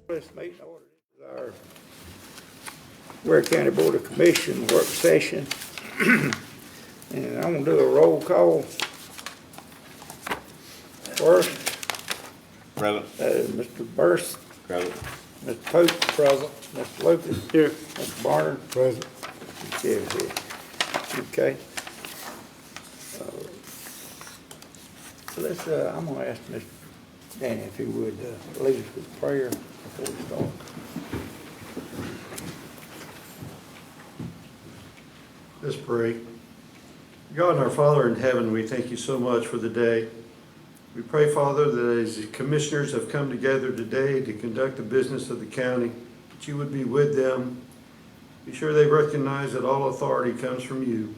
This meeting order is our Ware County Board of Commission work session. And I'm gonna do a roll call. First, Present. Mr. Burst, Present. Mr. Pope. Present. Mr. Lucas. Here. Mr. Barner. Present. Mr. Chevy here. Okay. I'm gonna ask Mr. Danny if he would lead us with prayer before we start. Let's pray. God and our Father in heaven, we thank you so much for the day. We pray, Father, that as the commissioners have come together today to conduct the business of the county, that you would be with them. Be sure they recognize that all authority comes from you.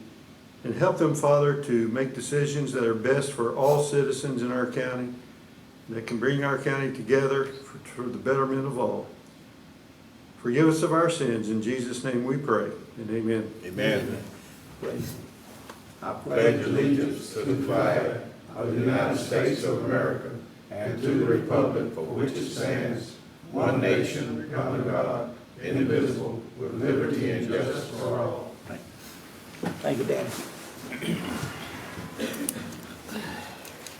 And help them, Father, to make decisions that are best for all citizens in our county, that can bring our county together for the betterment of all. Forgive us of our sins. In Jesus' name we pray, and amen. Amen. Please. I pledge allegiance to the flag of the United States of America and to the republic for which it stands, one nation, under God, indivisible, with liberty and justice for all. Thank you, Danny.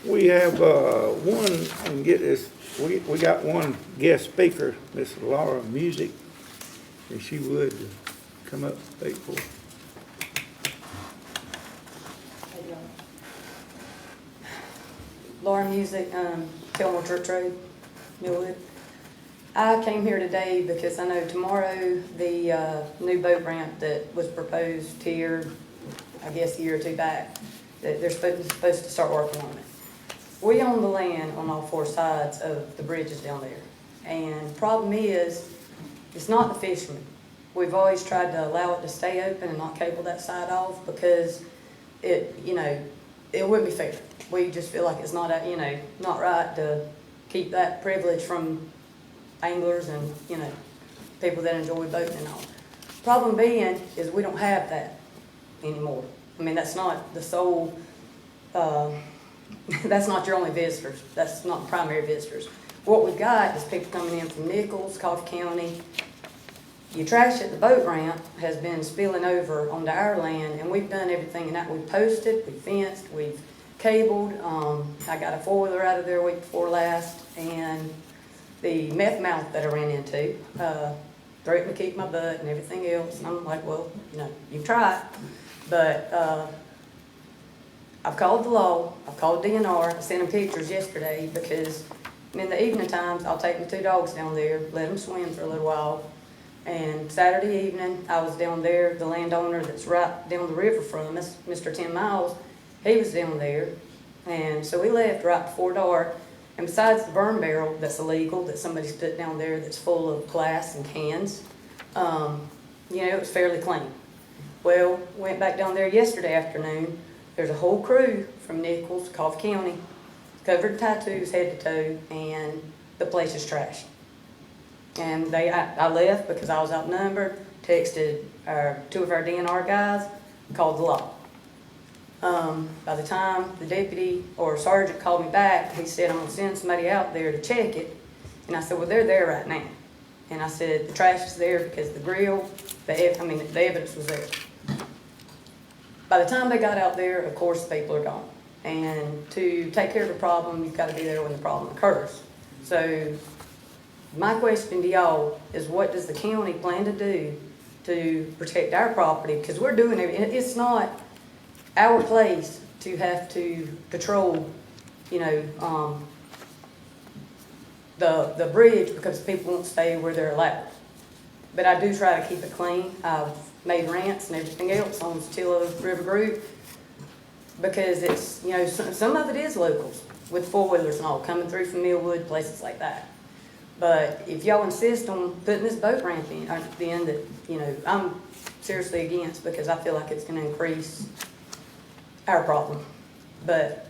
We have one, I can get this, we got one guest speaker, Miss Laura Music, if she would come up and speak for us. Laura Music, Fillmore Church Road, Millwood. I came here today because I know tomorrow the new boat ramp that was proposed here, I guess a year or two back, that they're supposed to start working on it. We own the land on all four sides of the bridges down there. And the problem is, it's not the fishermen. We've always tried to allow it to stay open and not cable that side off because it wouldn't be fair. We just feel like it's not, not right to keep that privilege from anglers and, people that enjoy boating and all. Problem being is we don't have that anymore. I mean, that's not the sole, that's not your only visitors. That's not the primary visitors. What we've got is people coming in from Nichols, Coffee County. Your trash at the boat ramp has been spilling over onto our land, and we've done everything in that. We've posted, we've fenced, we've cabled. I got a four-wheeler out of there week before last, and the meth mouth that I ran into threatened to kick my butt and everything else. And I'm like, well, you try it. But I've called the law, I've called DNR, I sent them pictures yesterday because in the evening times, I'll take my two dogs down there, let them swim for a little while. And Saturday evening, I was down there, the landowner that's right down the river from us, Mr. 10 Miles, he was down there. And so we left right before dark. And besides the burn barrel that's illegal, that somebody's put down there that's full of glass and cans, it was fairly clean. Well, went back down there yesterday afternoon. There's a whole crew from Nichols, Coffee County, covered in tattoos head to toe, and the place is trashed. And I left because I was outnumbered, texted two of our DNR guys, called the law. By the time the deputy or sergeant called me back, he said, I'm going to send somebody out there to check it. And I said, well, they're there right now. And I said, the trash is there because the grill, the evidence was there. By the time they got out there, of course, the people are gone. And to take care of a problem, you've got to be there when the problem occurs. So my question to y'all is, what does the county plan to do to protect our property? Because we're doing it. It's not our place to have to patrol, the bridge because people won't stay where they're allowed. But I do try to keep it clean. I've made rants and everything else on Satillo River Group because it's, some of it is locals with four-wheelers and all coming through from Millwood, places like that. But if y'all insist on putting this boat ramp in, that, I'm seriously against because I feel like it's going to increase our problem. But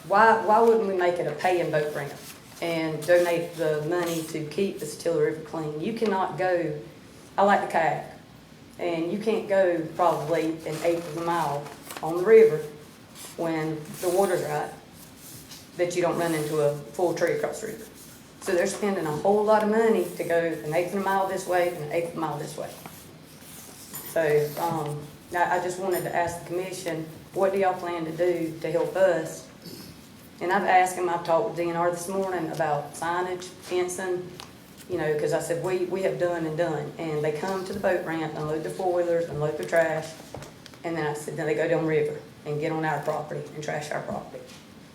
why wouldn't we make it a paying boat ramp and donate the money to keep the Satillo River clean? You cannot go, I like to kayak, and you can't go probably an eighth of a mile on the river when the water's right that you don't run into a full tree across the river. So they're spending a whole lot of money to go an eighth of a mile this way and an eighth of a mile this way. So, I just wanted to ask the commission, what do y'all plan to do to help us? And I've asked them, I've talked with DNR this morning about signage, fencing, you know, because I said, we have done and done. And they come to the boat ramp, unload their four-wheelers, unload their trash, and then I said, then they go down river and get on our property and trash our property.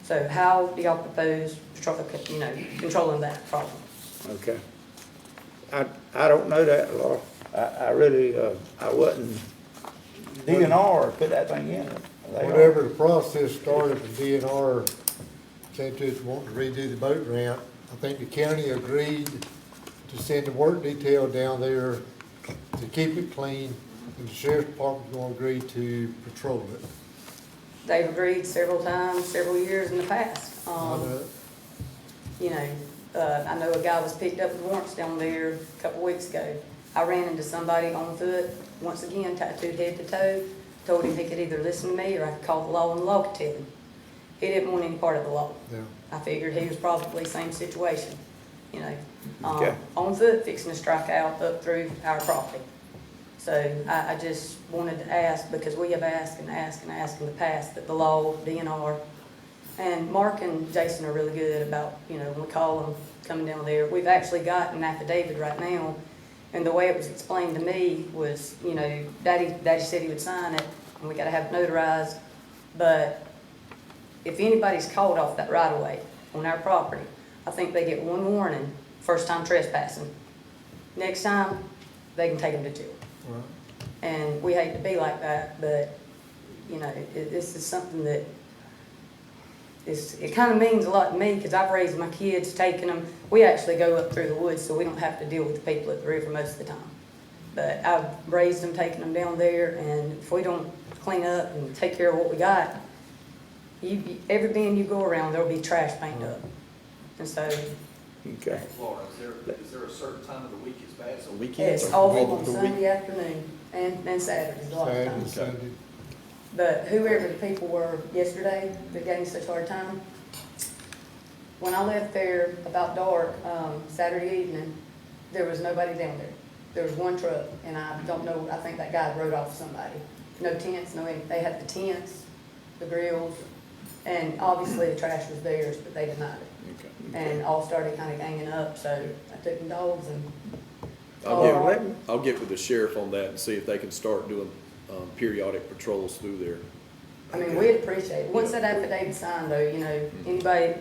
So how do y'all propose, controlling that problem? Okay. I don't know that, Laura. I really, I wasn't, DNR put that thing in. They are. Whenever the process started, the DNR came to us wanting to redo the boat ramp. I think the county agreed to send the work detail down there to keep it clean, and the sheriff's department's gonna agree to patrol it. They've agreed several times, several years in the past. You know, I know a guy was picked up with warrants down there a couple weeks ago. I ran into somebody on foot, once again tattooed head to toe, told him he could either listen to me or I could call the law and the law could tell him. He didn't want any part of the law. Yeah. I figured he was probably same situation, you know. Okay. On foot, fixing to strike out up through our property. So I just wanted to ask, because we have asked and asked and asked in the past that the law, DNR, and Mark and Jason are really good about, you know, when we call them, coming down there. We've actually got an affidavit right now, and the way it was explained to me was, you know, Daddy said he would sign it, and we gotta have it notarized, but if anybody's caught off that right of way on our property, I think they get one warning, first time trespassing. Next time, they can take them to jail. Right. And we hate to be like that, but, you know, this is something that it kind of means a lot to me, because I've raised my kids, taking them. We actually go up through the woods, so we don't have to deal with the people at the river most of the time. But I've raised them, taking them down there, and if we don't clean up and take care of what we got, every bend you go around, there'll be trash painted up. And so, Okay. Laura, is there a certain time of the week it's bad? So Weekends it's or awful all on of the week? Sunday afternoon and Saturdays a lot of Saturday, times. Sunday. But whoever the people were yesterday that gave me such a hard time, when I left there about dark, Saturday evening, there was nobody down there. There was one truck, and I don't know, I think that guy rode off somebody. No tents, no anything. They had the tents, the grills, and obviously the trash was theirs, but they denied it. Okay. And all started kind of ganging up, so I took the dogs and. I'll get with the sheriff on that and see if they can start doing periodic patrols through there. I mean, we'd appreciate it. Once that affidavit's signed though, you know, anybody,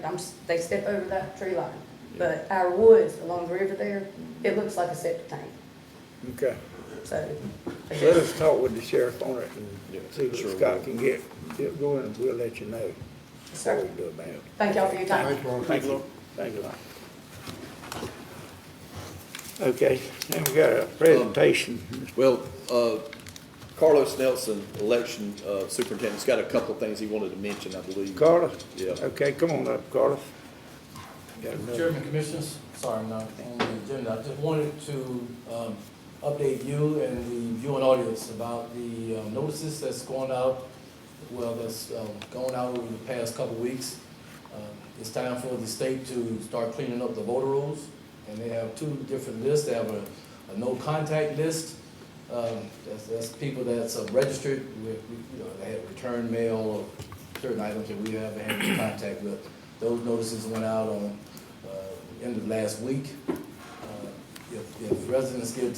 they step over that tree line. But our woods along the river there, it looks like a septic tank, Okay. so. Let us talk with the sheriff on it Yeah, and see sure what Scott will. can get going, and we'll let you know what we can do about it. Thank y'all for your time. Thanks, Mark. Thank you. Thank you. Okay, and we got a presentation. Well, Carlos Nelson, election superintendent's got a couple of things he wanted to mention, I believe. Carla? Yeah. Okay, come on up, Carla. Got another- Chairman, Commissioners, sorry, I'm not on the agenda. I just wanted to update you and the viewing audience about the notices that's going out, that's going out over the past couple weeks. It's time for the state to start cleaning up the voter rolls, and they have two different lists. They have a no-contact list. That's people that's registered with, they have returned mail or certain items that we haven't had any contact with. Those notices went out on end of last week. If residents get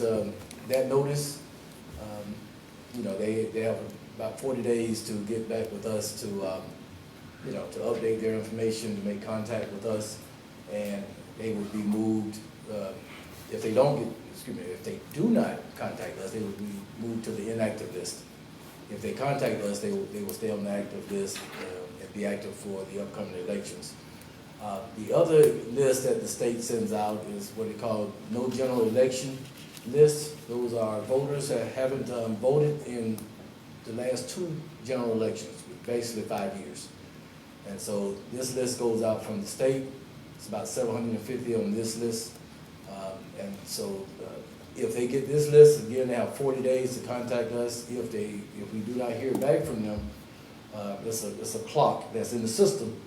that notice, they have about 40 days to get back with us to update their information, to make contact with us, and they would be moved, if they do not contact us, they would be moved to the inactive list. If they contact us, they will stay on the active list and be active for the upcoming elections. The other list that the state sends out is what they call no general election list. Those are voters that haven't voted in the last two general elections, basically 5 years. And so this list goes out from the state. It's about 750 on this list. And so if they get this list, again, they have 40 days to contact us. If we do not hear back from them, it's a clock that's in the system.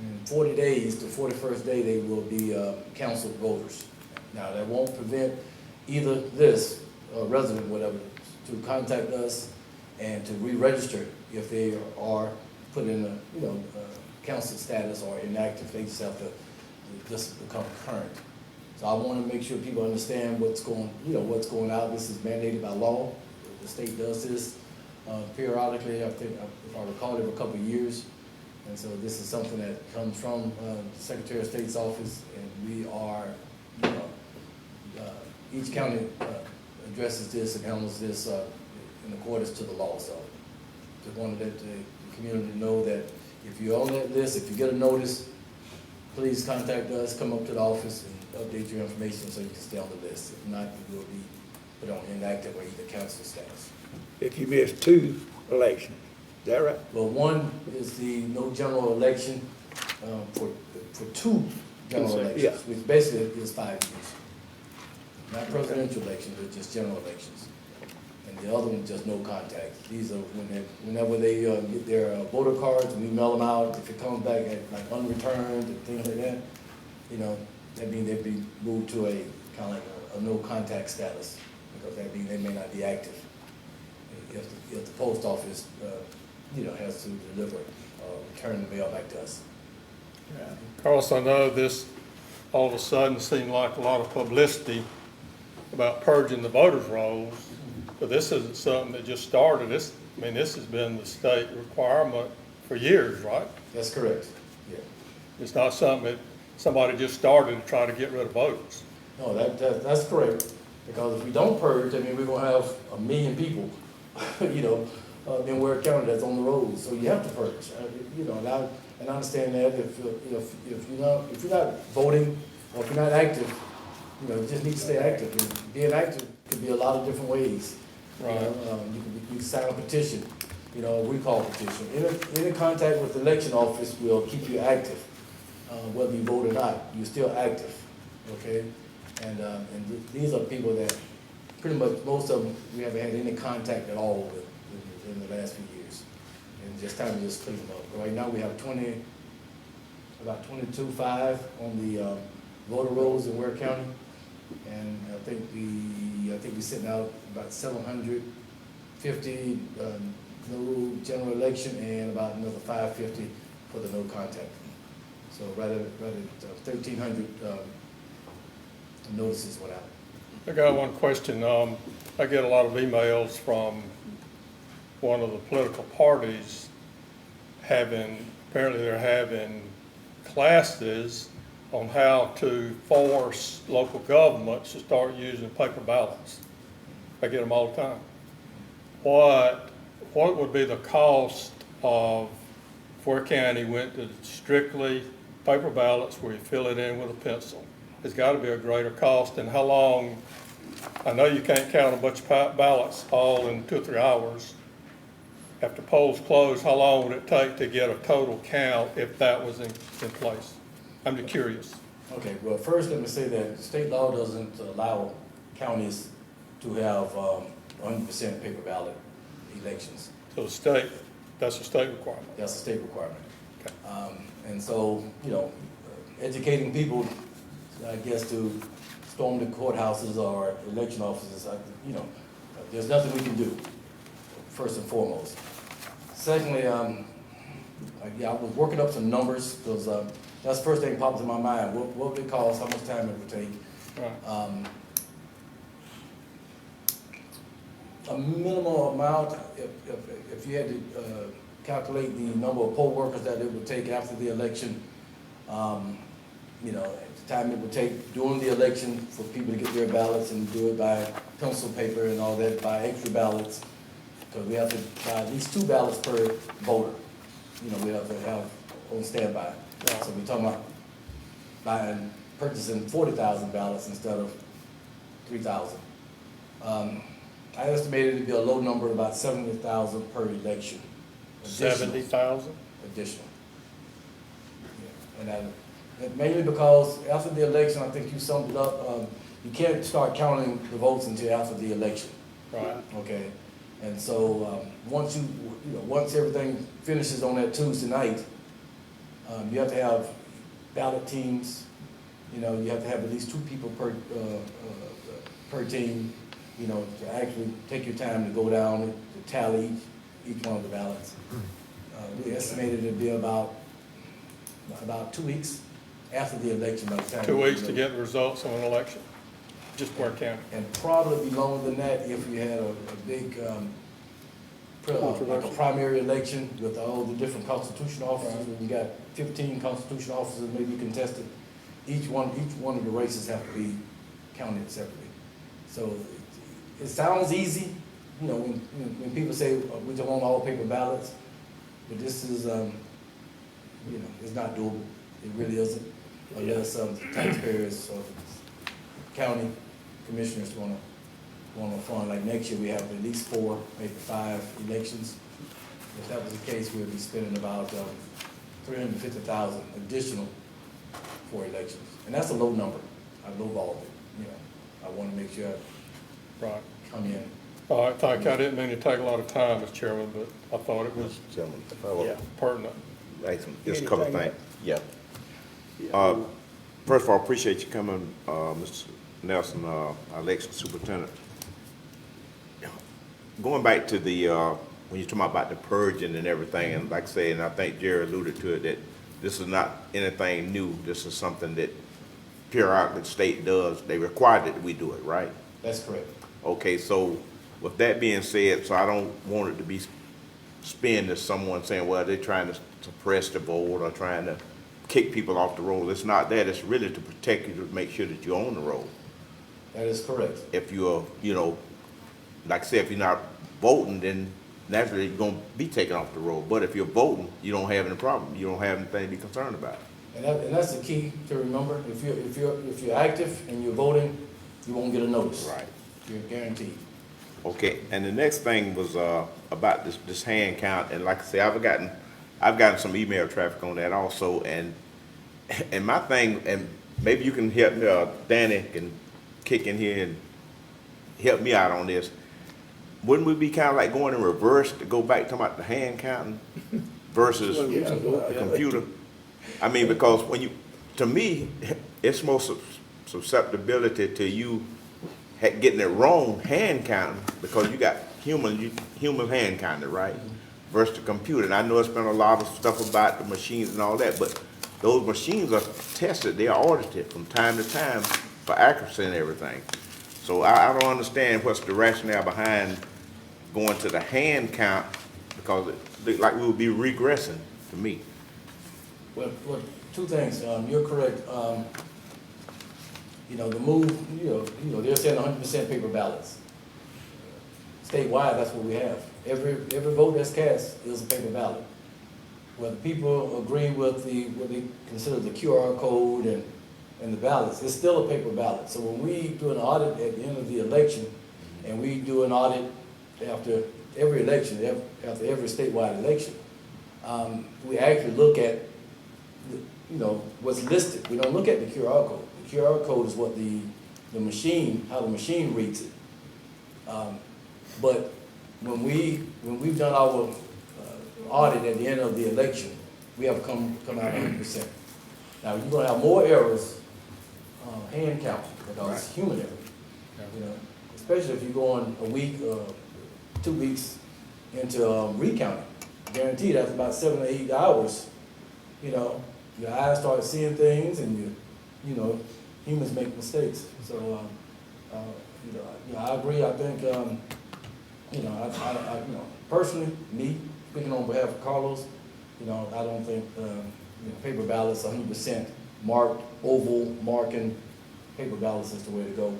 in 40 days, the 41st day, they will be council voters. Now, that won't prevent either this resident, whatever, to contact us and to re-register if they are put in a, council status or inactive. They just have to just become current. So I want to make sure people understand what's what's going out. This is mandated by law. The state does this periodically. I think, if I recall, every couple of years. And so this is something that comes from the Secretary of State's office, and we are, each county addresses this and handles this in accordance to the law. So just wanted let the community know that if you're on that list, if you get a notice, please contact us, come up to the office and update your information so you can stay on the list. If not, you will be put on inactive or either council status. If you miss 2 elections, is that right? Well, one is the no general election for 2 general elections, Yeah. which basically is 5 years. Not presidential elections, but just general elections. And the other one, just no contact. These are whenever they get their voter cards, and we mail them out. If it comes back like unreturned and things like that, that means they'd be moved to a kind of like a no contact status, because that means they may not be active. If the post office, has to deliver, return the mail back to us. Of course, I know this all of a sudden seemed like a lot of publicity about purging the voters' rolls, but this isn't something that just started. This has been the state requirement for years, right? That's correct, yeah. It's not something that somebody just started to try to get rid of voters. No, that's correct, because if we don't purge, we're gonna have 1 million people, in Ware County that's on the road, so you have to purge. And I understand that if you're not voting, or if you're not active, you just need to stay active. And being active could be a lot of different ways. Right. You can sign a petition, a recall petition. Any contact with the election office will keep you active, whether you vote or not. You're still active, okay? And these are people that pretty much, most of them, we haven't had any contact at all with in the last few years. And just time to just clean them up. Right now we have about 22.5 on the voter rolls in Ware County. And I think we're sitting out about 750 no general election, and about another 550 for the no contact. So right at 1,300 notices went out. I got one question. I get a lot of emails from one of the political parties apparently they're having classes on how to force local governments to start using paper ballots. I get them all the time. What would be the cost of, if Ware County went to strictly paper ballots where you fill it in with a pencil? There's got to be a greater cost, and how long? I know you can't count a bunch of ballots all in 2 or 3 hours. After polls close, how long would it take to get a total count if that was in place? I'm just curious. Okay, well, first let me say that state law doesn't allow counties to have 100% paper ballot elections. So that's a state requirement. That's a state requirement. Okay. And so, educating people, I guess, to storm the courthouses or election offices, there's nothing we can do, first and foremost. Secondly, I was working up some numbers, because that's the first thing that popped in my mind. What would it cost, how much time it would take? Right. A minimal amount, if you had to calculate the number of poll workers that it would take after the election, the time it would take during the election for people to get their ballots and do it by pencil paper and all that, by extra ballots, because we have to buy at least 2 ballots per voter. We have to have on standby. So we're talking about purchasing 40,000 ballots instead of 3,000. I estimated it to be a low number, about 70,000 per election. 70,000? Additional. Yeah. And mainly because after the election, I think you summed it up, you can't start counting the votes until after the election. Right. Okay. And so once everything finishes on that Tuesday night, You have to have ballot teams, you know, you have to have at least 2 people per team, you know, to actually take your time to go down and to tally each one of the ballots. We estimated it'd be about 2 weeks after the election by the time. 2 weeks to get the results of an election, just Ware County. And probably be longer than that if we had a big, like a primary election with all the different constitutional officers. When you got 15 constitutional officers maybe contested, each one of the races have to be counted separately. So it sounds easy, you know, when people say we don't want all paper ballots, but this is, you know, it's not doable. It really isn't, unless taxpayers or county commissioners want to fund. Like next year, we have at least 4, maybe 5 elections. If that was the case, we'd be spending about $350,000 additional for elections, and that's a low number. I lowballed it. You know, I want to make sure Right. I come in. All right, thank you. I didn't mean to take a lot of time, Mr. Chairman, but I thought it was Gentlemen, if I will, pertinent. just a couple of Anything things. Yeah. First of all, appreciate you coming, Mr. Nelson, our election superintendent. Going back to the, when you're talking about the purging and everything, and like I said, and I think Jerry alluded to it, that this is not anything new. This is something that periodically the state does. They require that we do it, right? That's correct. Okay, so with that being said, so I don't want it to be spin as someone saying, well, they're trying to suppress the vote or trying to kick people off the road. It's not that. It's really to protect you, to make sure that you're on the road. That is correct. If you're, you know, like I said, if you're not voting, then naturally you're gonna be taken off the road. But if you're voting, you don't have any problem. You don't have anything to be concerned about. And that's the key to remember. If you're active and you're voting, you won't get a notice. Right. You're guaranteed. Okay, and the next thing was about this hand count, and like I say, I've gotten some email traffic on that also, and my thing, and maybe you can help me, Danny can kick in here and help me out on this. Wouldn't we be kind of like going in reverse to go back to about the hand counting versus a computer? I mean, because to me, it's more susceptibility to you getting it wrong hand counting, because you got human hand counting, right? Versus the computer. And I know it's been a lot of stuff about the machines and all that, but those machines are tested, they are audited from time to time for accuracy and everything. So I don't understand what's the rationale behind going to the hand count, because it looked like we would be regressing to me. Well, 2 things. You're correct. You know, the move, you know, they're saying 100% paper ballots. Statewide, that's what we have. Every vote that's cast is a paper ballot. Whether people agree with what they consider the QR code and the ballots, it's still a paper ballot. So when we do an audit at the end of the election, and we do an audit after every election, after every statewide election, we actually look at, you know, what's listed. We don't look at the QR code. The QR code is what the machine, how the machine reads it. But when we've done our audit at the end of the election, we have come out 100%. Now, you're gonna have more errors, hand count, because it's human error. You know, especially if you're going a week, 2 weeks into recounting. Guaranteed after about 7 or 8 hours, you know, your eyes start seeing things, and you know, humans make mistakes. So, you know, I agree. I think, you know, you know, personally, me speaking on behalf of Carlos, you know, I don't think you know, paper ballots 100% marked, oval marking, paper ballots is the way to go.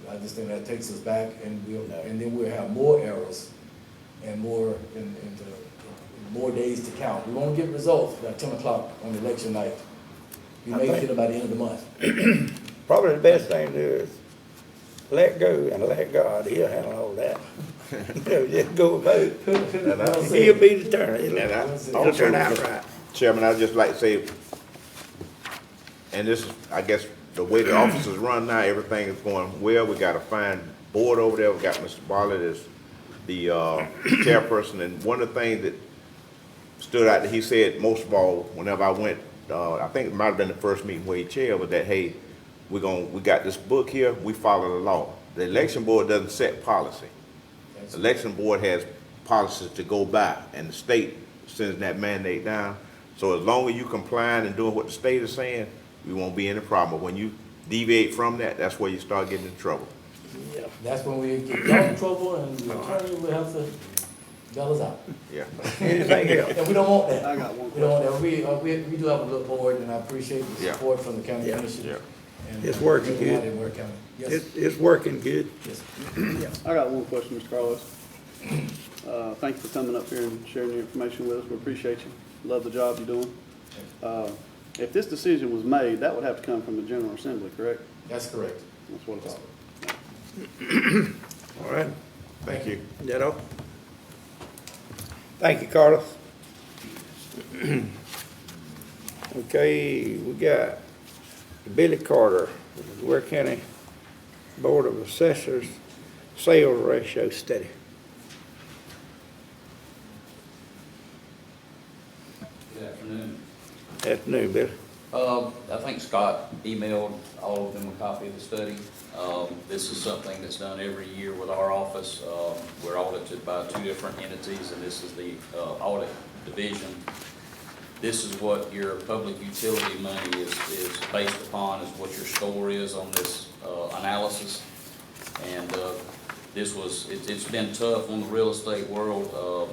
I just think that takes us back, and then we'll have more errors and more more days to count. We won't get results by 10 o'clock on election night. We may get it by the end of the month. Probably the best thing to do is let go and let God. He'll handle all that. You know, just go vote. He'll be determined. It'll turn out right. Chairman, I'd just like to say, and this is, I guess, the way the offices run now, everything is going well. We got a fine board over there. We got Mr. Bartlett as the chairperson, and one of the things that stood out that he said most of all, whenever I went I think it might have been the first meeting where he chaired, was that, hey, we got this book here, we follow the law. The election board doesn't set policy. The election board has policies to go by, and the state sends that mandate down. So as long as you complying and doing what the state is saying, we won't be any problem. But when you deviate from that, that's where you start getting in trouble. That's when we get y'all in trouble and the attorney will have to bail us out. Yeah. Anything else? And we don't want that. I got one We don't want that. We do have a good board and I appreciate the Yeah. support from the county Yeah. commission. Yeah. And, It's working everybody good. in Ware County. Yes, It's working good. yes. I got one question, Mr. Carlos. Thank you for coming up here and sharing your information with us. We appreciate you. Love the job you're doing. If this decision was made, that would have to come from the General Assembly, correct? That's correct. That's what it's. All right. Thank you. Is that all? Thank you, Carlos. Okay, we got Billy Carter, Ware County Board of Assessors Sales Ratio Study. Good afternoon. Afternoon, Billy. I think Scott emailed all of them a copy of the study. This is something that's done every year with our office. We're audited by two different entities, and this is the audit division. This is what your public utility money is based upon, is what your score is on this analysis. And it's been tough on the real estate world.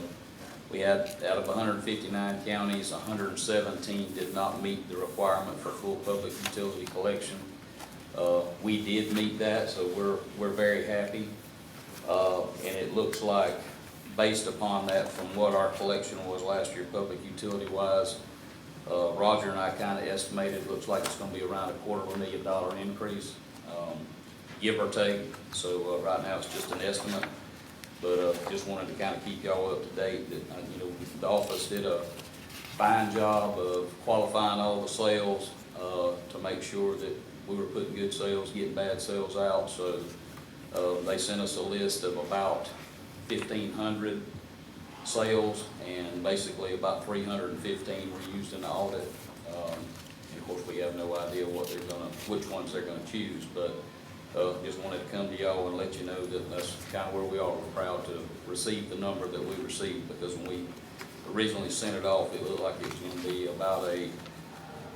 We had, out of 159 counties, 117 did not meet the requirement for full public utility collection. We did meet that, so we're very happy. And it looks like, based upon that, from what our collection was last year, public utility wise, Roger and I kind of estimated, looks like it's going to be around $250,000 increase, give or take. So right now it's just an estimate. But just wanted to kind of keep y'all up to date that, the office did a fine job of qualifying all the sales to make sure that we were putting good sales, getting bad sales out. So they sent us a list of about 1,500 sales, and basically about 315 were used in the audit. And of course, we have no idea which ones they're gonna choose, but just wanted to come to y'all and let you know that that's kind of where we are. We're proud to receive the number that we received, because when we originally sent it off, it looked like it was going to be about a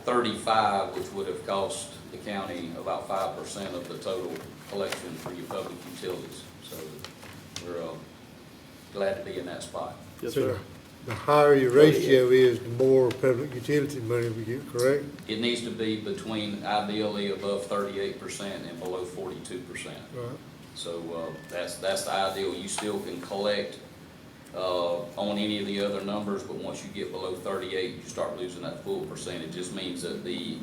35, which would have cost the county about 5% of the total collection for your public utilities. So we're glad to be in that spot. Yes, So sir. the higher your ratio is, the more public utility money we get, correct? It needs to be between, ideally, above 38% and below 42%. Right. So that's the ideal. You still can collect on any of the other numbers, but once you get below 38, you start losing that full percentage. It just means that the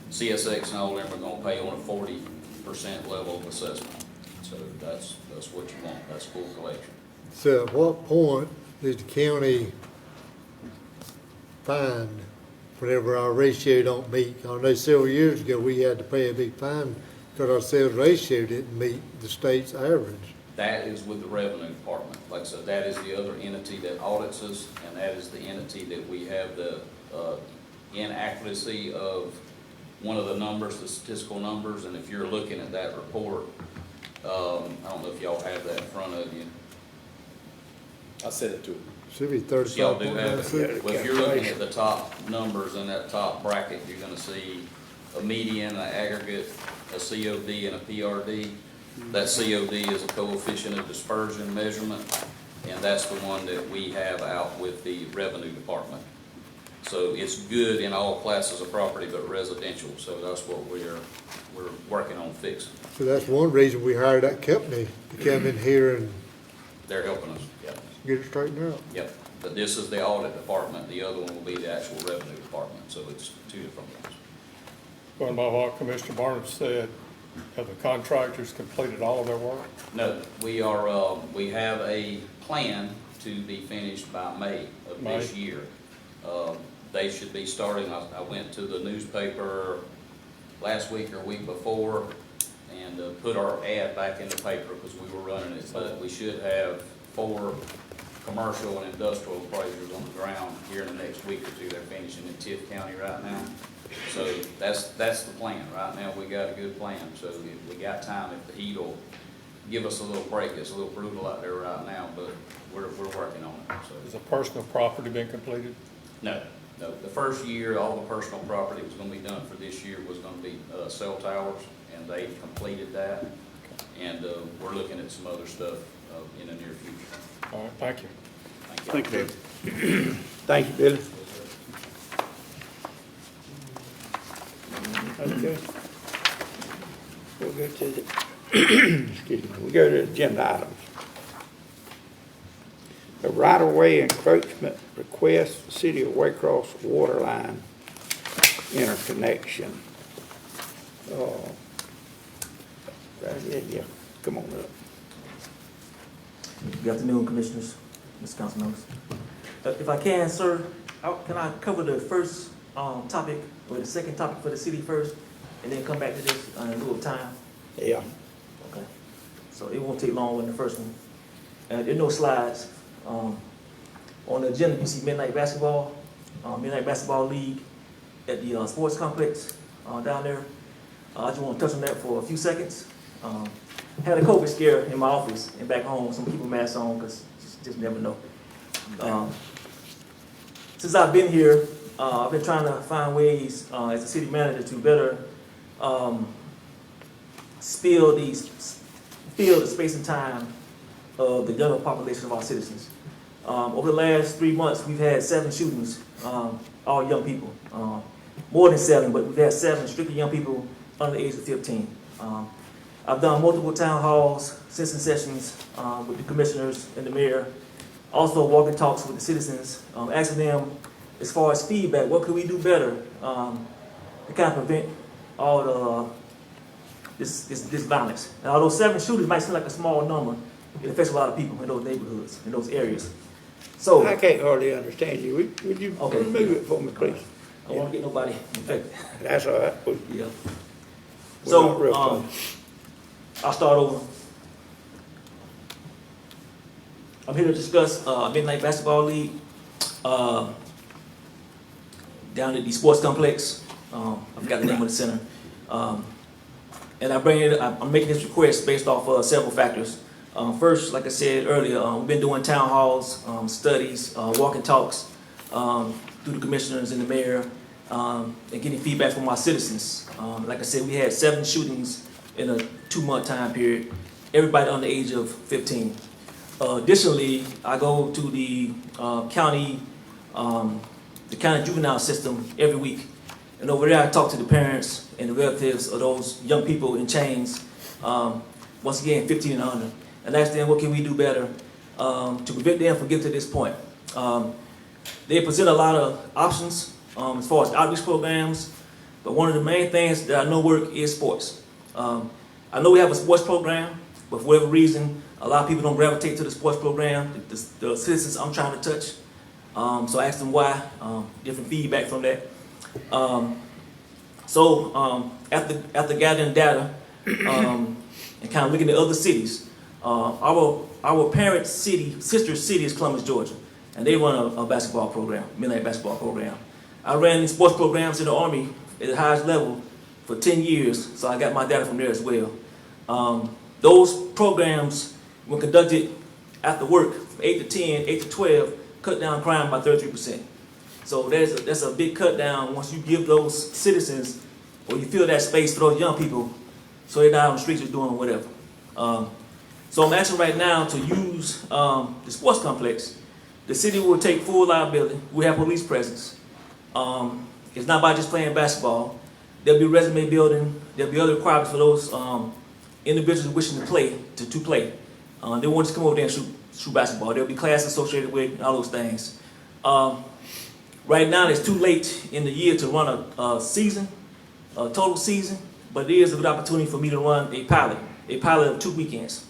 CSX and all of them are going to pay on a 40% level of assessment. So that's what you want. That's full collection. So at what point does the county find whenever our ratio don't meet? I know several years ago, we had to pay a big fine because our sales ratio didn't meet the state's average. That is with the revenue department. Like I said, that is the other entity that audits us, and that is the entity that we have the inaccuracy of one of the numbers, the statistical numbers. And if you're looking at that report, I don't know if y'all have that in front of you. I sent it to him. Should be Y'all 35 do have it. Well, if you're looking at the top numbers in that top bracket, you're gonna see a median, an aggregate, a COD, and a PRD. That COD is a coefficient of dispersion measurement, and that's the one that we have out with the revenue department. So it's good in all classes of property but residential, so that's what we're working on fixing. So that's one reason we hired that company to come in here and They're helping us, yep. get it straightened out. Yep, but this is the audit department, the other one will be the actual revenue department, so it's two different ones. Going by what Commissioner Barnum said, have the contractors completed all of their work? No, we have a plan to be finished by May of this May. year. They should be starting, I went to the newspaper last week or week before and put our ad back in the paper because we were running it, but we should have 4 commercial and industrial appraisers on the ground here in the next week or two. They're finishing in Tift County right now. So that's the plan. Right now, we got a good plan. So if we got time, if the heat will give us a little break, it's a little brutal out there right now, but we're working on it, so. Has the personal property been completed? No. The first year, all the personal property was gonna be done for this year was gonna be, cell towers, and they've completed that. And, we're looking at some other stuff, in the near future. All right, thank you. Thank you. Thank you, David. Thank you, Billy. Okay. We'll go to the, excuse me, we'll go to the agenda items. A right-of-way encroachment request, City of Waycross water line interconnection. Oh, yeah, come on up. Good afternoon, Commissioners, Mr. Council members. If I can, sir, can I cover the first topic, or the second topic for the city first, and then come back to this in lieu of time? Yeah. Okay. So it won't take long on the first one. There are no slides. On the agenda, you see Midnight Basketball League at the sports complex down there. I just want to touch on that for a few seconds. Had a COVID scare in my office and back home. Some people masks on because just never know. Since I've been here, I've been trying to find ways as a city manager to better fill the space and time of the general population of our citizens. Over the last 3 months, we've had 7 shootings, all young people. More than 7, but we've had 7 strictly young people under the age of 15. I've done multiple town halls, citizen sessions with the commissioners and the mayor. Also walking talks with the citizens, asking them as far as feedback, what could we do better to kind of prevent all this violence. And although 7 shooters might seem like a small number, it affects a lot of people in those neighborhoods, in those areas. So I can't hardly understand you. Would you Okay. remove it for me, please? I don't want to get nobody infected. That's all right. Yeah. We're So, not real close. I'll start over. I'm here to discuss Midnight Basketball League down at the sports complex. I forgot the name of the center. And I'm making this request based off several factors. First, like I said earlier, we've been doing town halls, studies, walking talks through the commissioners and the mayor, and getting feedback from our citizens. Like I said, we had 7 shootings in a 2-month time period, everybody under the age of 15. Additionally, I go to the county juvenile system every week. And over there, I talk to the parents and the relatives of those young people in chains, once again, 15 and under, and ask them what can we do better to prevent them from getting to this point. They present a lot of options as far as outreach programs, but one of the main things that I know work is sports. I know we have a sports program, but for whatever reason, a lot of people don't gravitate to the sports program, the citizens I'm trying to touch. So I asked them why, different feedback from that. After gathering data and kind of looking at other cities, our parent city, sister city is Columbus, Georgia, and they run a basketball program, midnight basketball program. I ran these sports programs in the Army at the highest level for 10 years, so I got my data from there as well. Those programs were conducted after work from 8 to 10, 8 to 12, cut down crime by 33%. So that's a big cut down once you give those citizens, or you fill that space for those young people, so they're not on the streets or doing whatever. So I'm asking right now to use the sports complex. The city will take full liability. We have police presence. It's not about just playing basketball. There'll be resume building. There'll be other requirements for those individuals wishing to play. They won't just come over there and shoot basketball. There'll be classes associated with all those things. Right now, it's too late in the year to run a season, a total season, but it is a good opportunity for me to run a pilot of 2 weekends,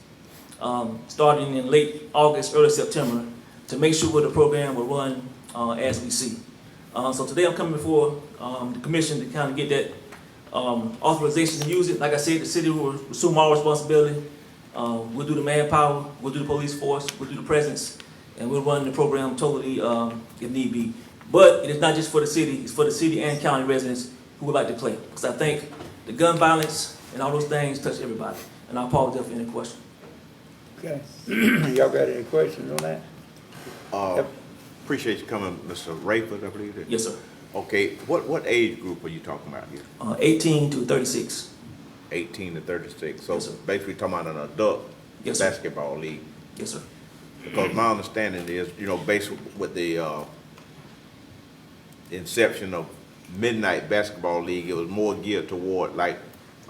starting in late August, early September, to make sure the program will run as we see. So today I'm coming before the commission to kind of get that authorization to use it. Like I said, the city will assume all responsibility. We'll do the manpower, we'll do the police force, we'll do the presence, and we're running the program totally, if need be. But it is not just for the city, it's for the city and county residents who would like to play. Because I think the gun violence and all those things touch everybody. And I apologize for any question. Okay. Y'all got any questions on that? Yep. Appreciate you coming, Mr. Rayford, I believe it. Yes, sir. Okay, what age group are you talking about here? 18 to 36. 18 to 36, so Yes, sir. basically talking about an adult Yes, sir. basketball league. Yes, sir. Because my understanding is, based with the inception of Midnight Basketball League, it was more geared toward like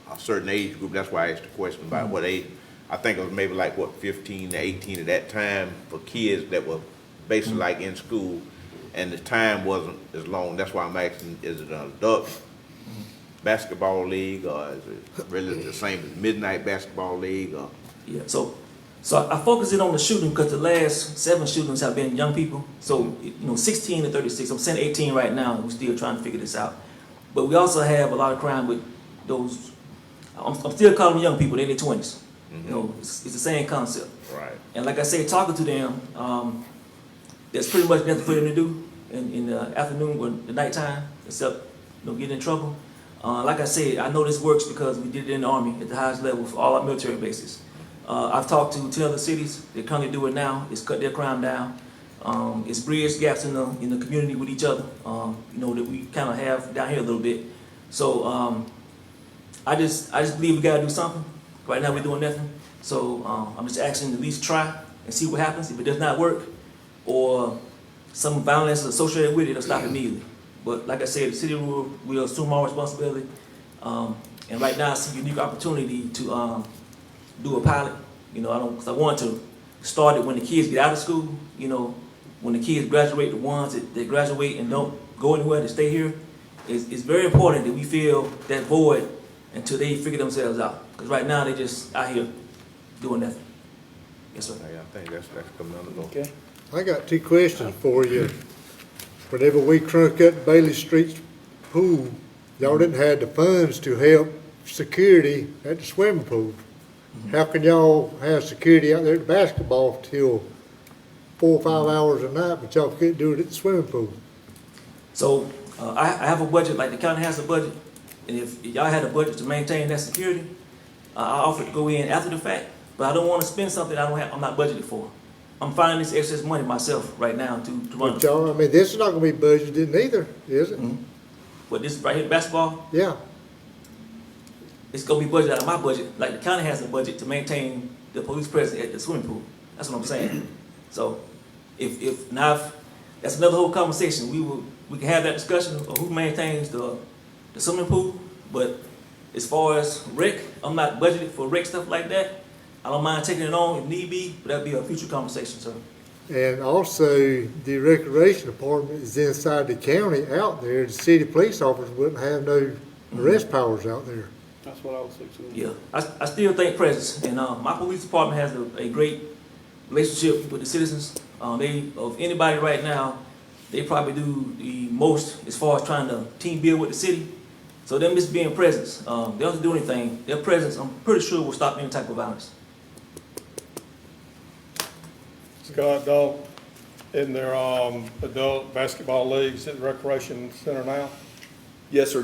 a certain age group. That's why I asked the question about what age. I think it was maybe like 15 to 18 at that time for kids that were basically like in school, and the time wasn't as long. That's why I'm asking, is it an adult basketball league, or is it really the same as Midnight Basketball League? Or? Yeah, so I focus it on the shooting because the last 7 shootings have been young people. So, 16 to 36. I'm saying 18 right now, and we're still trying to figure this out. But we also have a lot of crime with those, I'm still calling them young people, they're in their 20s. It's the same concept. Right. And like I say, talking to them, there's pretty much nothing for them to do in the afternoon or the nighttime, except get in trouble. Like I said, I know this works because we did it in the Army at the highest level for all our military bases. I've talked to 10 other cities. They currently do it now. It's cut their crime down. It's bridge gaps in the community with each other. That we kind of have down here a little bit. So I just believe we gotta do something. Right now we're doing nothing. So I'm just asking to at least try and see what happens. If it does not work, or some violence is associated with it, it'll stop immediately. But like I said, the city will assume all responsibility. And right now it's a unique opportunity to do a pilot. Because I want to start it when the kids get out of school. When the kids graduate, the ones that graduate and don't go anywhere, to stay here. It's very important that we fill that void until they figure themselves out. Because right now they just out here doing nothing. Yes, sir. Yeah, I think that's coming under law. Okay. I got 2 questions for you. Whenever we crunk up Bailey Street pool, y'all didn't have the funds to help security at the swimming pool. How can y'all have security out there at the basketball till 4 or 5 hours a night, but y'all couldn't do it at the swimming pool? So I have a budget, like the county has a budget, and if y'all had a budget to maintain that security, I offer to go in after the fact, but I don't want to spend something I'm not budgeted for. I'm finding this excess money myself right now to run. But y'all, this is not gonna be budgeted neither, is it? But this right here, basketball, Yeah. it's gonna be budgeted out of my budget. Like the county has a budget to maintain the police presence at the swimming pool. That's what I'm saying. So if that's another whole conversation. We can have that discussion of who maintains the swimming pool. But as far as rec, I'm not budgeted for rec stuff like that. I don't mind taking it on if need be, but that'd be a future conversation, sir. And also, the recreation department is inside the county out there. The city police officers wouldn't have no arrest powers out there. That's what I was thinking. Yeah, I still think presence, and my police department has a great relationship with the citizens. Of anybody right now, they probably do the most as far as trying to team build with the city. So them just being presence, they don't have to do anything. Their presence, I'm pretty sure, will stop any type of violence. Scott, dog, in their adult basketball leagues at the Recreation Center now? Yes, sir.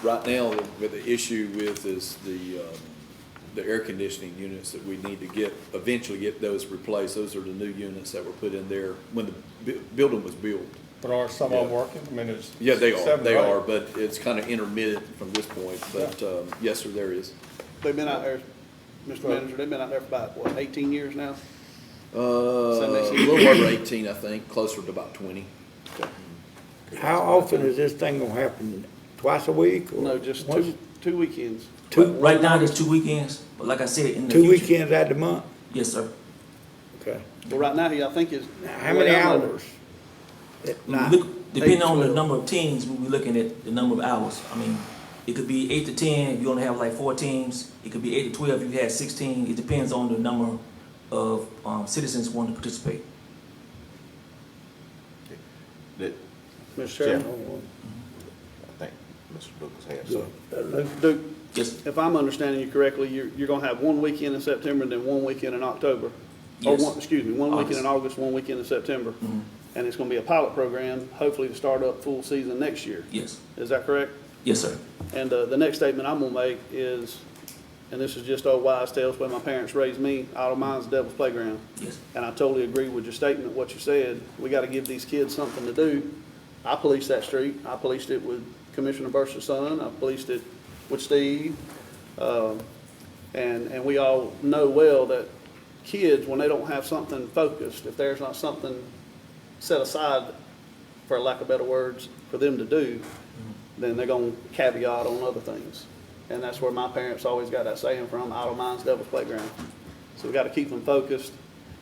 Right now, with the issue with is the air conditioning units that we need to eventually get those replaced. Those are the new units that were put in there when the building was built. But are some of them working? I mean, it's Yeah, they are. 7 They or 8. are, but it's kind of intermittent from this point. But yes, sir, there is. They've been out there, Mr. Manager, they've been out there for about, 18 years now? A little over 18, I think, closer to about 20. How often is this thing gonna happen? Twice a week? Or No, just once? two weekends. Right now, there's 2 weekends, but like I said, in the 2 future, weekends out of the month? yes, sir. Okay. Well, right now, I think is. How many hours? At night? Depending on the 12. number of teams, we'll be looking at the number of hours. I mean, it could be 8 to 10 if you only have like 4 teams. It could be 8 to 12 if you had 16. It depends on the number of citizens wanting to participate. Mr. Chairman, I think Mr. Lucas had something. Duke, Yes, if I'm understanding you correctly, you're gonna have one weekend in September and then one weekend in October. Or Yes. one, excuse me, one weekend in August, one weekend in September. Mhm. And it's gonna be a pilot program, hopefully to start up full season next year. Yes. Is that correct? Yes, sir. And the next statement I'm gonna make is, and this is just old wise tales, the way my parents raised me, idle mind's the devil's playground. Yes. And I totally agree with your statement, what you said. We gotta give these kids something to do. I policed that street. I policed it with Commissioner Burst's son. I policed it with Steve. And we all know well that kids, when they don't have something focused, if there's not something set aside, for lack of better words, for them to do, then they're gonna caveat on other things. And that's where my parents always got that saying from, idle mind's devil's playground. So we gotta keep them focused,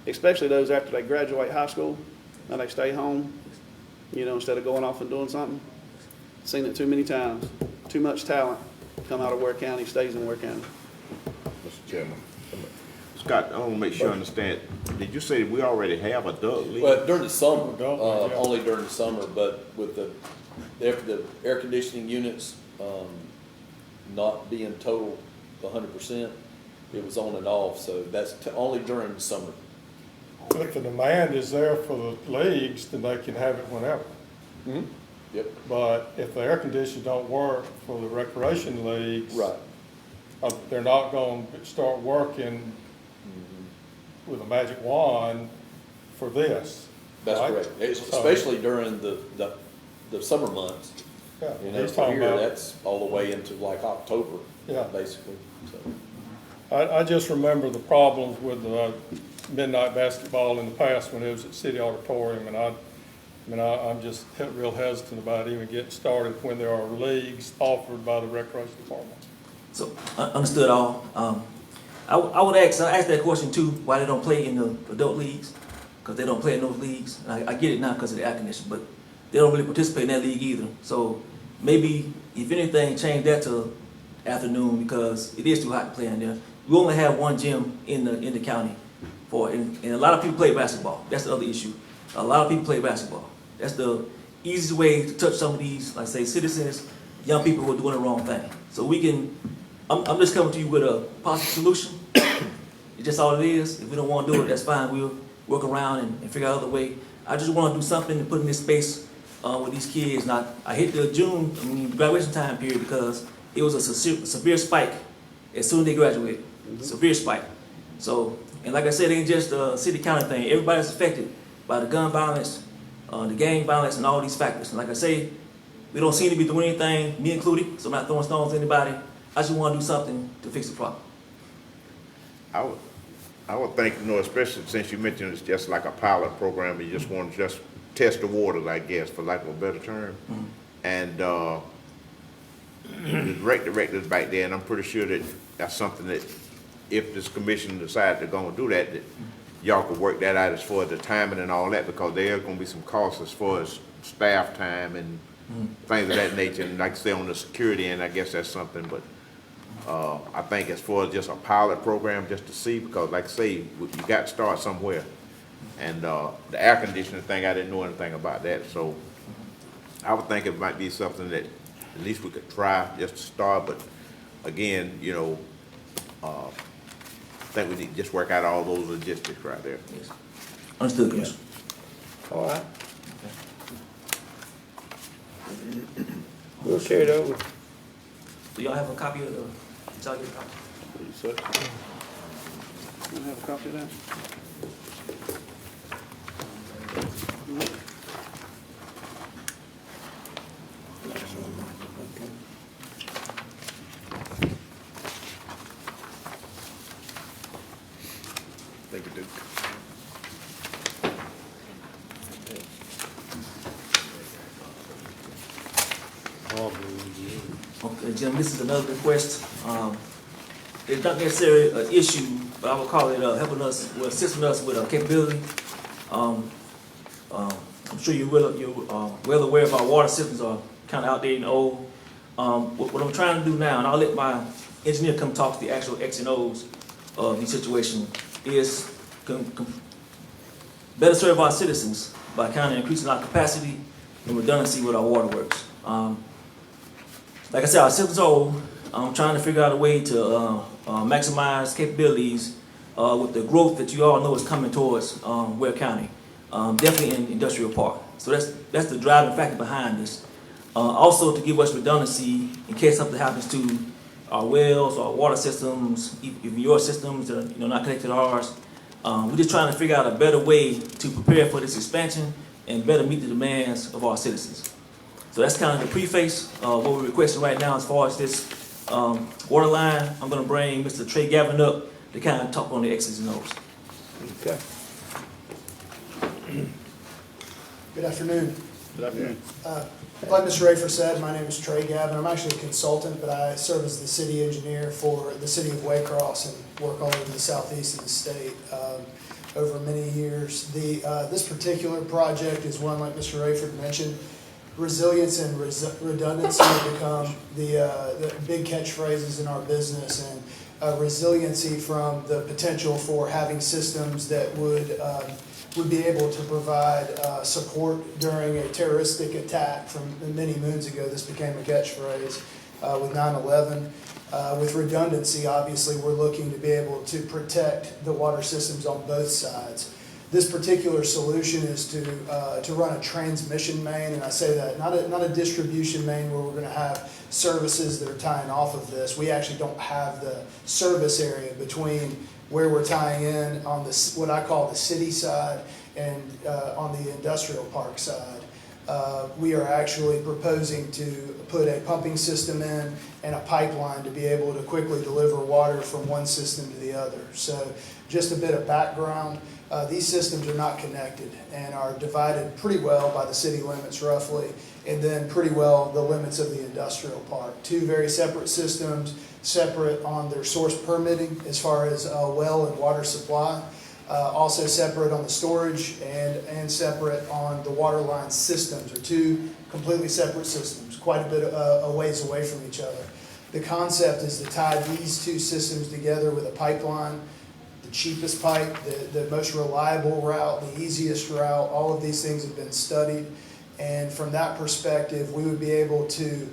especially those after they graduate high school and they stay home, you know, instead of going off and doing something. Seen it too many times. Too much talent come out of Ware County, stays in Ware County. Mr. Chairman. Scott, I want to make sure I understand. Did you say we already have adult league? Well, during the summer, Yeah. only during the summer, but with the air conditioning units, not being total 100%, it was on and off, so that's only during the summer. If the demand is there for the leagues, then they can have it whenever. Yep. But if the air conditioners don't work for the recreation leagues. Right. They're not gonna start working with a magic wand for this. That's right? correct. So- Especially during the summer months. Yeah, You know, he's for talking here, about, that's all the way into like October, Yeah. basically, so. I just remember the problems with midnight basketball in the past when it was at City Auditorium, and I'm just real hesitant about even getting started when there are leagues offered by the Recreation Department. So, understood all. I would ask that question too, why they don't play in the adult leagues, because they don't play in those leagues. I get it now because of the air conditioning, but they don't really participate in that league either. So maybe, if anything, change that to afternoon, because it is too hot to play in there. We only have one gym in the county and a lot of people play basketball. That's the other issue. A lot of people play basketball. That's the easiest way to touch some of these, like say, citizens, young people who are doing the wrong thing. So I'm just coming to you with a possible solution. It's just all it is. If we don't want to do it, that's fine. We'll work around and figure out another way. I just want to do something to put in this space with these kids. Now, I hit the graduation time period because it was a severe spike as soon as they graduated. Severe spike. So, and like I said, it ain't just a city-county thing. Everybody's affected by the gun violence, the gang violence, and all these factors. And like I say, we don't seem to be doing anything, me included, so I'm not throwing stones at anybody. I just want to do something to fix the problem. I would think, especially since you mentioned it's just like a pilot program, you just want to just test the waters, I guess, for lack of a better term. And the rec directors back there, and I'm pretty sure that that's something that if this commission decides they're gonna do that y'all could work that out as far as the timing and all that, because there are gonna be some costs as far as staff time and things of that nature. And like I say, on the security end, I guess that's something, but I think as far as just a pilot program, just to see, because like I say, you got to start somewhere. And the air conditioning thing, I didn't know anything about that, so I would think it might be something that at least we could try just to start. But again, I think we need to just work out all those logistics right there. Yes. Understood, Commissioner. All right. We'll share it over. Do y'all have a copy of the, did y'all get a copy? Please, sir. You have a copy of that? Thank you, Duke. Okay, Jim, this is another request. It's not necessarily an issue, but I would call it helping us, assisting us with capability. I'm sure you're well aware of our water systems are kind of outdated and old. What I'm trying to do now, and I'll let my engineer come talk to the actual X and O's of the situation, is better serve our citizens by kind of increasing our capacity and redundancy with our waterworks. Like I said, our systems are old. I'm trying to figure out a way to maximize capabilities with the growth that you all know is coming towards Ware County, definitely in Industrial Park. So that's the driving factor behind this. Also to give us redundancy in case something happens to our wells, our water systems, even your systems that are not connected to ours. We're just trying to figure out a better way to prepare for this expansion and better meet the demands of our citizens. So that's kind of the preface of what we're requesting right now as far as this water line. I'm going to bring Mr. Trey Gavin up to kind of talk on the X's and O's. Okay. Good afternoon. Good afternoon. Like Mr. Rafer said, my name is Trey Gavin. I'm actually a consultant, but I serve as the city engineer for the city of Waycross and work all over the southeast of the state over many years. This particular project is one, like Mr. Rafer mentioned, resilience and redundancy have become the big catchphrases in our business, and resiliency from the potential for having systems that would be able to provide support during a terroristic attack from many moons ago. This became a catchphrase with 9/11. With redundancy, obviously, we're looking to be able to protect the water systems on both sides. This particular solution is to run a transmission main, and I say that not a distribution main where we're going to have services that are tying off of this. We actually don't have the service area between where we're tying in on this, what I call the city side, and on the industrial park side. We are actually proposing to put a pumping system in and a pipeline to be able to quickly deliver water from one system to the other. So just a bit of background. These systems are not connected and are divided pretty well by the city limits roughly, and then pretty well the limits of the industrial park. Two very separate systems, separate on their source permitting as far as well and water supply, also separate on the storage and separate on the water line systems, or two completely separate systems, quite a bit a ways away from each other. The concept is to tie these two systems together with a pipeline, the cheapest pipe, the most reliable route, the easiest route. All of these things have been studied, and from that perspective, we would be able to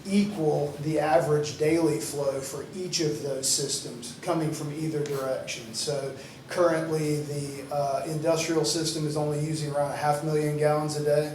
equal the average daily flow for each of those systems coming from either direction. So currently the industrial system is only using around 500,000 gallons a day,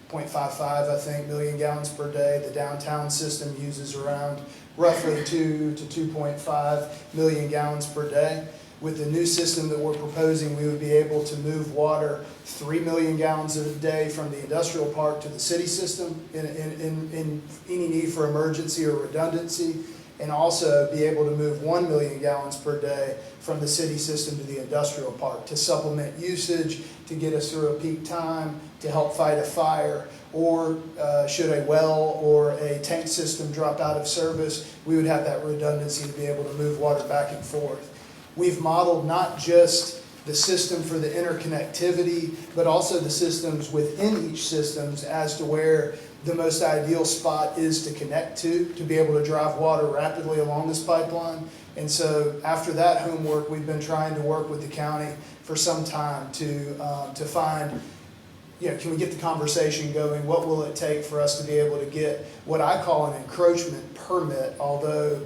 0.55 I think million gallons per day. The downtown system uses around roughly 2 to 2.5 million gallons per day. With the new system that we're proposing, we would be able to move water 3 million gallons a day from the industrial park to the city system in any need for emergency or redundancy, and also be able to move 1 million gallons per day from the city system to the industrial park to supplement usage, to get us through a peak time, to help fight a fire, or should a well or a tank system drop out of service, we would have that redundancy to be able to move water back and forth. We've modeled not just the system for the interconnectivity, but also the systems within each systems as to where the most ideal spot is to connect to be able to drive water rapidly along this pipeline. And so after that homework, we've been trying to work with the county for some time to find, can we get the conversation going? What will it take for us to be able to get what I call an encroachment permit, although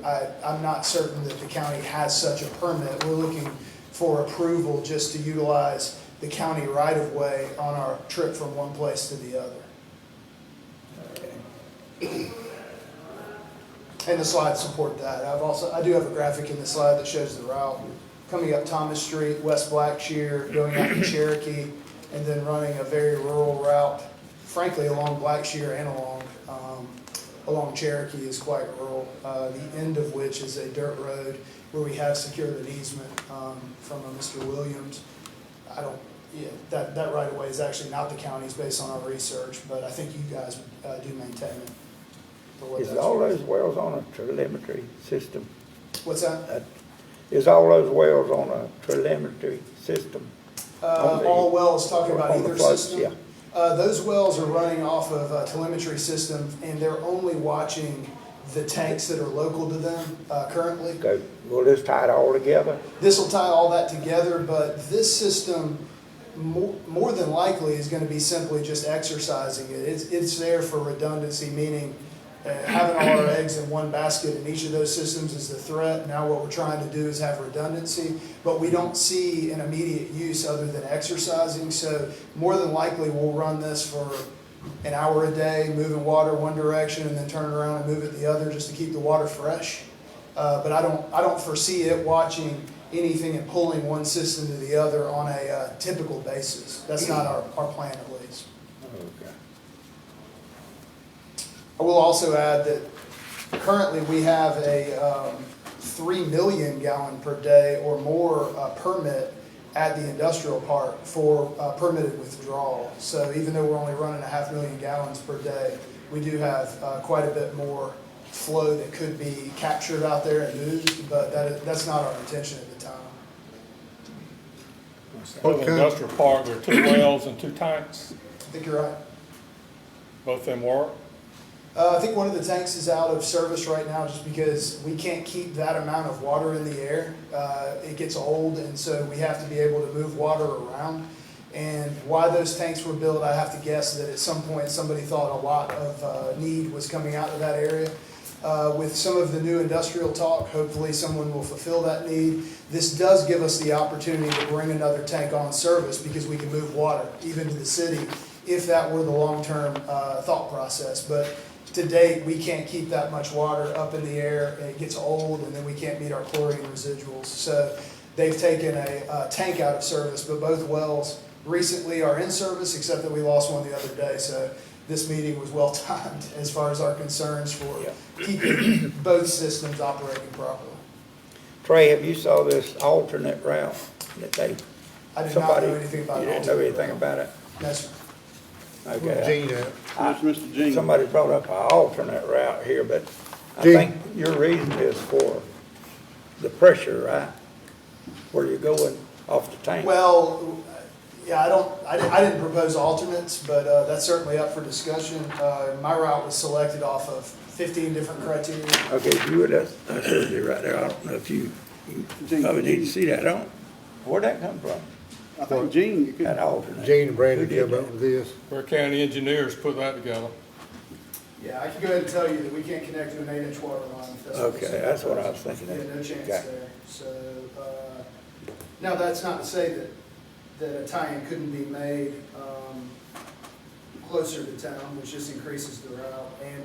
I'm not certain that the county has such a permit. We're looking for approval just to utilize the county right-of-way on our trip from one place to the other. And the slides support that. I do have a graphic in the slide that shows the route coming up Thomas Street, West Blackshear, going out to Cherokee, and then running a very rural route, frankly, along Blackshear and along Cherokee is quite rural, the end of which is a dirt road where we have secured an easement from a Mr. Williams. That right of way is actually not the county's based on our research, but I think you guys do maintain it. Is all those wells on a telemetry system? What's that? Is all those wells on a telemetry system? All wells talking about either system? Yeah. Those wells are running off of a telemetry system, and they're only watching the tanks that are local to them currently. Okay. Will this tie it all together? This will tie all that together, but this system more than likely is going to be simply just exercising it. It's there for redundancy, meaning having all our eggs in one basket in each of those systems is the threat. Now what we're trying to do is have redundancy, but we don't see an immediate use other than exercising. So more than likely we'll run this for an hour a day, moving water one direction and then turn around and move it the other just to keep the water fresh. But I don't foresee it watching anything and pulling one system to the other on a typical basis. That's not our plan at least. Okay. I will also add that currently we have a 3 million gallon per day or more permit at the industrial park for permitted withdrawal. So even though we're only running 500,000 gallons per day, we do have quite a bit more flow that could be captured out there and moved, but that's not our intention at the time. For the industrial park, there are 2 wells and 2 tanks. I think you're right. Both of them work. I think one of the tanks is out of service right now just because we can't keep that amount of water in the air. It gets old, and so we have to be able to move water around. And why those tanks were built, I have to guess that at some point somebody thought a lot of need was coming out of that area. With some of the new industrial talk, hopefully someone will fulfill that need. This does give us the opportunity to bring another tank on service because we can move water even to the city if that were the long-term thought process. But to date, we can't keep that much water up in the air, and it gets old, and then we can't meet our chlorine residuals. So they've taken a tank out of service, but both wells recently are in service, except that we lost one the other day. So this meeting was well timed as far as our concerns for keeping both systems operating properly. Trey, have you saw this alternate route that they? I did not know anything about it. You didn't know anything about it? No, sir. Okay. Gene, There's Mr. Jean. Somebody brought up an alternate route here, but I Gene. think your reason is for the pressure, right? Where you're going off the tank. Well, yeah, I didn't propose alternates, but that's certainly up for discussion. My route was selected off of 15 different criteria. Okay, if you would, that's should be right there. I don't know if you probably need to see that. I don't, where'd that come from? I think Gene, you could. That alternate. Gene and Brandon Who did came up that? with this. Where county engineers put that together. Yeah, I can go ahead and tell you that we can't connect to an 8-inch water line. If that's Okay, that's what I was thinking Yeah, of. no chance Okay. there. So, now that's not to say that a tie-in couldn't be made closer to town, which just increases the route. And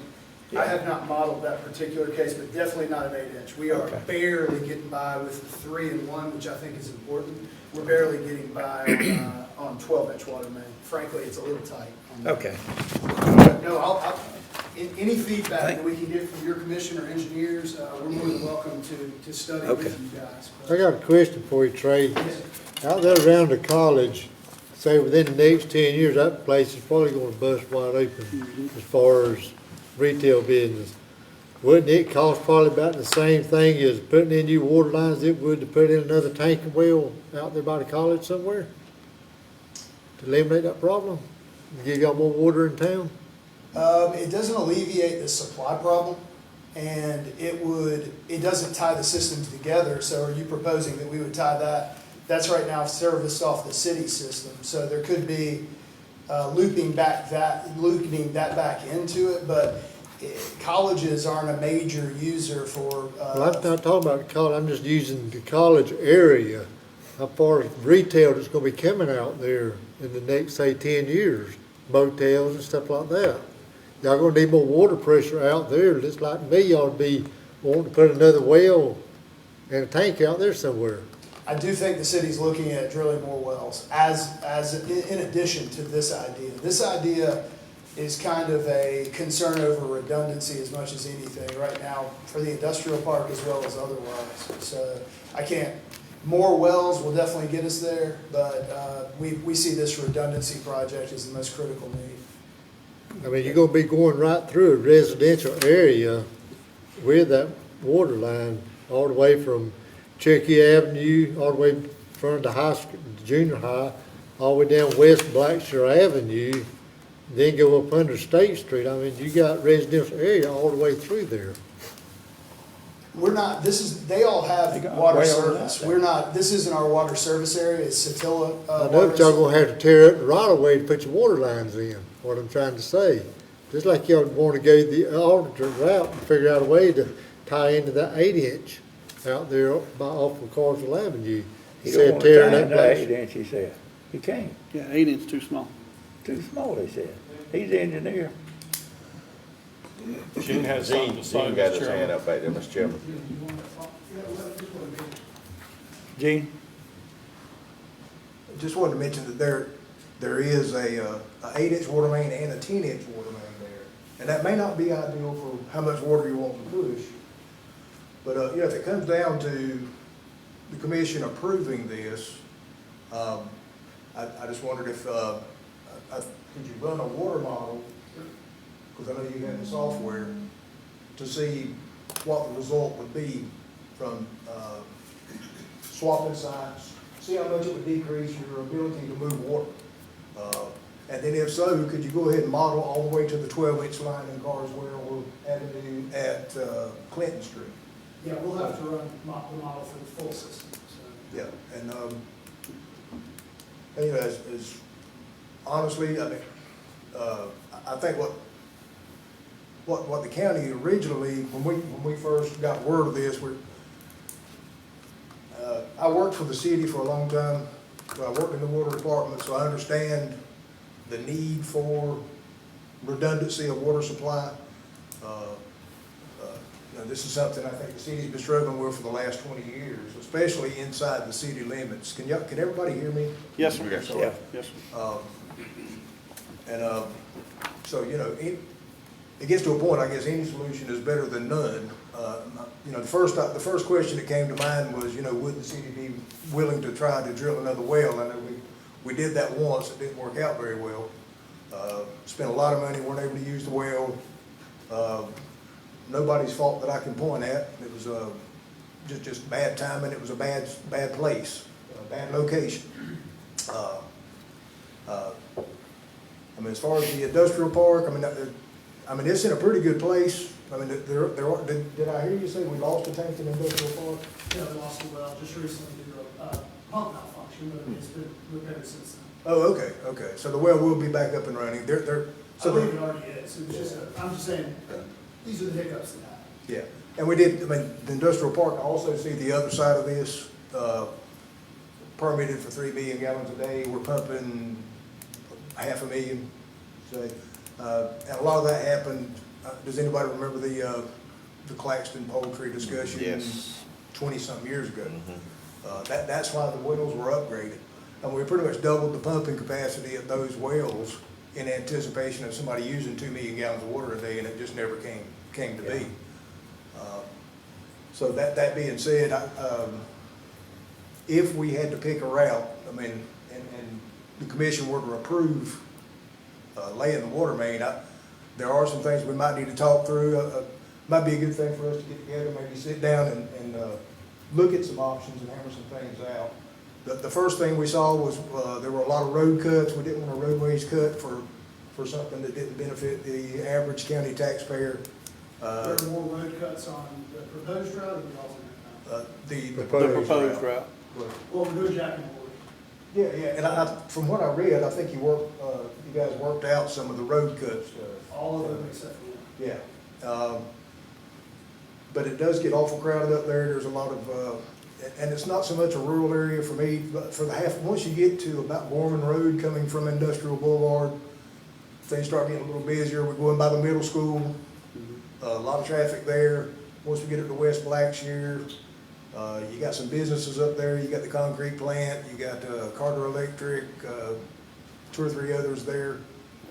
I have not modeled that particular case, but definitely not an 8-inch. We are Okay. barely getting by with the 3-in-1, which I think is important. We're barely getting by on 12-inch water main. Frankly, it's a little tight. on that. Okay. But no, any feedback that we can get from your commission or engineers, we're more than welcome to study Okay. with you guys. I got a question for you, Trey. Yes. Out there around the college, say within the next 10 years, that place is probably gonna bust wide open as far as retail business. Wouldn't it cost probably about the same thing as putting in new water lines it would to put in another tank and well out there by the college somewhere? To eliminate that problem? Give y'all more water in town? It doesn't alleviate the supply problem, and it doesn't tie the systems together. So are you proposing that we would tie that? That's right now serviced off the city system. So there could be looping that back into it, but colleges aren't a major user for. Well, I'm not talking about college, I'm just using the college area. How far as retail that's gonna be coming out there in the next, say, 10 years, motels and stuff like that. Y'all gonna need more water pressure out there, just like me, y'all be wanting to put another well and a tank out there somewhere. I do think the city's looking at drilling more wells in addition to this idea. This idea is kind of a concern over redundancy as much as anything right now for the industrial park as well as otherwise. So more wells will definitely get us there, but we see this redundancy project as the most critical need. I mean, you're gonna be going right through a residential area with that water line all the way from Cherokee Avenue, all the way in front of the high school, junior high, all the way down West Blackshear Avenue, then go up under State Street. I mean, you got residential area all the way through there. We're not, they all have got water way over that service. then. This isn't our water service area, it's Satilla. I know that y'all gonna have to tear up the right of way to put your water lines in, what I'm trying to say. just like y'all want to go the alternate route and figure out a way to tie into that 8-inch out there by off of Carswell Avenue. He Instead don't of wanna tearing tie that into place. 8-inch, he said. He can't. Yeah, 8-inch too small. Too small, they said. He's the engineer. Gene has something to say, Gene got Mr. his hand Chairman. up back there, Mr. Chairman. Gene? Just wanted to mention that there is a 8-inch water main and a 10-inch water main there. And that may not be ideal for how much water you want to push. But, if it comes down to the commission approving this, I just wondered if, could you run a water model, because I know you have the software, to see what the result would be from swapping sites, see how much it would decrease your ability to move water. And then if so, could you go ahead and model all the way to the 12-inch line in Carswell Avenue at Clinton Street? Yeah, we'll have to run the model for the full system, so. Yeah, and as honestly, I mean, I think what the county originally, when we first got word of this, I worked for the city for a long time. I worked in the water department, so I understand the need for redundancy of water supply. This is something I think the city's been struggling with for the last 20 years, especially inside the city limits. Can everybody hear me? Yes, sir. Yes, Yeah. Yes, sir. So, it gets to a point, I guess any solution is better than none. The first question that came to mind was, would the city be willing to try to drill another well? I know we did that once, it didn't work out very well. Spent a lot of money, weren't able to use the well. Nobody's fault that I can point at. It was just bad timing, it was a bad place, a bad location. As far as the industrial park, it's in a pretty good place. Did I hear you say we lost a tank in the industrial park? Yeah, we lost a well just recently due to a pump malfunction, but it's been repaired since then. Oh, okay. So the well will be back up and running. I believe it already is. It was just I'm just saying, these are the hiccups that happen. Yeah, and we did, the industrial park, I also see the other side of this, permitted for 3 million gallons a day. We're pumping 500,000, say. And a lot of that happened, does anybody remember the Claxton poultry discussion? Yes. 20-something years ago. That's why the wells were upgraded. And we pretty much doubled the pumping capacity of those wells in anticipation of somebody using 2 million gallons of water a day, and it just never came to be. So that being said, if we had to pick a route, and the commission were to approve laying the water main, there are some things we might need to talk through. Might be a good thing for us to get together, maybe sit down and look at some options and hammer some things out. The first thing we saw was there were a lot of road cuts. We didn't want our roadways cut for something that didn't benefit the average county taxpayer. There are more road cuts on the proposed route or the alternate The The proposed route. route? Well, we're doing Jack and Ward. Yeah, and from what I read, I think you guys worked out some of the road cut stuff. All of them except for one. Yeah. But it does get awful crowded up there. There's a lot of, and it's not so much a rural area for me, but for once you get to about Gorman Road coming from Industrial Boulevard, things start getting a little busier. We're going by the middle school, a lot of traffic there. Once we get up to West Blackshear, you got some businesses up there. You got the concrete plant, you got Carter Electric, 2 or 3 others there.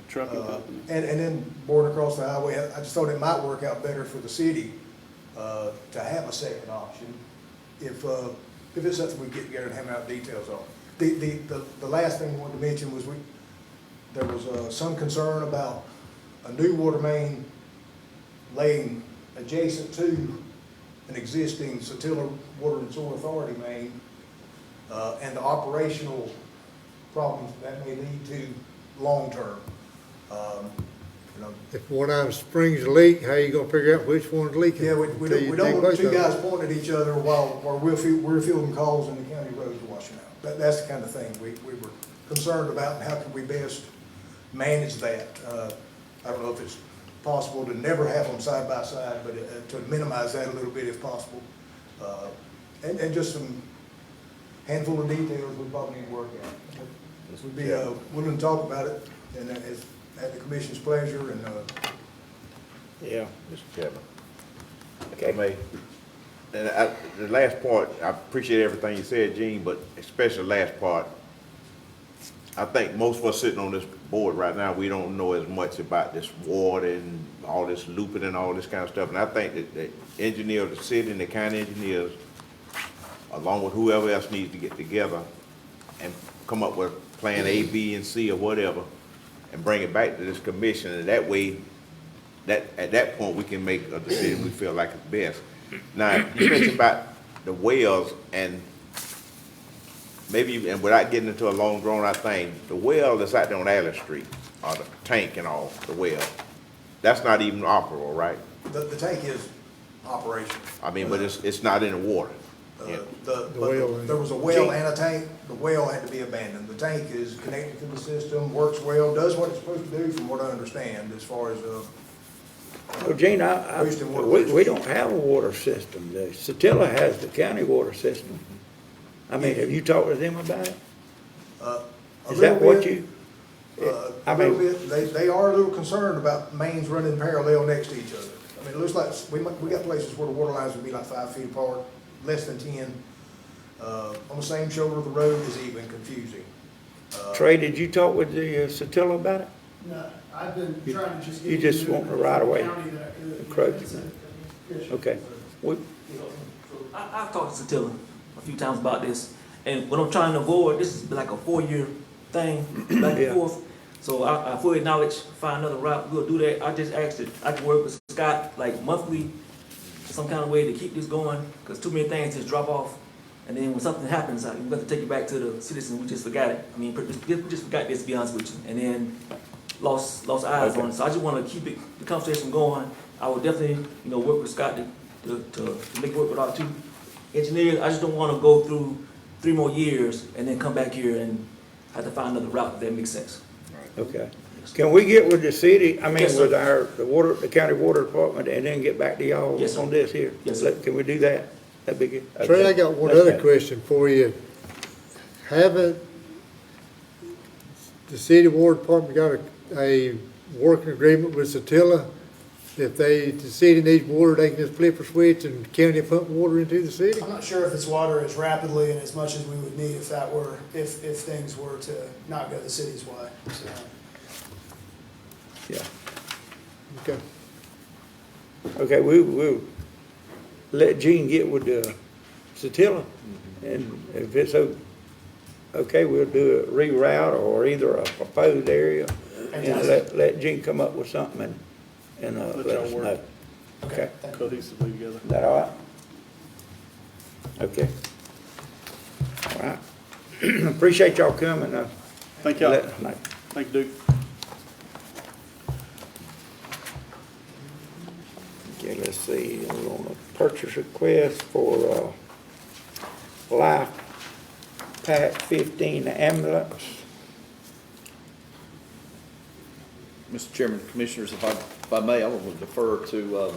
Trucking company. And then border across the highway. I just thought it might work out better for the city to have a second option if it's something we get together and hammer out details on. The last thing I wanted to mention was there was some concern about a new water main laying adjacent to an existing Satilla Water and Sewer Authority main, and the operational problems that may lead to long term. If one of them springs a leak, how you gonna figure out which one's leaking? Yeah, we Until you don't dig want both 2 of them. guys pointing at each other while we're fielding calls and the county roads are washing out. That's the kind of thing we were concerned about, and how can we best manage that. I don't know if it's possible to never have them side by side, but to minimize that a little bit if possible. And just some handful of details we probably need to work out. We'd be willing to talk about it, and it's at the commission's pleasure, and Yeah. Mr. Chairman. Okay. And the last part, I appreciate everything you said, Gene, but especially the last part. I think most of us sitting on this board right now, we don't know as much about this water and all this looping and all this kind of stuff. And I think that the engineer of the city and the county engineers, along with whoever else needs to get together and come up with plan A, B, and C or whatever, and bring it back to this commission. And that way, that at that point, we can make a decision we feel like is best. Now, you mentioned about the wells, and maybe, and without getting into a long drawn out thing, the well that's out there on Allen Street, or the tank and all, the well, that's not even operable, right? the tank is operational. I mean, but it's not in the water. Yeah. There was a well and a tank. The well had to be abandoned. The tank is connected to the system, works well, does what it's supposed to do from what I understand as far as, Well, Gene, we don't have a water system. The Satilla has the county water system. I mean, have you talked to them about it? Is that what you? I a little mean, bit, they are a little concerned about mains running parallel next to each other. I mean, it looks like, we got places where the water lines would be like 5 feet apart, less than 10. On the same shoulder of the road is even confusing. Trey, did you talk with the Satilla about it? No, I've been trying to just get. You just want the right of way. County that I could. Encroachment. Okay. I've talked to Satilla a few times about this, and what I'm trying to avoid, this is like a 4-year thing, back and Yeah. forth. So I fully acknowledge, find another route, we'll do that. I just asked that I can work with Scott, like monthly, some kind of way to keep this going, because too many things just drop off. And then when something happens, we have to take it back to the citizens, we just forgot it. I mean, we just forgot this, to be honest with you. And then lost eyes on it. So I just want to keep the conversation going. I will definitely, work with Scott to make it work with our 2 engineers. I just don't want to go through 3 more years and then come back here and have to find another route, if that makes sense. Okay. Can we get with the city, I mean, Yes, sir. with the county water department, and then get back to y'all Yes, sir. on this here? Yes, sir. Can we do that? That'd be good. Trey, Okay. I got one That's other better. question for you. Haven't the city water department got a working agreement with Satilla? If the city needs water, they can just flip a switch and county pump water into the city? I'm not sure if it's water as rapidly and as much as we would need if things were to not go the city's way. So, Yeah. Okay. Okay, we'll let Gene get with the Satilla, and if it's okay, we'll do a reroute or either a proposed area, and let Gene come up with something and let us y'all work. know. Okay, cohesively together. is that all right? Okay. All right. Appreciate y'all coming. Thank y'all. Let us know. Thank you, Duke. Okay, let's see, we're on a purchase request for, Life Pack 15 ambulance. Mr. Chairman, Commissioners, if I may, I want to defer to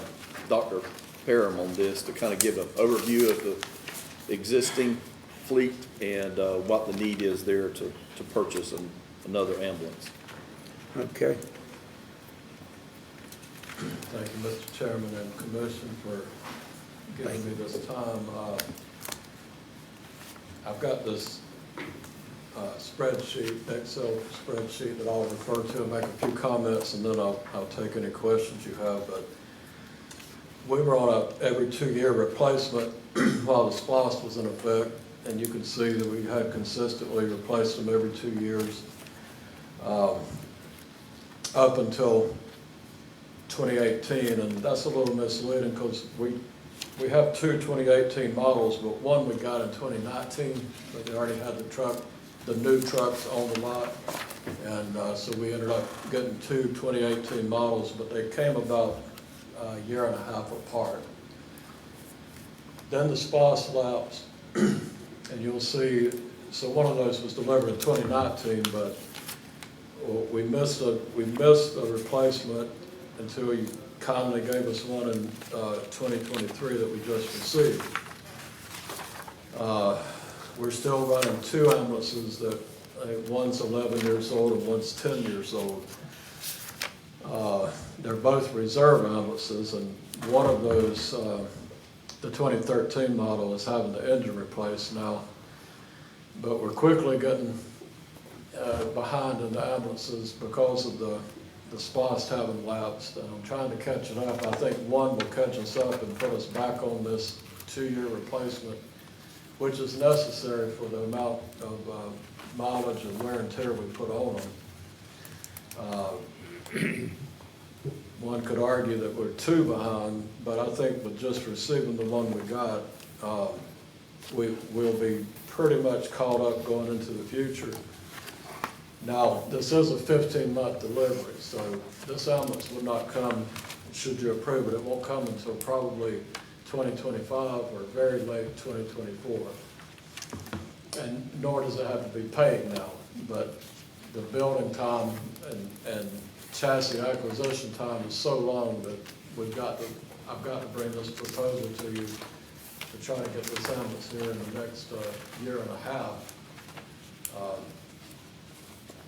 Dr. Parham on this to kind of give an overview of the existing fleet and what the need is there to purchase another ambulance. Okay, Thank you, Mr. Chairman and Commission, for giving me this time. I've got this spreadsheet, Excel spreadsheet that I'll refer to and make a few comments, and then I'll take any questions you have. But we were on a every 2-year replacement while the SPOS was in effect, and you can see that we had consistently replaced them every 2 years up until 2018, and that's a little misleading because we have 2 2018 models, but one we got in 2019, but they already had the new trucks on the lot, and so we ended up getting 2 2018 models, but they came about a year and a half apart. Then the SPOS lapsed, and you'll see, so one of those was delivered in 2019, but we missed a replacement until he kindly gave us one in 2023 that we just received. We're still running 2 ambulances that, one's 11 years old and one's 10 years old. They're both reserve ambulances, and one of those, the 2013 model, is having the engine replaced now. But we're quickly getting behind in the ambulances because of the spots having lapsed, and I'm trying to catch it up. I think one will catch us up and put us back on this 2-year replacement, which is necessary for the amount of mileage and wear and tear we put on them. One could argue that we're 2 behind, but I think with just receiving the one we got, we'll be pretty much caught up going into the future. Now, this is a 15-month delivery, so this ambulance will not come, should you approve it, it won't come until probably 2025 or very late 2024. And nor does it have to be paid now, but the building time and chassis acquisition time is so long that I've got to bring this proposal to you to try to get this ambulance here in the next year and a half.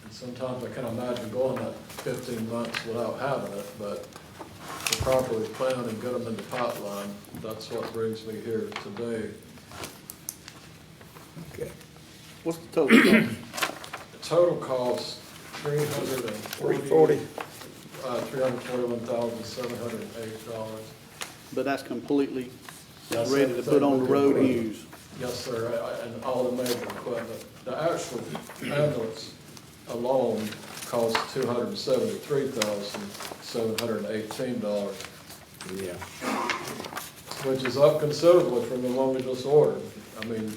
And sometimes I can't imagine going that 15 months without having it, but to properly plan and get them in the pipeline, that's what brings me here today. Okay. What's the total cost? The total cost, $341,708. But that's completely That's ready to put on the road and use. Yes, sir, and all the major equipment. The actual ambulance alone costs $273,718. Yeah. Which is up considerably from the one we just ordered. I mean,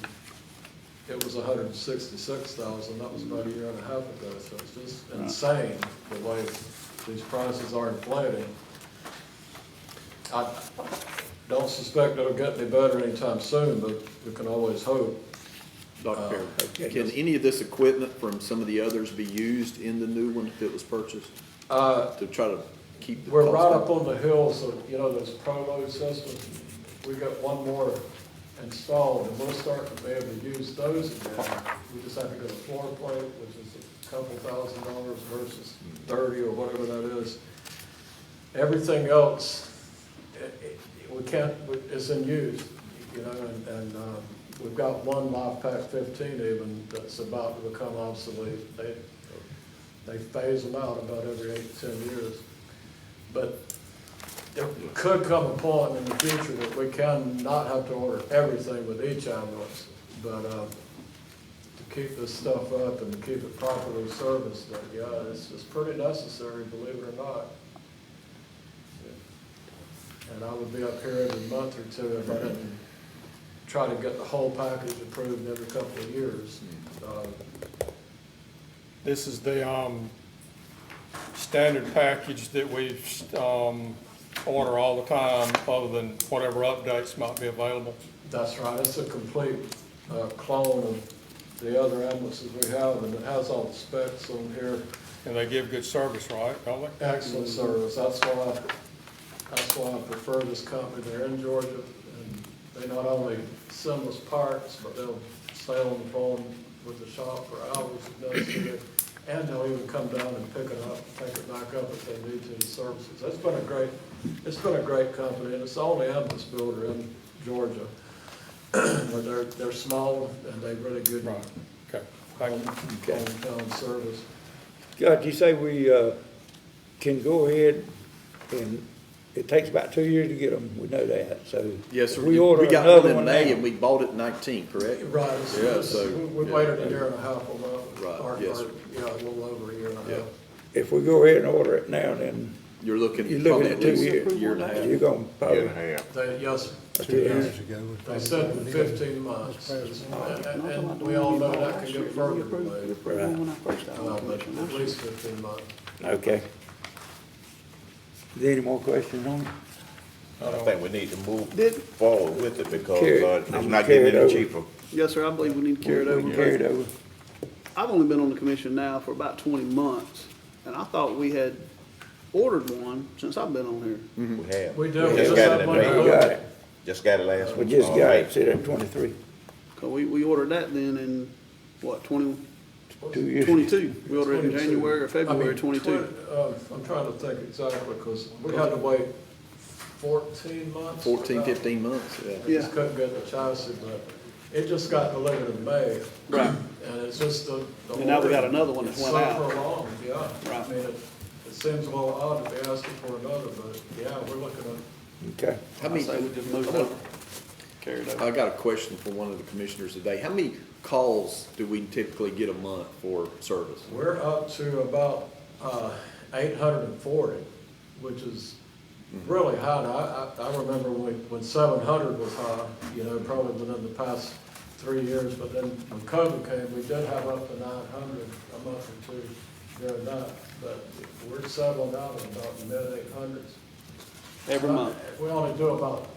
it was $166,000, that was about a year and a half ago, so it's just insane the way these prices are inflating. I don't suspect it'll get any better anytime soon, but we can always hope. Dr. Perry, can any of this equipment from some of the others be used in the new one if it was purchased? To try to keep the We're cost right down? up on the hill, so, you know, those pro-load systems, we got one more installed, and we'll start to be able to use those again. We just have to get a floor plate, which is a couple $1,000 versus 30 or whatever that is. Everything else, we can't, it's in use, you know, and we've got one Life Pack 15 even that's about to become obsolete. They phase them out about every 8 to 10 years. But there could come a point in the future that we can not have to order everything with each ambulance, but to keep this stuff up and to keep it properly serviced, yeah, it's pretty necessary, believe it or not. And I would be up here every month or two if I didn't try to get the whole package approved every couple of years. This is the standard package that we order all the time, other than whatever updates might be available. That's right. It's a complete clone of the other ambulances we have, and it has all the specs on here. And they give good service, right, don't they? Excellent service. That's why I prefer this company. They're in Georgia, and they not only send us parts, but they'll stay on the phone with the shop for hours if necessary, and they'll even come down and pick it up, take it back up if they need to, the services. It's been a great company, and it's the only ambulance builder in Georgia. But they're small, and they're really good. Right. Okay. Thank you. Hometown service. God, you say we can go ahead, and it takes about 2 years to get them, we know that, so. Yes, sir. We order We got another one in May now. and we bought it in 19, correct? Right. Yeah, so. We waited a year and a half on that. Right, Or- yes, or, sir. Yeah, a little over a year and a Yeah. half. If we go ahead and order it now, then You're looking you're probably looking at at 2 least years. a year and a half. You're gonna probably. Yes, sir. 2 years ago. They said 15 months, and we all know that can get further delayed, but at least 15 months. Okay. Is there any more questions on it? I think we need to move Did- forward with it because Carry it. it's I'm not carry getting it any over. cheaper. Yes, sir, I believe we need to carry it over. We can carry it over. I've only been on the commission now for about 20 months, and I thought we had ordered one since I've been on here. We have. We do, we Just just got have it money in to the look got at. it. Just got it last We week. just got it, sit at 23, 'Cause we ordered that then in, what, 2 years. 22? We ordered it in 22. January or February I mean, 22. I'm trying to think exactly, because we had to wait 14 months. 14, for that. 15 months, yeah. We just couldn't get the chassis, but it just got delivered in May. Right. And it's just the. And now we got another one that It's went so out. prolonged, yeah. Right. I mean, it seems a little odd to be asking for another, but yeah, we're looking at. Okay. How many, I say we just moved I over, want- carried over. I got a question for one of the commissioners today. How many calls do we typically get a month for service? We're up to about 840, which is really high. Now, I remember when 700 was high, you know, probably within the past 3 years, but then when COVID came, we did have up to 900 a month or two during that, but we're settling out at about mid-800s. Every month. We only do about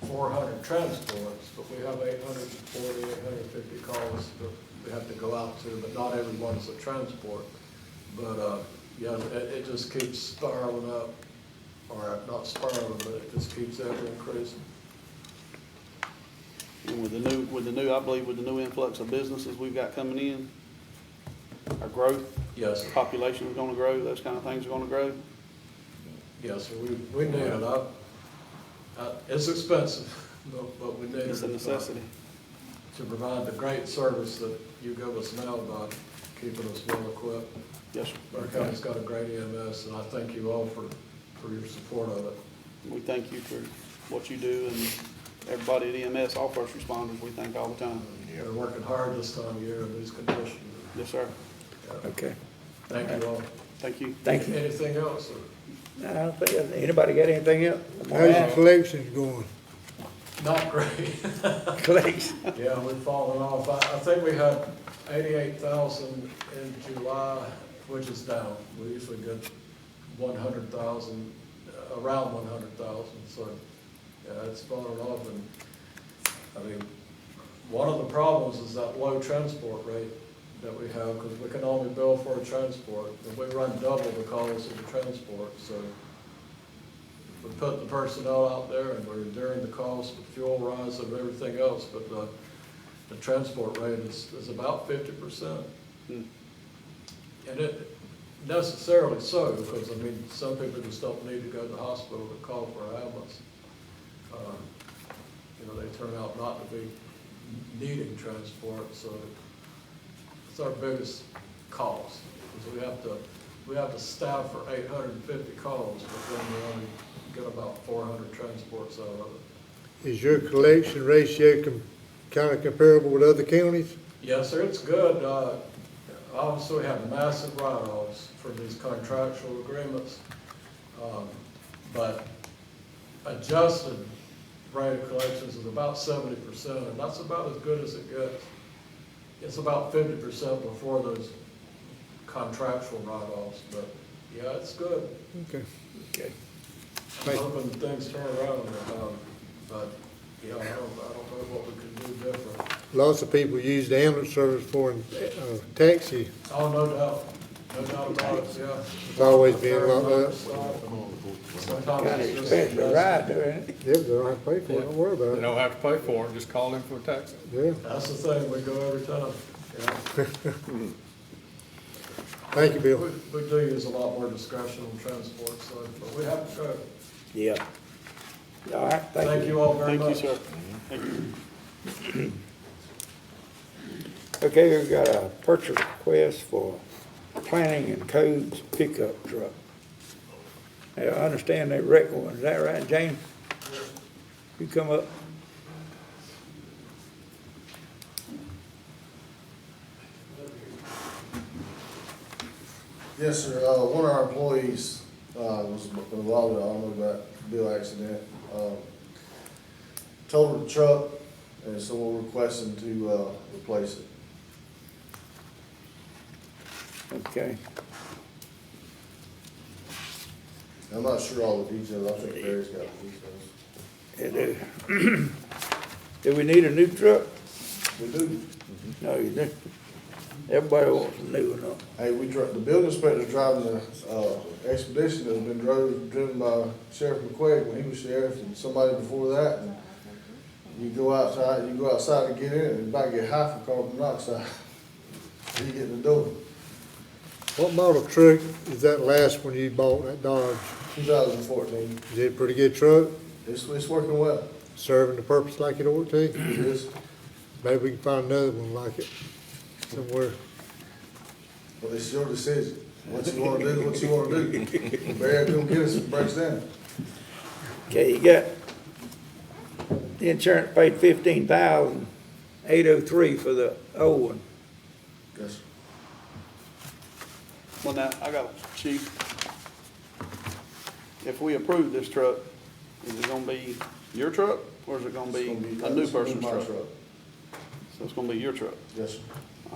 400 transports, but we have 840, 850 calls that we have to go out to, but not everyone's a transport. But, yeah, it just keeps spiraling up, or not spiraling, but it just keeps ever increasing. And with the new, I believe with the new influx of businesses we've got coming in, our growth, Yes, population is gonna grow, those kind of things are gonna grow. yes, sir, we need it. It's expensive, but we need it. It's a necessity. To provide the great service that you give us now by keeping us well equipped. Yes, sir. Our county's got a great EMS, and I thank you all for your support of it. We thank you for what you do, and everybody at EMS, all first responders, we thank all the time. They're working hard this time of year in these conditions. Yes, sir. Okay. Thank you all. Thank you. Thank you. Anything else? I don't think, anybody got anything else? How's your collections going? Not great. Please. Yeah, we've fallen off. I think we had 88,000 in July, which is down. We usually get 100,000, around 100,000, so, yeah, it's fallen off. And, I mean, one of the problems is that low transport rate that we have, because we can only bill for a transport, and we run double the calls of the transport, so we put the personnel out there and we're enduring the cost of fuel rise and everything else, but the transport rate is about 50%. And it necessarily so, because I mean, some people just don't need to go to the hospital to call for an ambulance. You know, they turn out not to be needing transport, so it's our biggest cost, because we have to staff for 850 calls, but then we only get about 400 transports out of it. Is your collection ratio kind of comparable with other counties? Yes, sir, it's good. Obviously, we have massive write-offs for these contractual agreements, but adjusted rate of collections is about 70%, and that's about as good as it gets. It's about 50% before those contractual write-offs, but yeah, it's good. Okay. Okay. I'm hoping things turn around, but yeah, I don't know what we can do different. Lots of people use the ambulance service for taxi. Oh, no doubt about it, yeah. It's always been a lot of, Sometimes Kind of it's just expensive to ride there, ain't it? yeah, they don't have to pay for it, don't worry You about it. don't have to pay for it, just call in for a taxi. Yeah, That's the thing, we go every time, yeah. thank you, Bill. We do use a lot more discretion on transport, so, but we have to go. Yeah. All right, Thank you all very Thank you, much. sir. Thank you. Okay, we've got a purchase request for planning and codes pickup truck. Now, I understand they wrecked one, is that right, James? You come up. Yes, sir. One of our employees was involved in an automobile accident. Totaled the truck, and so we're requesting to replace it. Okay. I'm not sure all the details. I think Barry's got the details. Do we need a new truck? We do. No, you don't. Everybody wants a new one, Hey, the building inspector driving the, expedition that's been driven by Sheriff McQuaig when he was sheriff and somebody before that. You go outside to get in it and about get high from carbon monoxide. You get in the door. What model truck is that last one you bought, that Dodge? 2014. Is it a pretty good truck? It's working well. Serving the purpose like it ought to? It is. Maybe we can find another one like it somewhere. Well, it's your decision. What you wanna do is what you wanna do. Barry, come get us if it breaks down. Okay, you got, the insurance paid $15,803 for the old one. Yes, sir. Well, now, I got, Chief, if we approve this truck, is it gonna be your truck, or is it gonna be a new person's my truck? So it's gonna be your truck, Yes, sir.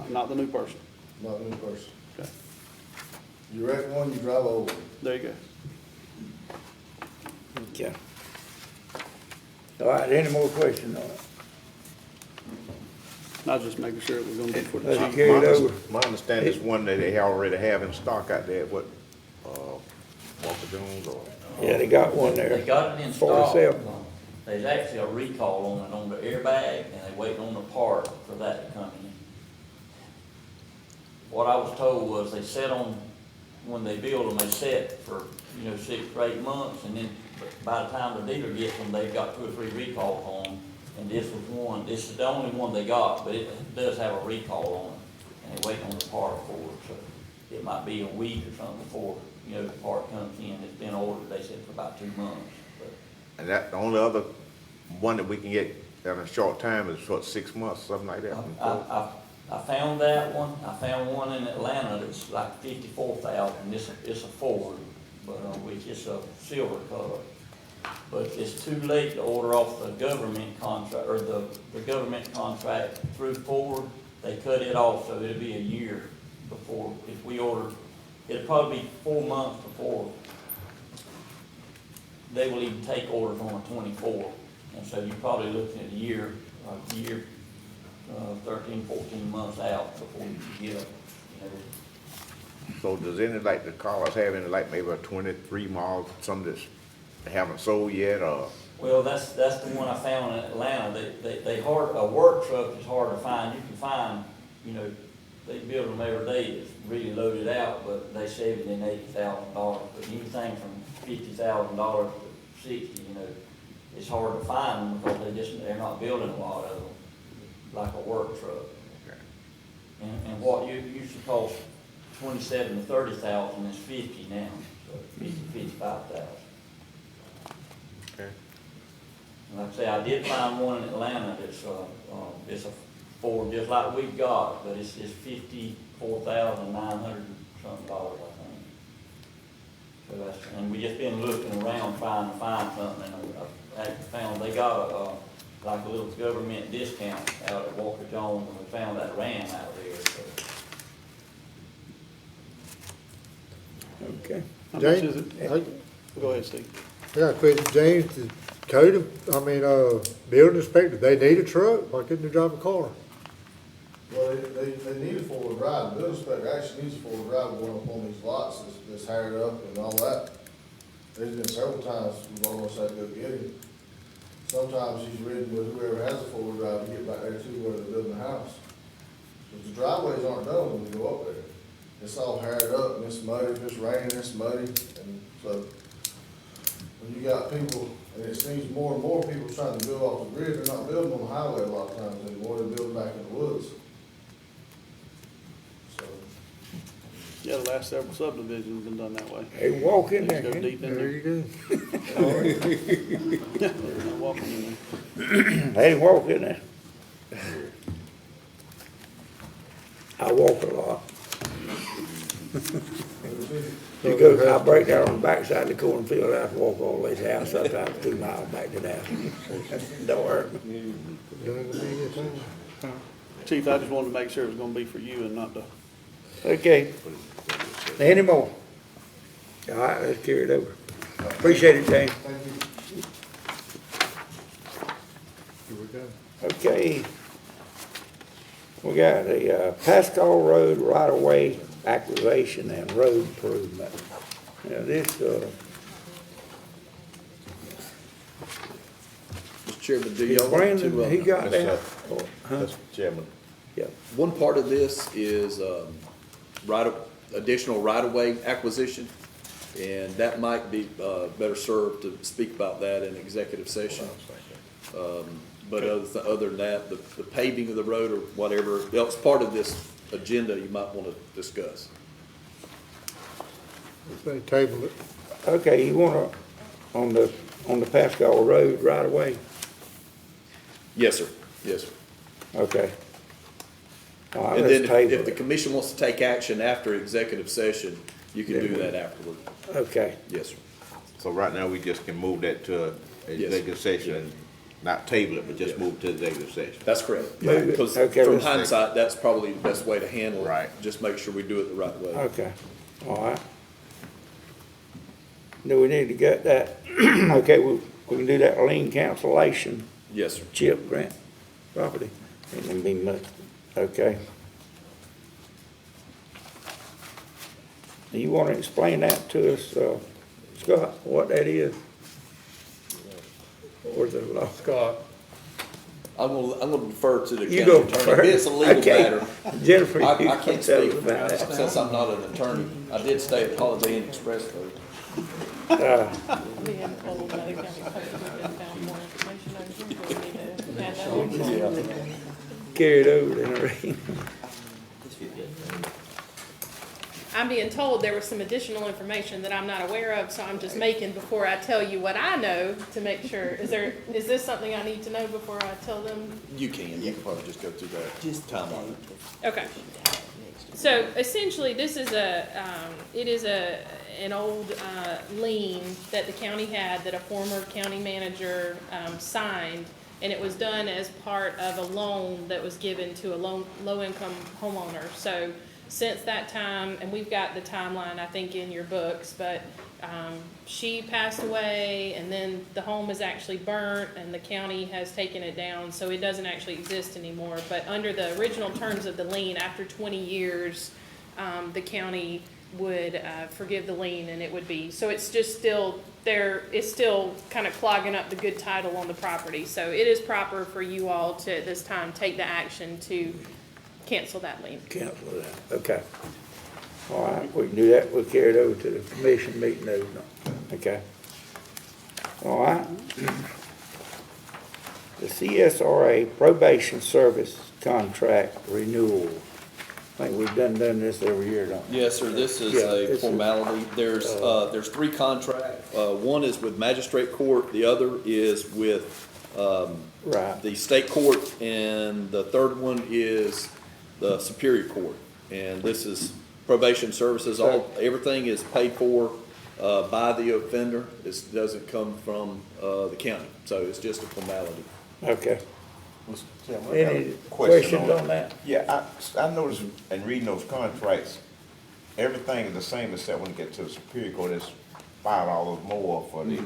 not the new person? Not a new person. Okay, You wreck one, you drive over. there you go. Okay. All right, any more questions on it? Not just making sure it was gonna be for the Let's chief. carry it over. My understanding is one that they already have in stock out there, what, Walker Jones or? Yeah, they got one there. They got it in For stock. sale. There's actually a recall on it, on the airbag, and they're waiting on the part for that to come in. What I was told was they set on, when they build them, they set for, 6 or 8 months, and then by the time the dealer gets them, they've got 2 or 3 recalls on them. And this was one, this is the only one they got, but it does have a recall on it, and they're waiting on the part for it, so it might be a week or something before, the part comes in. It's been ordered, they said, for about 2 months, but. And that, the only other one that we can get in a short time is what, 6 months, something like that? I found that one. I found one in Atlanta that's like 54,000. It's a Ford, but which is a silver color. But it's too late to order off the government contract, or the government contract through Ford. They cut it off, so it'll be a year before, if we order, it'll probably be 4 months before they will even take orders on a 24. And so you're probably looking at a year, 13, 14 months out before you can get them. So does any, like, the cars have any, like, maybe a 23 miles, some that's they haven't sold yet, or? Well, that's the one I found in Atlanta. A work truck is hard to find. You can find, they build them every day. It's really loaded out, but they $70,000 and $80,000. But anything from $50,000 to $60,000, it's hard to find them because they're not building a lot of them, like a work truck. Okay. And what used to cost $27,000 to $30,000 is $50,000 now, so $55,000. Okay. Like I say, I did find one in Atlanta that's, it's a Ford just like we got, but it's $54,900 something, I think. So that's, and we just been looking around trying to find something, and I actually found they got like a little government discount out at Walker Jones, and we found that ran out there, so. Okay. How much James, is it? Go ahead, Steve. I got a question, James, the building inspector, they need a truck, why couldn't they drive a car? Well, they need a four-wheel drive. The building inspector actually needs a four-wheel drive going up on these lots that's hired up and all that. There's been several times we've almost had to go get him. Sometimes he's ridden with whoever has a four-wheel drive to get back there to where they're building the house. But the driveways aren't done when you go up there. It's all hired up and it's muddy, if it's raining, it's muddy. And so when you got people, and it seems more and more people trying to build off the grid, they're not building on the highway a lot of times anymore, they're building back in the woods. So, Yeah, the last several subdivisions have been done that way. Hey, walk in there. Just go deep in There there. you go. There's no walking in there. Hey, walk in there. I walk a lot. I break down on the backside of the cornfield, I have to walk all the way to the house, sometimes 2 miles back to the house. Don't hurt me. Chief, I just wanted to make sure it was gonna be for you and not the, Okay. Any more? All right, let's carry it over. Appreciate it, James. thank you. Okay. We got the Pascal Road right-of-way acquisition and road improvement. Now, this, Mr. Chairman, do y'all want Brandon, to, he got that? Huh? Mr. Chairman. Yeah, one part of this is, additional right-of-way acquisition, and that might be, better served to speak about that in executive session. But other than that, the paving of the road or whatever else part of this agenda you might want to discuss. Say table it. okay, you wanna, on the Pascal Road right-of-way? Yes, sir. Yes, sir. Okay. All right, And let's then table if the it. commission wants to take action after executive session, you can do that afterward. Okay, Yes, sir. So right now, we just can move that to executive session and not table it, but just move to executive session. That's correct. Move it. Because Okay, from let's- hindsight, that's probably the best way to handle it. Right. Just make sure we do it the right way. okay, all right. Do we need to get that, okay, we can do that lien cancellation, Yes, sir. chip grant property, ain't gonna be much, okay. Do you wanna explain that to us, Scott, what that is? Or the law? Scott, I'm gonna defer to the You county go attorney. first. It's a legal Okay. matter. Jennifer, I you can't tell speak us for about that that. since I'm not an attorney. I did stay at Holiday Inn Express though. Being told by the county clerk, we just found more information over here, do we need to add that on? Carried over in a ring. I'm being told there was some additional information that I'm not aware of, so I'm just making before I tell you what I know to make sure. Is this something I need to know before I tell them? You can probably just go through that timeline. Okay. So essentially, this is an old lien that the county had that a former county manager signed, and it was done as part of a loan that was given to a low-income homeowner. So since that time, and we've got the timeline, I think, in your books, but she passed away, and then the home is actually burnt, and the county has taken it down, so it doesn't actually exist anymore. But under the original terms of the lien, after 20 years, the county would forgive the lien, and it would be, so it's just still there, it's still kind of clogging up the good title on the property. So it is proper for you all to, at this time, take the action to cancel that lien. Cancel that, okay. All right, we can do that, we'll carry it over to the commission meeting, those, okay. All right. The CSRA probation service contract renewal. I think we've done this every year, don't we? Yes, sir, this is Yeah, a this is, formality. There's three contracts. One is with magistrate court, the other is with, Right, the state court, and the third one is the Superior Court. And this is probation services, everything is paid for, by the offender. This doesn't come from, the county, so it's just a formality. okay. Mr. Chairman, I got a Any question questions on that? Yeah, I noticed in reading those contracts, everything is the same except when you get to the Superior Court, it's $5 more for the,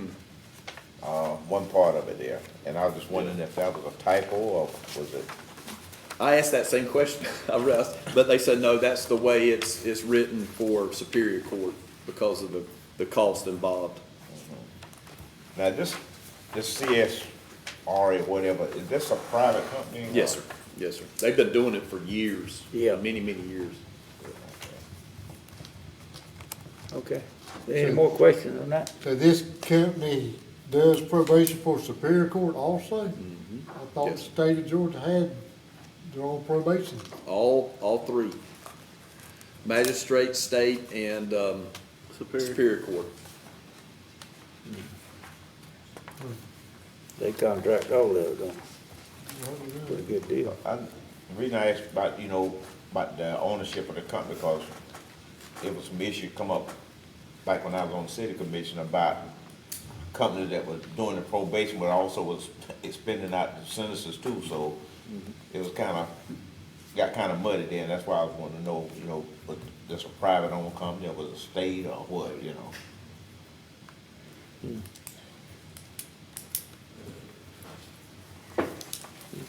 one part of it there. And I was just wondering if that was a typo or was it? I asked that same question, I realized, but they said, no, that's the way it's written for Superior Court because of the cost involved. Now, this CSRA, whatever, is this a private company? Yes, sir. Yes, sir. They've been doing it for years. Yeah. Many, many years. Okay. Any more questions on that? So this company does probation for Superior Court also? I thought the Yes. state of Georgia had their own probation. All three. Magistrate, state, and, Superior Court. They contract all of it, don't they? Pretty good deal. The reason I asked about, about the ownership of the company, because it was some issue come up back when I was on the city commission about companies that was doing the probation, but also was expending out the sentences too, so it was got kind of muddy then. That's why I was wanting to know, was this a private owned company or was it a state or what,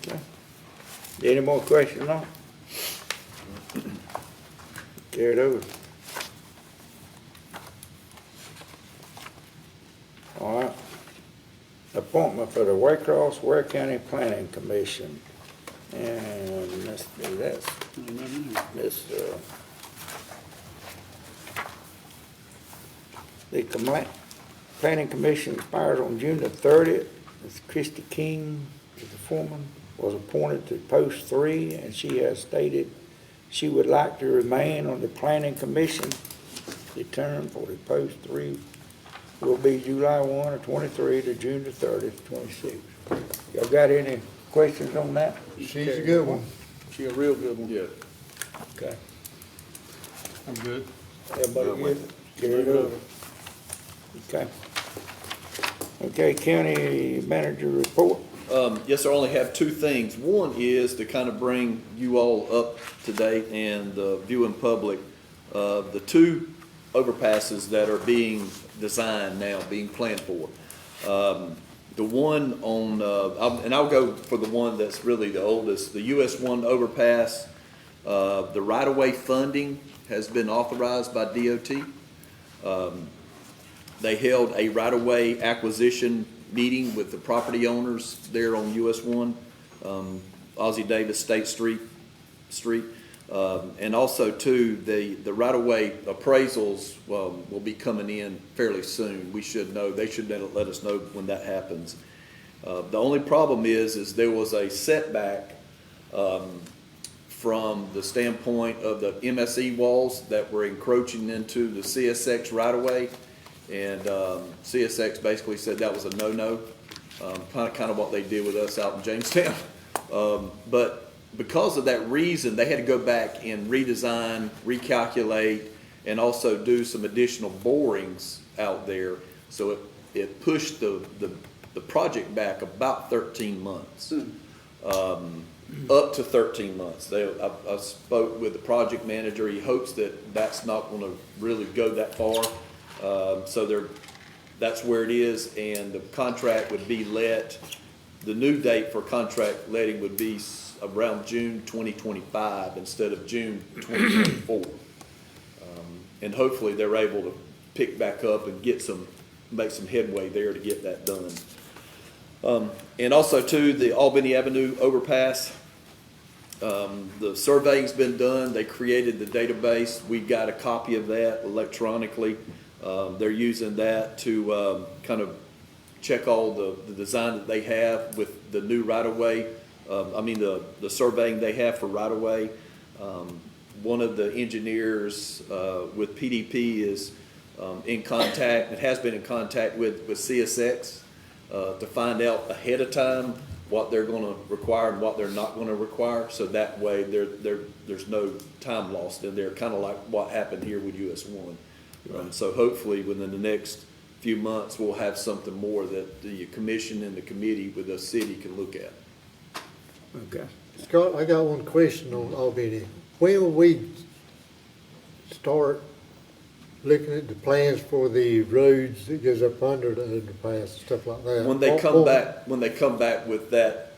Okay. Any more questions on it? Carried over. All right. Appointment for the Waycross Ware County Planning Commission. And let's do that. Miss, the Planning Commission expires on June the 30th. Ms. Christy King is the foreman, was appointed to post 3, and she has stated she would like to remain on the Planning Commission. The term for the post 3 will be July 1 of 23 to June the 30th, 26. Y'all got any questions on that? She's a good one. She a real good one. Yeah. Okay. I'm good. Everybody good? Carried over. Okay. Okay, county manager report. Yes, sir, I only have 2 things. One is to kind of bring you all up to date and the viewing public, the 2 overpasses that are being designed now, being planned for. The one on, and I'll go for the one that's really the oldest, the US 1 overpass. The right-of-way funding has been authorized by DOT. They held a right-of-way acquisition meeting with the property owners there on US 1, Ozzie Davis State Street. And also, too, the right-of-way appraisals will be coming in fairly soon. We should know, they should let us know when that happens. The only problem is there was a setback from the standpoint of the MSE walls that were encroaching into the CSX right-of-way. And CSX basically said that was a no-no, kind of what they did with us out in Jamestown. But because of that reason, they had to go back and redesign, recalculate, and also do some additional borings out there. So it pushed the project back about 13 months, up to 13 months. I spoke with the project manager. He hopes that that's not going to really go that far. So that's where it is, and the contract would be let, the new date for contract letting would be around June 2025 instead of June 2024. And hopefully they're able to pick back up and make some headway there to get that done. And also too, the Albany Avenue overpass, the surveying's been done. They created the database. We got a copy of that electronically. They're using that to kind of check all the design that they have with the new right-of-way. The surveying they have for right-of-way. One of the engineers with PDP is in contact, it has been in contact with CSX to find out ahead of time what they're going to require and what they're not going to require. So that way there's no time lost in there, kind of like what happened here with US 1. So hopefully within the next few months, we'll have something more that the commission and the committee with the city can look at. Okay. Scott, I got one question on Albany. When will we start looking at the plans for the roads that goes up under the underpass, stuff like that? When they come back with that,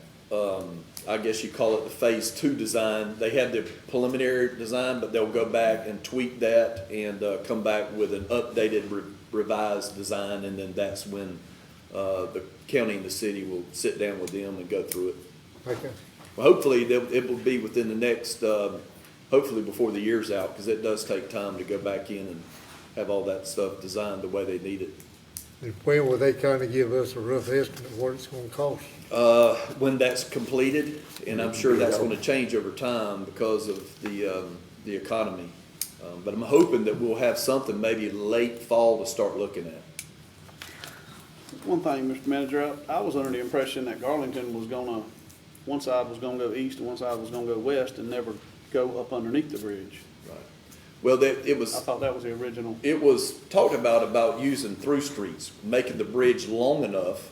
I guess you call it the phase 2 design. They have the preliminary design, but they'll go back and tweak that and come back with an updated revised design, and then that's when the county and the city will sit down with them and go through it. Okay. Well, hopefully it will be within the next, hopefully before the year's out, because it does take time to go back in and have all that stuff designed the way they need it. And when will they kind of give us a rough estimate of what it's going to cost? When that's completed, and I'm sure that's going to change over time because of the economy. But I'm hoping that we'll have something maybe late fall to start looking at. One thing, Mr. Manager, I was under the impression that Garlington was one side was gonna go east and one side was gonna go west and never go up underneath the bridge. Right. Well, I thought that was the original. It was talked about using through streets, making the bridge long enough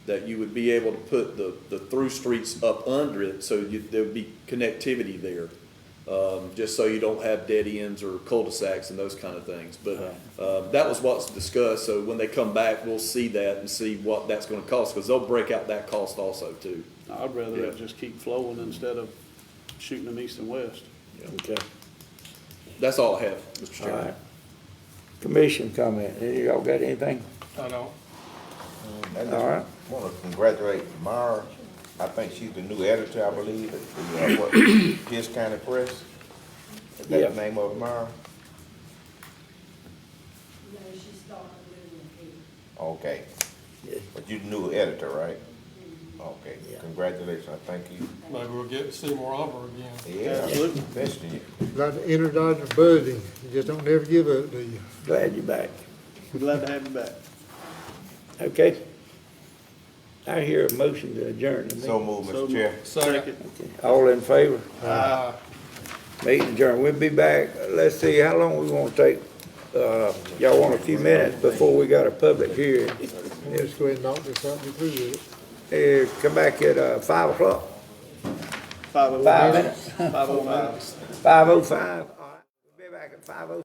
that you would be able to put the through streets up under it, so there would be connectivity there. Just so you don't have dead ends or cul-de-sacs and those kind of things. But that was what's discussed. So when they come back, we'll see that and see what that's going to cost, because they'll break out that cost also too. I'd rather it just keep flowing instead of shooting them east and west. Okay, That's all I have, Mr. all Chairman. right. Commission comment, any of y'all got anything? I know. I just All right. want to congratulate Mara. I think she's the new editor, I believe, at the, Pierce County Press. Is that Yeah. the name of it, Mara? Okay. Yeah. But you're the new editor, right? Okay. Yeah. Congratulations, I thank you. Maybe we'll get to see more of her again. Yeah, Absolutely. especially Like to enter Dodger Buddy, you just don't never give up, do you? Glad you're back. We're glad to have you back. Okay. I hear a motion to adjourn the meeting. so moved, So Mr. Chair. Second. Okay. All in favor? Uh, Meeting adjourned. We'll be back. Let's see, how long we gonna take? Y'all want a few minutes before we got a public hearing? Let's go ahead and knock this out and get through with it. Come back at, 5 o'clock, 5:05. 5 minutes, 5:05. 5:05. All right, we'll be back at 5:05.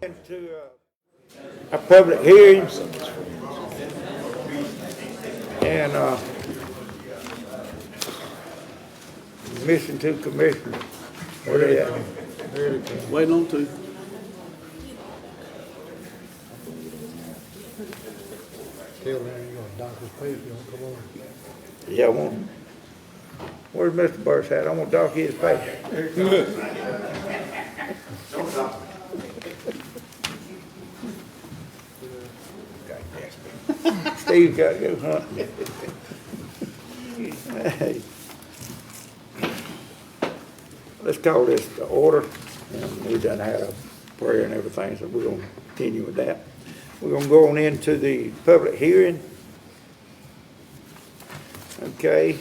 Into a public hearing. And, missing two commissioners. Where they at? Waiting on two. Tell them you're gonna dock his pay if you don't come on. Yeah, I want, where's Mr. Burris at? I want to dock his pay. Steve got to go hunting. Hey. Let's call this to order. And we done had a prayer and everything, so we're gonna continue with that. We're gonna go on into the public hearing. Okay.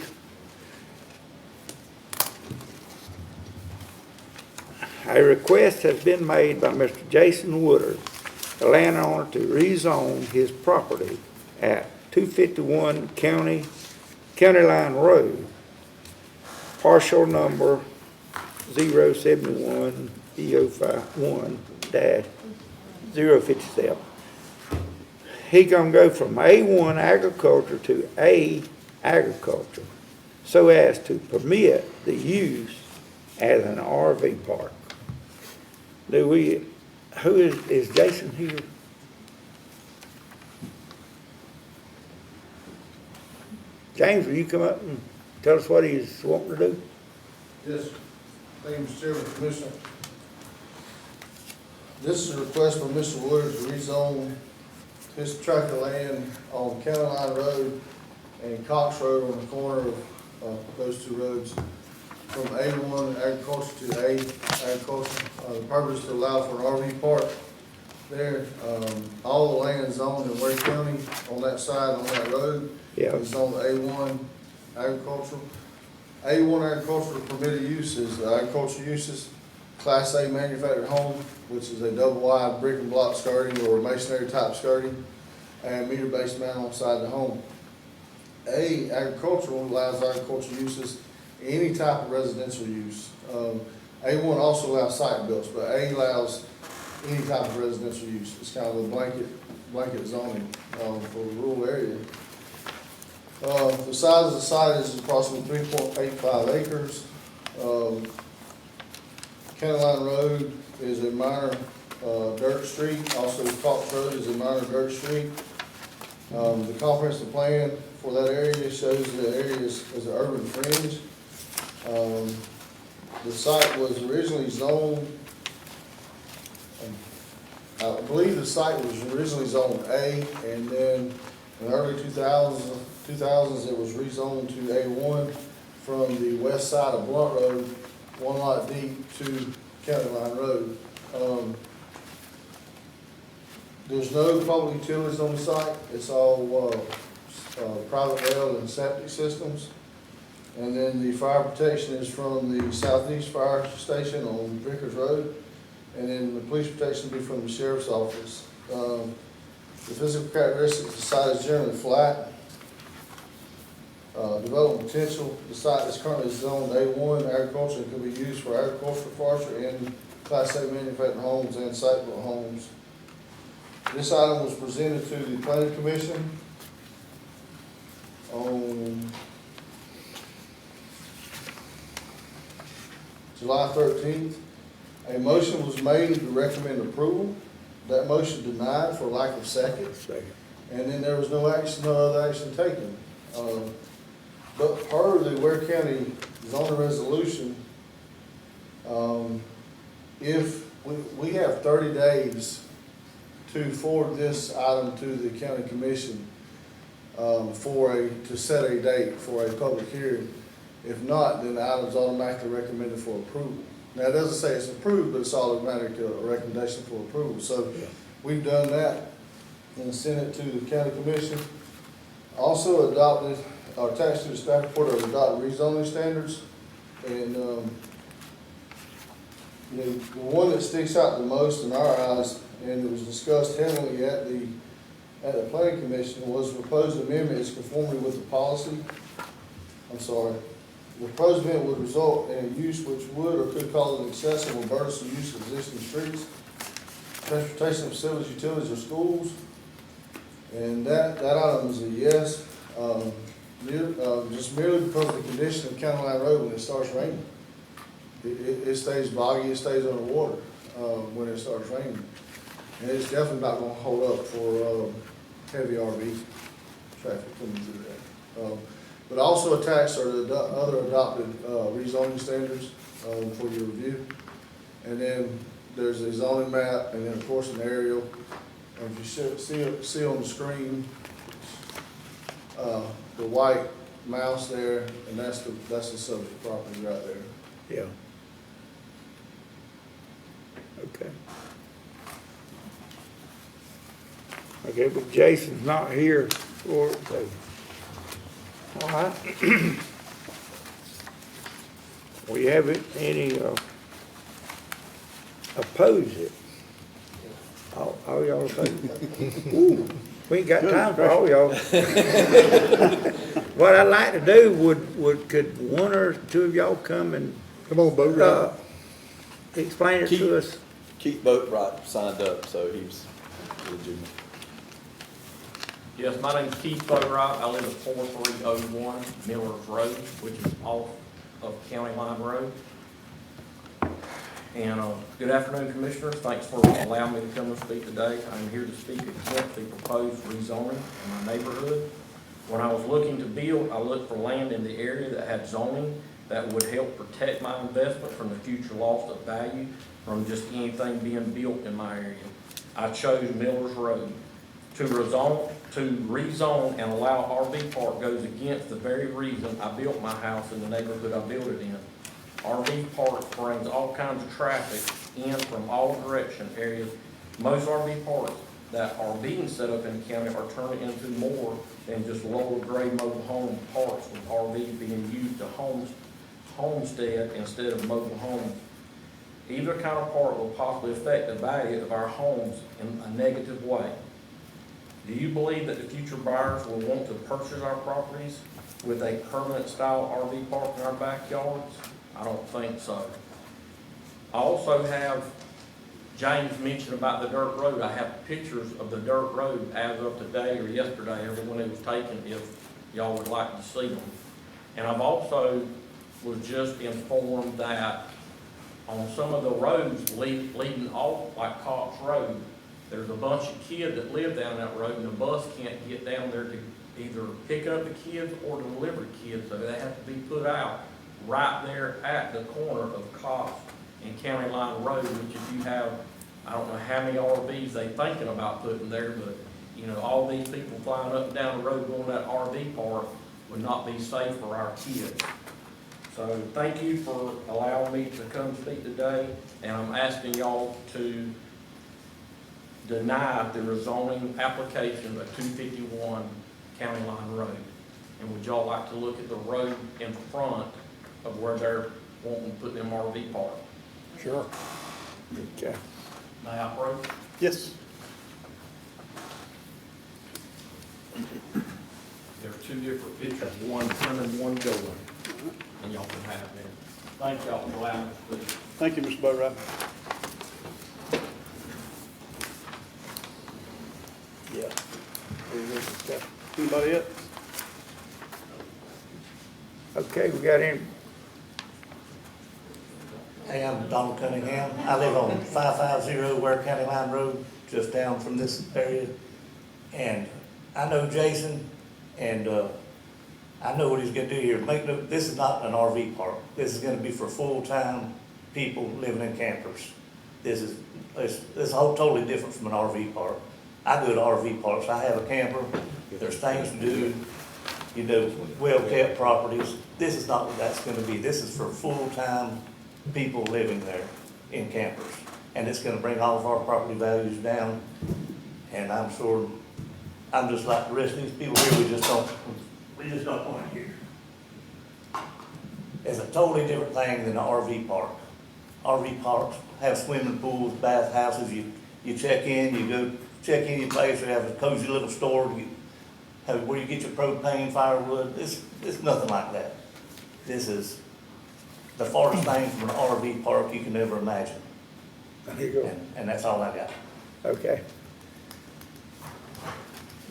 A request has been made by Mr. Jason Woodard, the landowner, to rezone his property at 251 County Line Road, partial number 071-E051-057. He gonna go from A1 agriculture to A agriculture so as to permit the use as an RV park. Who is Jason here? James, will you come up and tell us what he's wanting to do? Yes, thank you, Mr. Chairman, Commissioner. This is a request from Mr. Woodard to rezone his tract of land on County Line Road and Cox Road on the corner of those two roads from A1 agriculture to A agriculture. The purpose is to allow for an RV park there. All the land is owned in Ware County on that side, on that road. Yeah. It's on A1 agricultural. A1 agricultural permitted uses, agricultural uses, Class A manufactured home, which is a double wide brick and block skirting or masonry type skirting, and meter-based mantle inside the home. A agricultural allows agricultural uses, any type of residential use. A1 also allows site builds, but A allows any type of residential use. It's kind of a blanket zoning for the rural area. The size of the site is approximately 3.85 acres. County Line Road is a minor dirt street. Also, Cox Road is a minor dirt street. The comprehensive plan for that area shows the area is an urban fringe. The site was originally zoned, I believe the site was originally zoned A, and then in the early 2000s it was rezoned to A1 from the west side of Blunt Road, one lot deep, to County Line Road. There's no public utilities on the site. It's all private well and septic systems. And then the fire protection is from the southeast fire station on Vickers Road. And then the police protection will be from the sheriff's office. The physical characteristics of the site is generally flat. Development potential, the site is currently zoned A1 agriculture and can be used for agricultural, forestry, and Class A manufactured homes and site-built homes. This item was presented to the Planning Commission on July 13th. A motion was made to recommend approval. That motion denied for lack of second. And then there was no other action taken. But per the Ware County zoning resolution, if we have 30 days to forward this item to the county commission to set a date for a public hearing. If not, then the item's automatically recommended for approval. Now, it doesn't say it's approved, but it's automatic recommendation for approval. So we've done that and sent it to the county commission. Also adopted, attached to the staff report, are adopted rezoning standards. And the one that sticks out the most in our eyes, and it was discussed heavily at the planning commission, was the proposed amendment is conformity with the policy. The proposed amendment would result in a use which would or could cause an excessive or burdensome use of existing streets. transportation facilities, utilities, or schools. And that item is a yes, just merely because of the condition of County Line Road when it starts raining. It stays boggy, it stays underwater, when it starts raining. And it's definitely not gonna hold up for, heavy RV traffic coming through there. But also attached are the other adopted, rezoning standards, for your review. And then there's a zoning map, and then of course an aerial. And if you see on the screen, the white mouse there, and that's the subject property right there. Yeah. Okay. Okay, but Jason's not here for it, so. All right. We haven't any, oppose it. All y'all oppose it? Ooh, we ain't got time for all y'all. What I'd like to do could one or two of y'all come and, Come on, boat ride. explain it to us? Keith Boatwright signed up, so he's legitimate. Yes, my name's Keith Boatwright. I live at 4301 Miller's Road, which is off of County Line Road. And good afternoon, Commissioners. Thanks for allowing me to come and speak today. I'm here to speak against the proposed rezoning in my neighborhood. When I was looking to build, I looked for land in the area that had zoning that would help protect my investment from the future loss of value from just anything being built in my area. I chose Miller's Road. To rezone and allow RV park goes against the very reason I built my house in the neighborhood I built it in. RV park brings all kinds of traffic in from all direction areas. Most RV parks that are being set up in the county are turning into more than just lower grade mobile home parks, with RVs being used to homestead instead of mobile homes. Either kind of park will possibly affect the value of our homes in a negative way. Do you believe that the future buyers will want to purchase our properties with a permanent style RV park in our backyards? I don't think so. I also have, James mentioned about the dirt road. I have pictures of the dirt road as of today or yesterday, when it was taken, if y'all would like to see them. And I've also was just informed that on some of the roads leading off, like Cox Road, there's a bunch of kids that live down that road, and the bus can't get down there to either pick up the kids or to deliver kids, so they have to be put out right there at the corner of Cox and County Line Road, which if you have, I don't know how many RVs they thinking about putting there, but you know, all these people flying up and down the road going to that RV park would not be safe for our kids. So thank you for allowing me to come speak today, and I'm asking y'all to deny the rezoning application of 251 County Line Road. And would y'all like to look at the road in front of where they're wanting to put them RV park? Sure. Okay. May I approach? Yes. There are two different pictures, one coming, one going, and y'all can have them. Thank y'all for allowing me to speak. Thank you, Mr. Boatwright. Yeah. Anybody else? Okay, we got any, Hey, I'm Donald Cunningham. I live on 550 Ware County Line Road, just down from this area. And I know Jason, and I know what he's gonna do here. This is not an RV park. This is gonna be for full-time people living in campers. This is whole totally different from an RV park. I go to RV parks. I have a camper. There's things to do, you know, well-kept properties. This is not what that's gonna be. This is for full-time people living there in campers. And it's gonna bring all of our property values down. And I'm sure, I'm just like the rest of these people here, we just don't want it here. It's a totally different thing than an RV park. RV parks have swimming pools, bath houses. You check in, you go check in your place, you have a cozy little store, where you get your propane, firewood. It's nothing like that. This is the farthest thing from an RV park you can ever imagine. there you go. And that's all I got. Okay.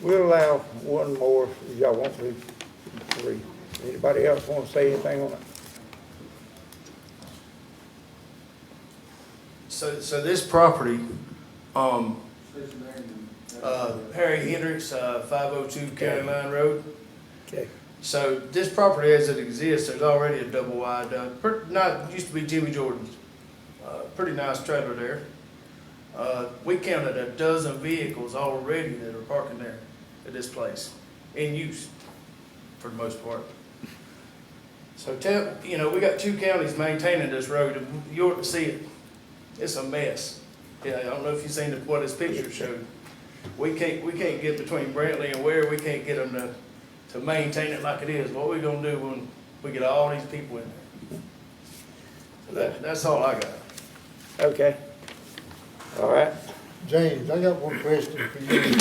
We'll allow one more, if y'all want to, three. Anybody else want to say anything on it? So this property, Harry Hendricks, 502 County Line Road. Okay. So this property as it exists, there's already a double wide, used to be Jimmy Jordan's. Pretty nice trailer there. We counted a dozen vehicles already that are parking there at this place, in use, for the most part. So we got 2 counties maintaining this road, and you ought to see it. It's a mess. Yeah, I don't know if you've seen what his picture showed. We can't get between Brantley and Ware, we can't get them to maintain it like it is. What we gonna do when we get all these people in there? So that's all I got. Okay. All right. James, I got one question for you.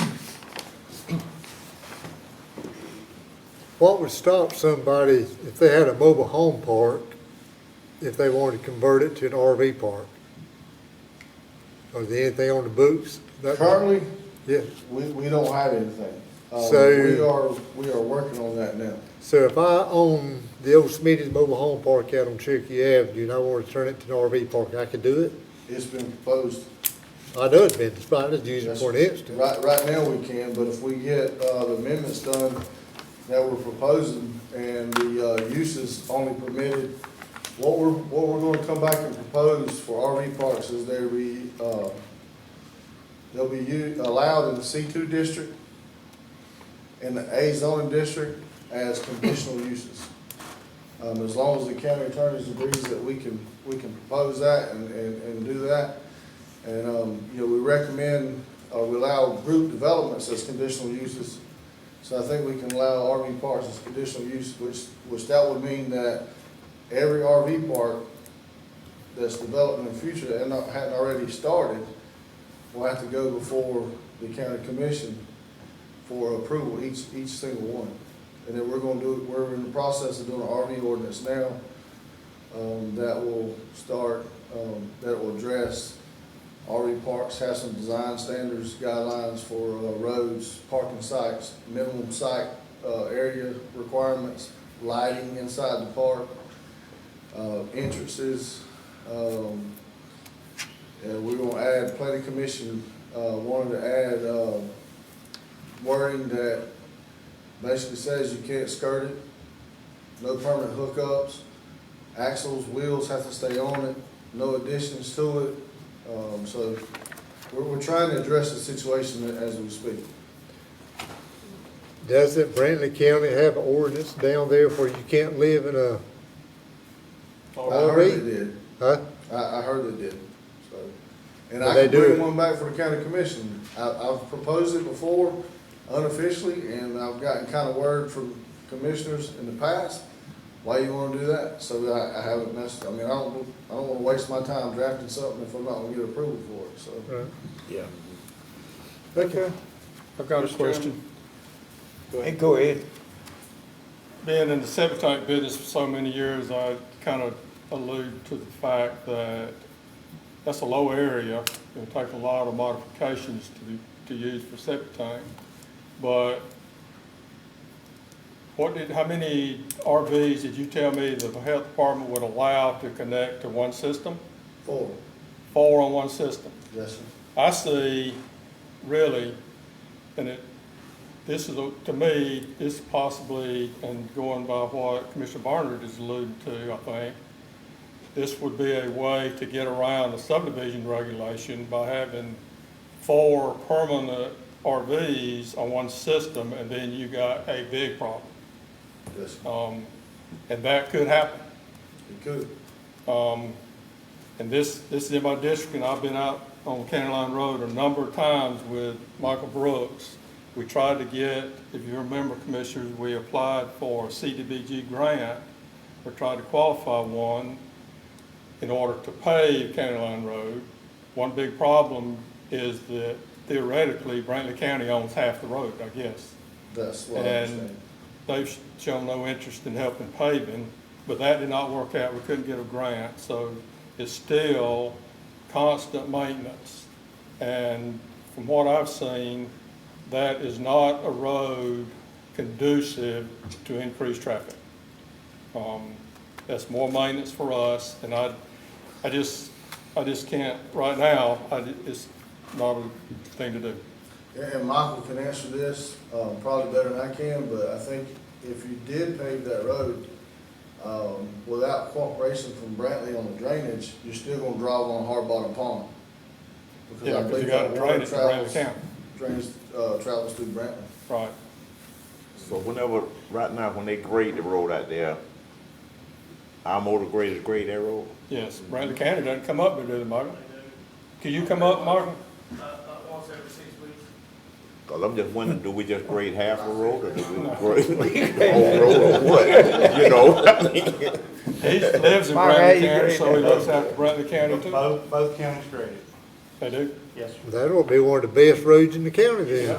What would stop somebody if they had a mobile home park, if they wanted to convert it to an RV park? Or is there anything on the books? Currently, yes, we don't have anything. So we are working on that now. So if I own the old Smitty's mobile home park out on Cherokee Avenue and I want to turn it to an RV park, I could do it? It's been proposed. I know it's been, I just use it for an instance. Right now we can, but if we get the amendments done that we're proposing and the uses only permitted, what we're going to come back and propose for RV parks is they'll be allowed in the C2 district, in the A zoning district as conditional uses. As long as the county attorney agrees that we can propose that and do that. And, we recommend, we allow group developments as conditional uses. So I think we can allow RV parks as conditional use, which that would mean that every RV park that's developed in the future that hadn't already started will have to go before the county commission for approval, each single one. And then we're in the process of doing an RV ordinance now that will start, that will address RV parks, have some design standards, guidelines for roads, parking sites, minimum site area requirements, lighting inside the park, entrances. And we're going to add, planning commission wanted to add wording that basically says you can't skirt it, no permanent hookups, axles, wheels have to stay on it, no additions to it. So we're trying to address the situation as we speak. Doesn't Brantley County have an ordinance down there where you can't live in a I heard they did. Huh? I heard they did. So, and Well, I they can do bring it. one back for the county commission. I've proposed it before unofficially, and I've gotten kind of word from commissioners in the past. Why you want to do that? So I haven't messed. I mean, I don't want to waste my time drafting something if I'm not going to get approval for it. So Right. Yeah. Okay. I've got a question. Hey, go ahead. Being in the septic tank business for so many years, I kind of allude to the fact that that's a low area. It'll take a lot of modifications to use for septic tank. But how many RVs did you tell me the health department would allow to connect to one system? 4. 4 on one system. Yes, sir. I see, really, and this is, to me, this possibly, and going by what Commissioner Barnard is alluding to, I think, this would be a way to get around the subdivision regulation by having 4 permanent RVs on one system, and then you got a big problem. Yes, sir. And that could happen. It could. And this is in my district, and I've been out on County Line Road a number of times with Michael Brooks. We tried to get, if you remember, Commissioners, we applied for a CDBG grant or tried to qualify one in order to pave County Line Road. One big problem is that theoretically Brantley County owns half the road, I guess. That's what I understand. And they've shown no interest in helping paving, but that did not work out. We couldn't get a grant, so it's still constant maintenance. And from what I've seen, that is not a road conducive to increased traffic. That's more maintenance for us, and I just can't, right now, it's not a thing to do. And Michael can answer this, probably better than I can, but I think if you did pave that road, without cooperation from Brantley on the drainage, you're still gonna drive on Hard Bottom Pond. Yeah, I because believe you gotta that drain water it to Brantley travels, County. travels through Brantley. Right. So whenever, right now, when they grade the road out there, our motor graders grade that road? Yes, Brantley County doesn't come up with it, Martin. Can you come up, Martin? Once every 6 weeks. Cause I'm just wondering, do we just grade half a road, or do we grade the whole road, or what? You know? He lives in Brantley County, so he looks after Brantley County too. Both counties graded. They do? Yes, sir. That ought to be one of the best roads in the county then.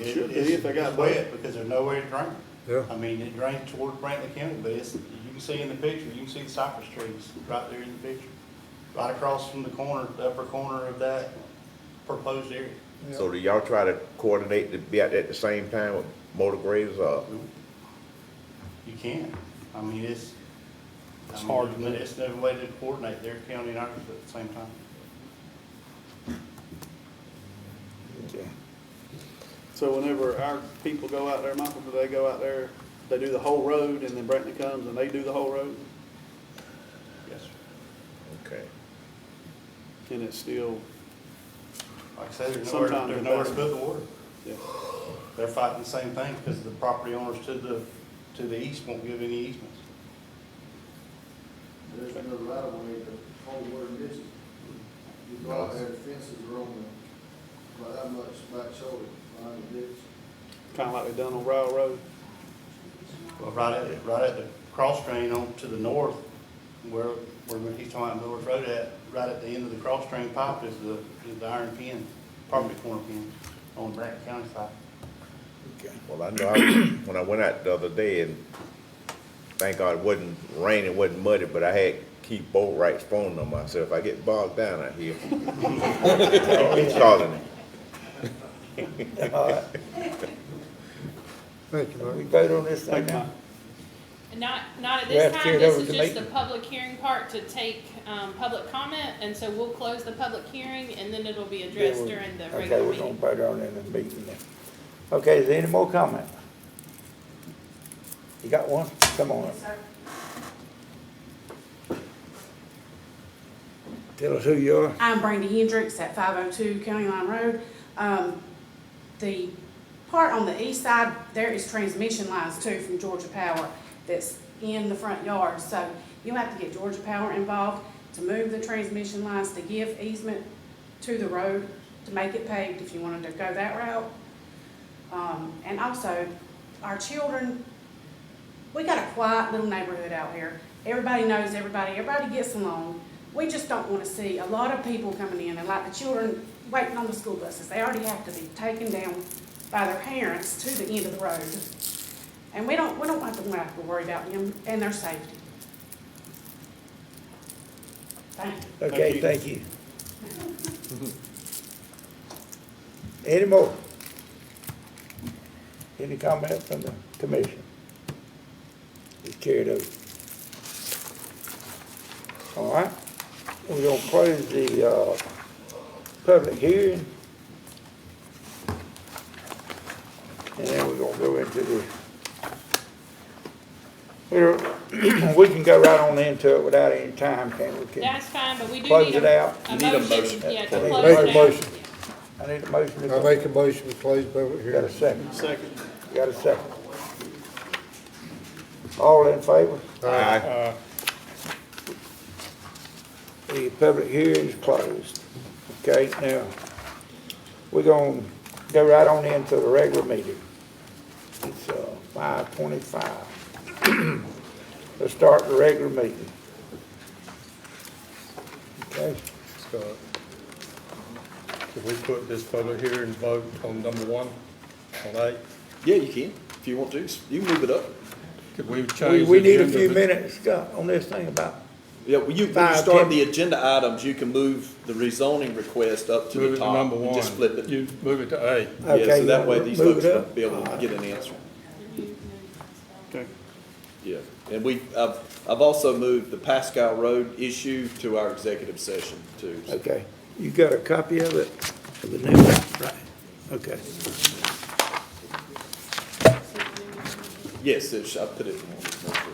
Should be if they got wet because there's nowhere to drain. Yeah. I mean, it drains toward Brantley County, but you can see in the picture, you can see the cypress trees right there in the picture. Right across from the corner, the upper corner of that proposed area. So do y'all try to coordinate to be out there at the same time with motor graders, or? You can. I mean, it's hard to but do. it's no way to coordinate their county and ours at the same time. Okay. So whenever our people go out there, Michael, do they go out there, they do the whole road, and then Brantley comes and they do the whole road? Yes, sir. Okay. And it's still, Like I said, there's nowhere Sometimes to it's put the water. yeah. They're fighting the same thing because the property owners to the east won't give any easements. There's another right of way, the whole word ditches. You go out there, the fences are on the, about that much back shoulder, behind the ditch. Kinda like they done on Royal Road. Well, right at the cross drain on to the north, where he's talking about Miller's Road at, right at the end of the cross drain pipe is the iron pin, property corner pin on Brantley County side. Well, I know when I went out the other day, and thank God it wasn't raining, it wasn't muddy, but I had Keith Boatwright's phone number. I said, if I get bogged down out here, keep calling him. All right. Thank you, Mark. We vote on this thing now? Not at We have this to time, carry it this over is to just the meeting. public hearing part to take, public comment, and so we'll close the public hearing, and then it'll be addressed during the Okay, regular we're gonna meeting. vote on it in the meeting then. Okay, is there any more comment? You got one? Come on up. Tell us who you are. I'm Brandy Hendricks at 502 County Line Road. The part on the east side, there is transmission lines too from Georgia Power that's in the front yard. So you'll have to get Georgia Power involved to move the transmission lines, to give easement to the road, to make it paved if you wanted to go that route. And also, our children, we got a quiet little neighborhood out here. Everybody knows everybody, everybody gets along. We just don't want to see a lot of people coming in, and like the children waiting on the school buses. They already have to be taken down by their parents to the end of the road. And we don't have to worry about them and their safety. Thank you. Okay, thank you. Any more? Any comment from the commission? It's carried over. All right, we're gonna close the, public hearing. And then we're gonna go into we can go right on into it without any time, can't we? Can That's fine, but we do close need it out? a motion, yeah, to I need close a it motion. out. I need a motion. to I make a motion to close public Got hearing. a second? Second. Got a second? All in favor? Aye. The public hearing is closed. Okay, now, we're gonna go right on into the regular meeting. It's, 5:25. Let's start the regular meeting. Okay, Scott, could we put this public hearing vote on number 1, on 8? Yeah, you can, if you want to. You can move it up. Could we change? we the need a agenda few to- minutes, Scott, on this thing about Yeah, when you Five, start 10. the agenda items, you can move the rezoning request up to Move the it to top. number and one. just flip it. You move it to A. Yeah, Okay, so you that way wanna these move folks it will up? be able to get an answer. Okay. Yeah, and I've also moved the Pascal Road issue to our executive session too. So- Okay, you got a copy of it, of the new one? Right, okay. Yes, I put it on.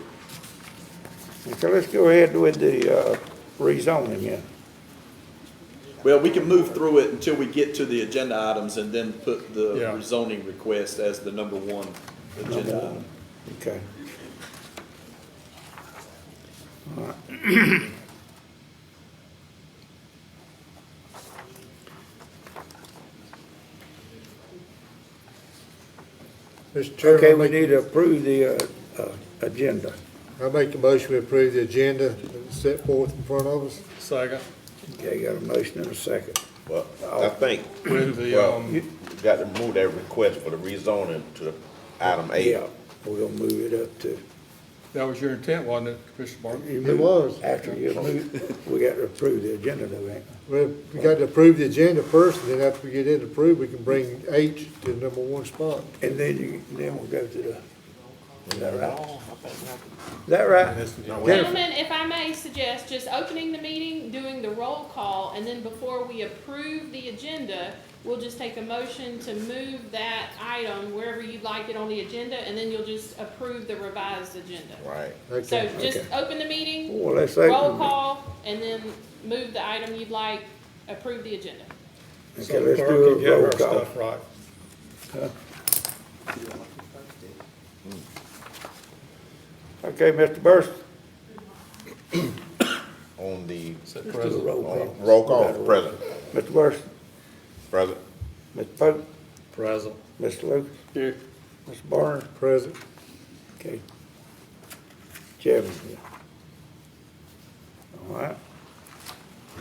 Okay, let's go ahead with the rezoning, yeah. Well, we can move through it until we get to the agenda items and then put the Yeah. rezoning request as the number one agenda item. Okay. All right. Mr. Chairman, Okay, we need to approve the agenda. I make a motion to approve the agenda that's set forth in front of us. Second. Okay, got a motion and a second. Well, I think, With the, well, you got to move that request for the rezoning to item A. Yeah, we're gonna move it up to. that was your intent, wasn't it, Commissioner Barton? you It move- was. After you move, we got to approve the agenda though, ain't Well, we got to approve the agenda first, and then after we get it approved, we can bring H to the number one spot. we? And then we'll go to the, is that right? Is that right? Jennifer? Gentlemen, if I may suggest, just opening the meeting, doing the roll call, and then before we approve the agenda, we'll just take a motion to move that item wherever you'd like it on the agenda, and then you'll just approve the revised agenda. Right. So Okay. just Okay. open the meeting, Well, let's open roll the- call, and then move the item you'd like, approve the agenda. Okay, So let's clerk do can get a roll her call. stuff right. Okay, Mr. Burst, On the, let's do a roll call. roll call, President. Mr. Burst, President. Mr. Pope, Present. Mr. Lucas, Here. Mr. Barnes, Present. okay. Chairman here. All right.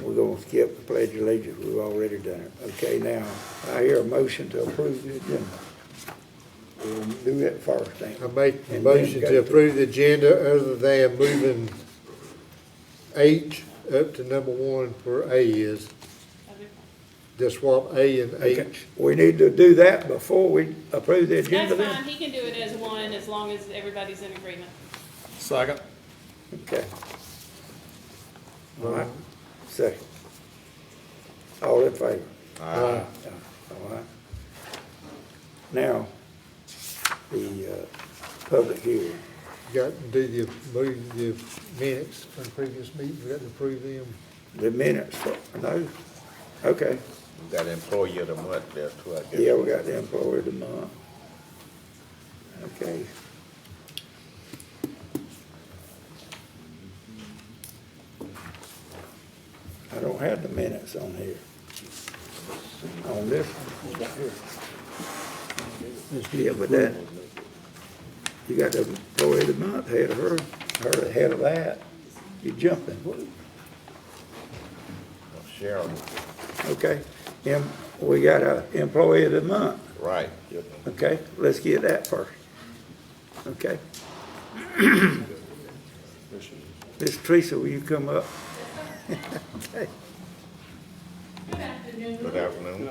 We're gonna skip the pledge of allegiance, we've already done it. Okay, now, I hear a motion to approve the agenda. We'll do it first, ain't I we? make a And then motion go to approve the agenda other than moving H up to number one where A is. Just swap A and Okay, H. we need to do that before we approve the agenda That's then? fine, he can do it as one, as long as everybody's in agreement. Second. Okay. All right, second. All in favor? Aye. All right. Now, the public hearing. Got to do the minutes from the previous meeting, we got to approve them. The minutes, no? Okay, We got employee of the month there too, I guess. yeah, we got the employee of the month. Okay. I don't have the minutes on here. On this one, right here. Yeah, but that, you got the employee of the month ahead of her ahead of that. You jumping. Sharon, Okay, we got a employee of the month. right. Okay, let's get that first. Okay. Miss Teresa, will you come up? Okay. Good afternoon.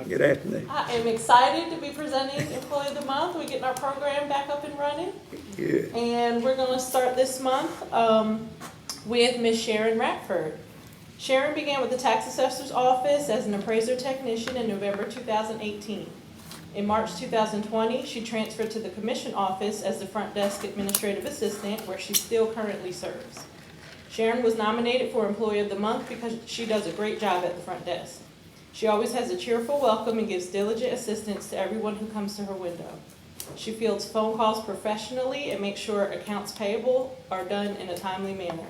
Good afternoon. I am excited to be presenting Employee of the Month. We're getting our program back up and running. Good. And we're going to start this month with Miss Sharon Ratford. Sharon began with the tax assessor's office as an appraiser technician in November 2018. In March 2020, she transferred to the commission office as the front desk administrative assistant, where she still currently serves. Sharon was nominated for Employee of the Month because she does a great job at the front desk. She always has a cheerful welcome and gives diligent assistance to everyone who comes to her window. She fields phone calls professionally and makes sure accounts payable are done in a timely manner.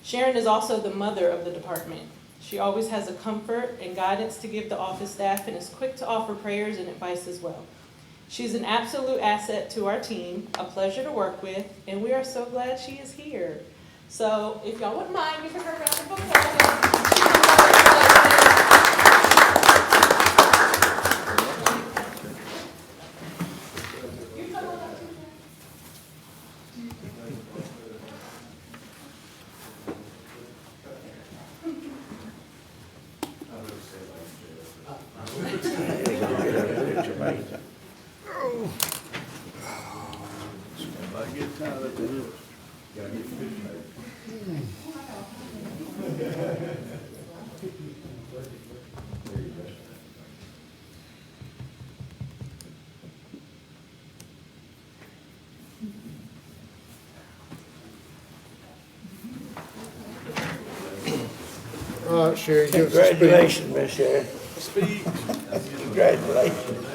Sharon is also the mother of the department. She always has a comfort and guidance to give the office staff and is quick to offer prayers and advice as well. She's an absolute asset to our team, a pleasure to work with, and we are so glad she is here. So if y'all wouldn't mind giving her a round of applause. Gotta get tied up in this. All right, Sharon, give us a speech. Congratulations, Miss Sharon. Speed. Congratulations.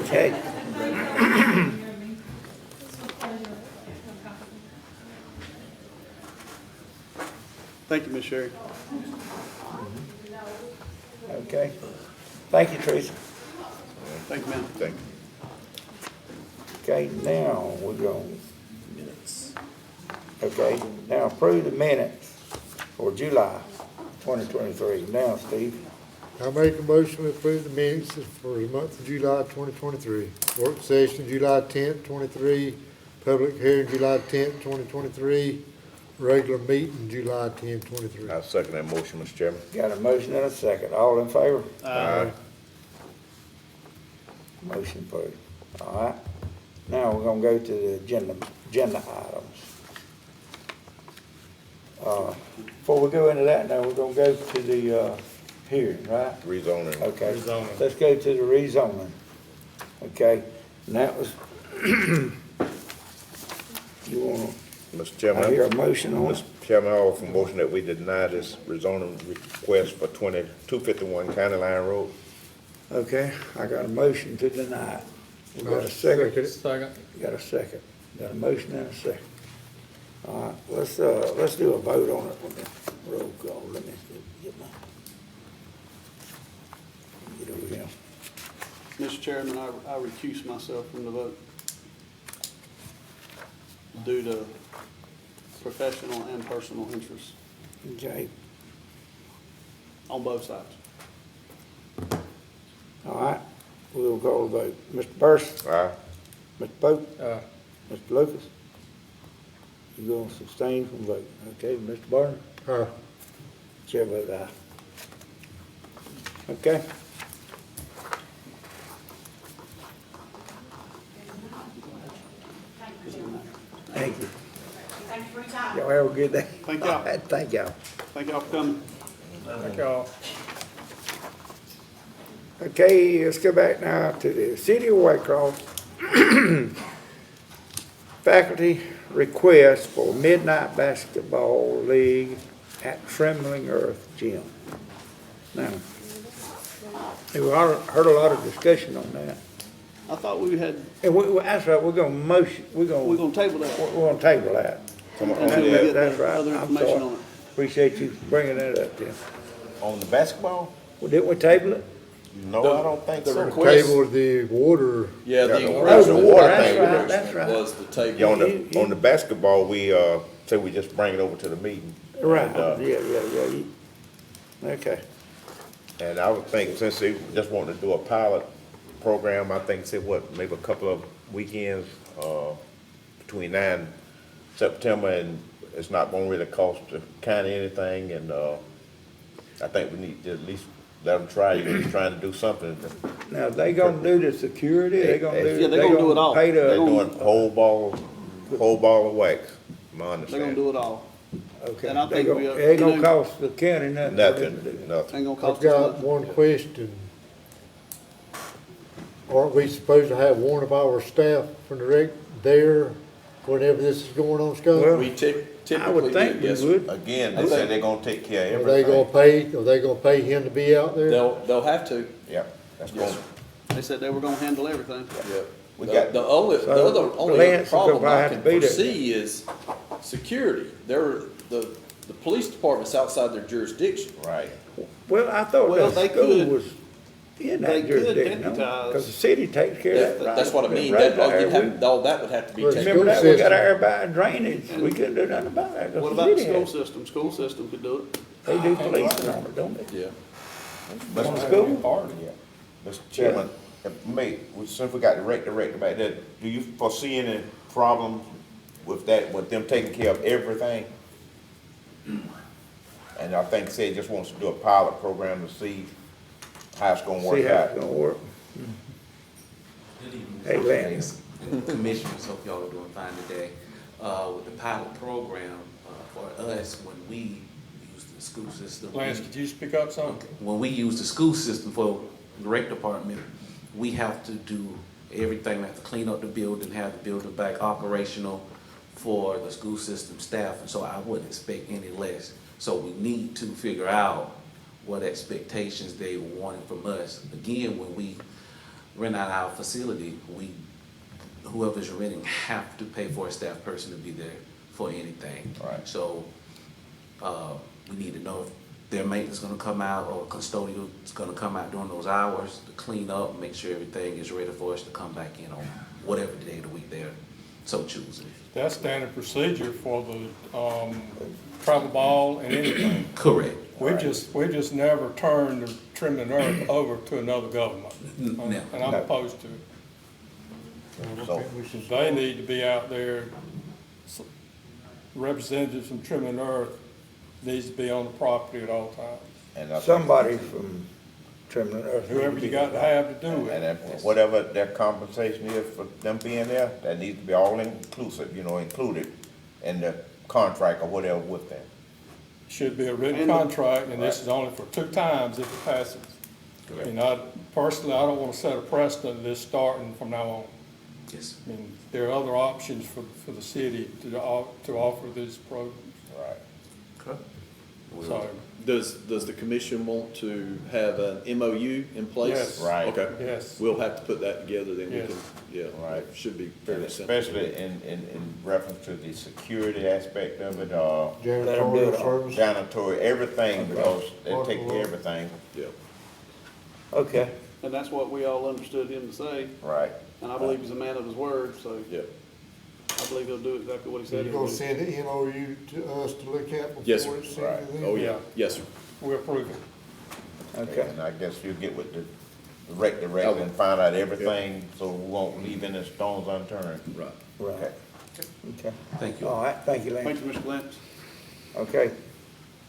Okay. Thank you, Ms. Sherry. Okay. Thank you, Teresa. Thank you, ma'am. Thank you. Okay, now we're going. Minutes. Okay, now approve the minutes for July 2023. Now, Steve. I make a motion to approve the minutes for the month of July 2023. Work session July 10th, 23, public hearing July 10th, 2023, regular meeting July 10th, 23. I second that motion, Mr. Chairman. Got a motion and a second. All in favor? Aye. Motion approved. All right. Now we're gonna go to the agenda items. Before we go into that, now we're gonna go to the, hearing, right? Rezoning. Okay. Rezoning. Let's go to the rezoning. Okay, and that was, you wanna, Mr. Chairman. I hear a motion on it? Mr. Chairman, I offer a motion that we deny this rezoning request for 251 County Line Road. Okay, I got a motion to deny it. We got a second? Second. Got a second. Got a motion and a second. All right, let's do a vote on it with the roll call. Let me get over here. Mr. Chairman, I recuse myself from the vote due to professional and personal interests Okay, on both sides. all right, we'll call the vote. Mr. Burris? Aye. Mr. Pope? Aye. Mr. Lucas? You going to abstain from voting? Okay, Mr. Barner? Aye. Chair vote aye. Okay. Thank you. Thank you for your time. Y'all have a good day. Thank y'all. Thank y'all. Thank y'all for coming. Thank y'all. Okay, let's go back now to the City of Waycross. Faculty request for midnight basketball league at Trembling Earth Gym. Now, we heard a lot of discussion on that. I thought we had, And that's right, we're gonna motion, we're we're gonna gonna table that. we're gonna table that. Until we get That's the right. other I'm information sorry. on it. Appreciate you bringing that up, Tim. On the basketball? Well, didn't we table it? No, I don't think so. request- Table the water. Yeah, the Yeah, request the for water, water that's right, table that's right. was the table. Yeah, on the basketball, we, say we just bring it over to the meeting. Right, And, yeah. Okay. And I would think since they just want to do a pilot program, I think, say what, maybe a couple of weekends, between now and September, and it's not gonna really cost the county anything, and, I think we need to at least let them try, just trying to do something. Now, they gonna do the security, they gonna do. Yeah, they gonna do it all. Pay They're the, doing whole ball of wax, my They're gonna understanding. do it all. okay, And I they think gonna, we, it ain't you gonna know- cost the county nothing. for them to do. Nothing. Ain't gonna I've cost us got nothing. one question. Aren't we supposed to have one of our staff from the rec there whenever this is going on, Scott? Well, We typically I would think do, we yes, sir. would. Again, they said they're gonna take care of Are they everything. are they gonna pay him to be out there? They'll have to, Yep, that's yes, going, sir. They said they were gonna handle everything. Yeah. We The got- the only So, other Lance is problem gonna I have can to be there. foresee is security. The police department's outside their jurisdiction. right. Well, I thought Well, the they school could- was in they that could jurisdiction, deputize. because the city takes care of that. That's what I mean, Right that, all there, you'd we- have, all that would have to be Well, taken. Remember that, we got system. our by drainage, we couldn't do nothing about that, What because about the the city school had, system? School system could do it. they do policing on it, don't they? Yeah. But On the school? Mr. Chairman, since we got the director back there, do you foresee any problems with that, with them taking care of everything? And I think Sid just wants to do a pilot program to see how it's gonna See work how out. it's gonna work. Hey, Lance. Commissioners, hope y'all are doing fine today. With the pilot program, for us, when we use the school system. Lance, could you speak up some? When we use the school system for the rec department, we have to do everything. We have to clean up the building, have the building back operational for the school system staff, and so I wouldn't expect any less. So we need to figure out what expectations they wanted from us. Again, when we rent out our facility, whoever's renting have to pay for a staff person to be there for anything. Right. So we need to know if their maintenance is gonna come out or custodial is gonna come out during those hours to clean up, make sure everything is ready for us to come back in on whatever day of the week they're so choosing. That's standard procedure for the travel ball and anything. Correct. We just never turn the trim and earth over to another government. And I'm opposed to it. So, They need to be out there, representatives from trim and earth needs to be on the property at all times. and Somebody from Trim and Earth. Whoever you got to have to do And it. if whatever their compensation is for them being there, that needs to be all inclusive, included in the contract or whatever with them. Should be a written contract, and this is only for 2 times if it passes. Correct. And personally, I don't want to set a precedent of this starting from now on. Yes. I mean, there are other options for the city to offer these programs. Right. So, Does the commission want to have an MOU in place? Yes. Right. Okay. yes. We'll have to put that together, then we Yes. can, yeah, Right. should be fairly simple. Especially in reference to the security aspect of it, Janitorial service. janitorial, everything, because they take care of everything. Yeah. Okay, And that's what we all understood him to say, Right. and I believe he's a man of his word, so Yeah. I believe he'll do exactly what he said he You're gonna would. send the MOU to us to look at before Yes, sir. it's sent Right. to them? Oh, yeah. Yes, sir. We approve it. okay. And I guess you'll get with the rec director and find out everything, so we won't leave any stones unturned. Right. Right. Okay. Thank you. All right, thank you, Lance. Thank you, Mr. Lance. Okay.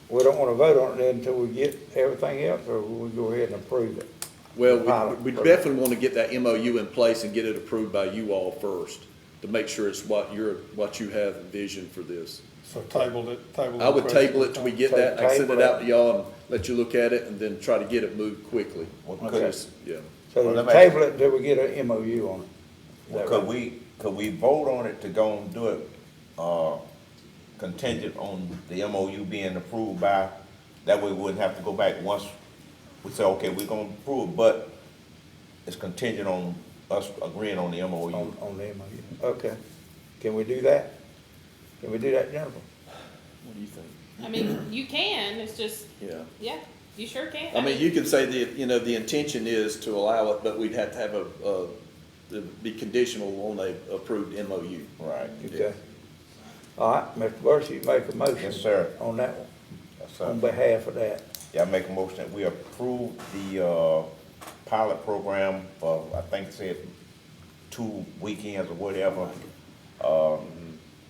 We don't want to vote on it then until we get everything else, or will we go ahead and approve it? Well, Pilot we program. definitely want to get that MOU in place and get it approved by you all first, to make sure it's what you have envisioned for this. So table it. I would table it till we get that, I send it Table out to y'all and let you look at it, and then try to get it moved quickly. Okay. Yeah. So Well, let me- table it until we get an MOU on it. Is that Well, right? could we vote on it to go and do it, contingent on the MOU being approved by, that way we wouldn't have to go back once we say, okay, we're gonna approve, it, but it's contingent on us agreeing on the MOU. On the MOU, okay. Can we do that? Can we do that, Jennifer? What do you think? I mean, you can, it's just, Yeah. yeah, you sure can. I mean, you could say the intention is to allow it, but we'd have to have to be conditional on a approved MOU. Right. Okay. All right, Mr. Burris, you make a motion. Yes, sir. On that one, Yes, sir. on behalf of that. Yeah, I make a motion that we approve the, pilot program for, I think it said 2 weekends or whatever,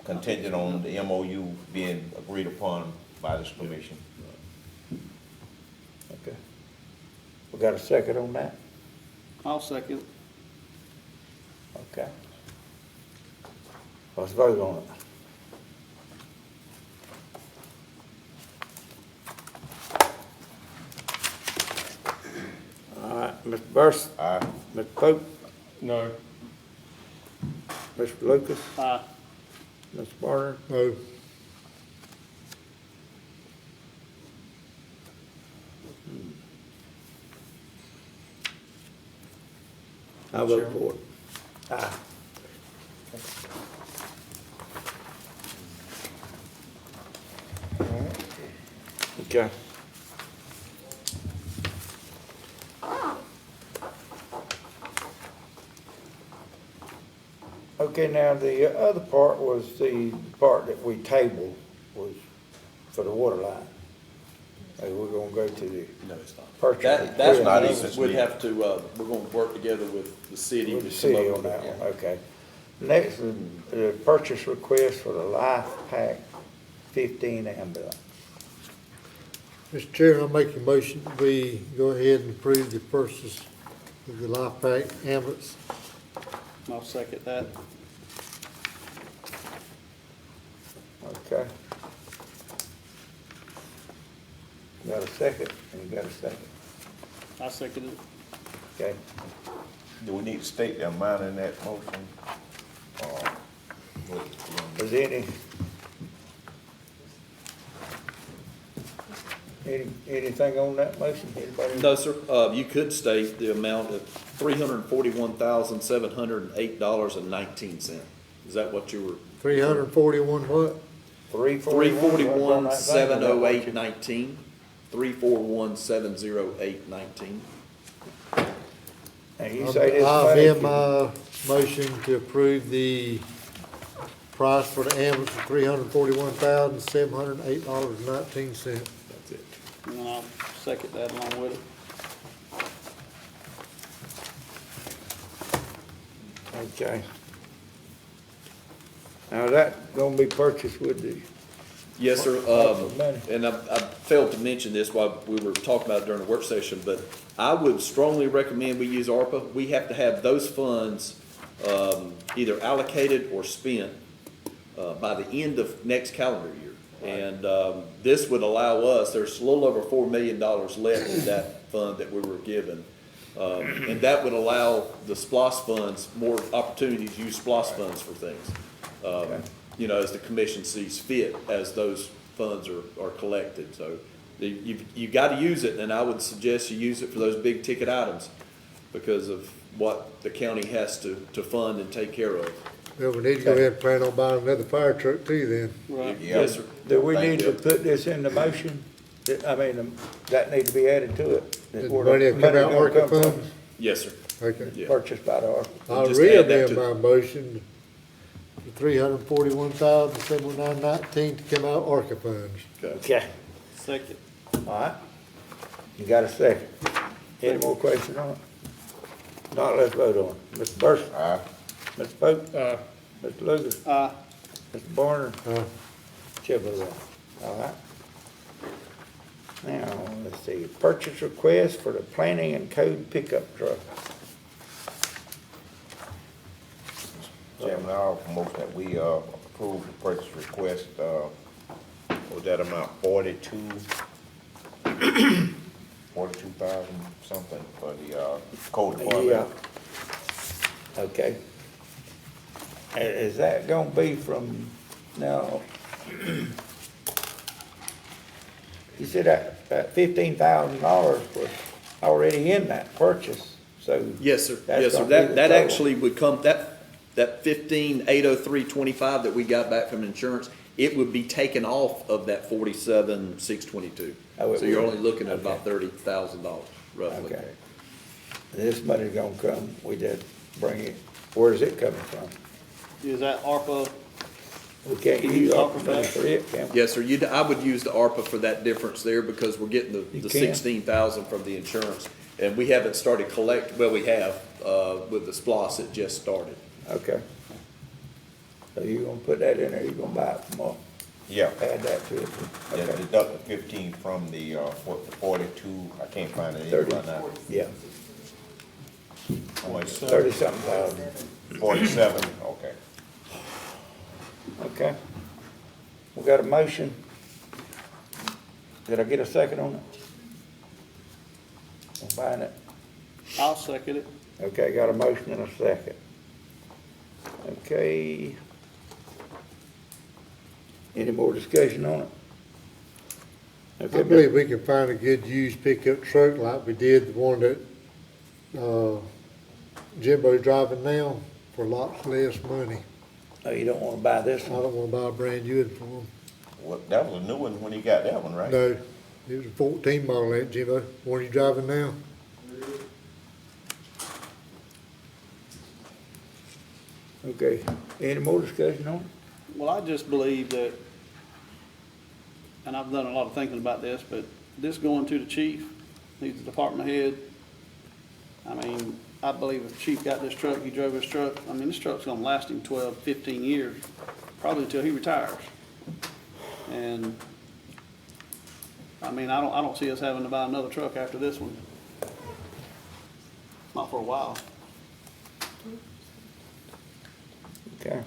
contingent on the MOU being agreed upon by this commission. Okay. We got a second on that? I'll second. Okay. Let's vote on it. All right, Mr. Burris? Aye. Mr. Pope? No. Mr. Lucas? Aye. Mr. Barner? No. I vote for it. Aye. Okay. Okay, now the other part was the part that we tabled was for the water line. We're gonna go to the No, it's not. purchase. That's agreement. not even, we'd have to, we're gonna work together with the city. With the to city come up on with- that one, okay. Next is the purchase request for the Life Pack 15 ambulance. Mr. Chairman, I make a motion that we go ahead and approve the purchase of the Life Pack ambulance I'll second that. Okay. Got a second, and you got a second. I second it. Okay. Do we need to state the amount in that motion? Is there anything on that motion? Anybody? No, sir, you could state the amount of $341,708.19. Is that what you were? 341 what? 341,708.19. 341,708.19. And you say this I'll money amend my motion to approve the price for the ambulance for $341,708.19. That's it. And then I'll second that along with it. Okay. Now that gonna be purchased with the, Yes, sir. Money. And I failed to mention this while we were talking about it during the work session, but I would strongly recommend we use ARPA. We have to have those funds either allocated or spent by the end of next calendar year. And this would allow us, there's a little over $4 million left in that fund that we were given. And that would allow the SPOS funds more opportunities to use SPOS funds for things. You know, as the commission sees fit, as those funds are collected. So you've got to use it, and I would suggest you use it for those big ticket items because of what the county has to fund and take care of. Well, we need to go ahead and plan on buying another fire truck too then. Right. Yes, sir. do we need to put this in the motion? I mean, that need to be added to it? Did Where money the come out gonna ARPA come from? funds? Yes, sir. Okay. Yeah. Purchased by the ARPA. I'll Just add that reamend to- my motion for $341,709.19 to come out ARPA funds. Okay. Second. All right. You got a second. Any more questions on it? Not, let's vote on it. Mr. Burson? Aye. Mr. Pope? Mr. Lucas? Aye. Mr. Barner? Aye. Chair votes aye. All right. Now, let's see, purchase request for the planning and code pickup truck. Chairman, I'll motion that we approve the purchase request, was that amount 42,000 something for the code Yeah. department? Okay. Is that gonna be from now? You said that $15,000 was already in that purchase, so. Yes, sir. That's Yes, sir. gonna be the That total. actually would come, that 15,803.25 that we got back from insurance, it would be taken off of that 47,622. Oh, it So you're would? only looking at Okay. about $30,000 roughly. Okay. This money's gonna come, we just bring it, where's it coming from? Is that ARPA? We can't Can you use talk ARPA about money for it, can we? Yes, sir. I would use the ARPA for that difference there because we're getting You the can? 16,000 from the insurance. And we haven't started well, we have, with the SPOS, it just started. Okay. So you're gonna put that in there, you're gonna buy it from us, Yeah. add that to it? Yeah, Okay. deduct the 15 from the 42, I can't find it in right now. Yeah, How much? 30-something thousand. 47, okay. Okay. We got a motion. Did I get a second on it? On buying it? I'll second it. Okay, got a motion and a second. Okay. Any more discussion on it? Okay, I believe we can find a good used pickup truck like we did the one that, Jimbo's driving now for lots less money. Oh, you don't wanna buy this I one? don't wanna buy a brand new one for him. Well, that was a new one when he got that one, right? No, it was a 14 model, ain't Jimbo? One you driving now? Okay, any more discussion on it? Well, I just believe that, and I've done a lot of thinking about this, but this going to the chief, he's the department head. I mean, I believe if chief got this truck, he drove this truck, I mean, this truck's gonna last him 12, 15 years, probably until he retires. And, I mean, I don't see us having to buy another truck after this one. Not for a while. Okay.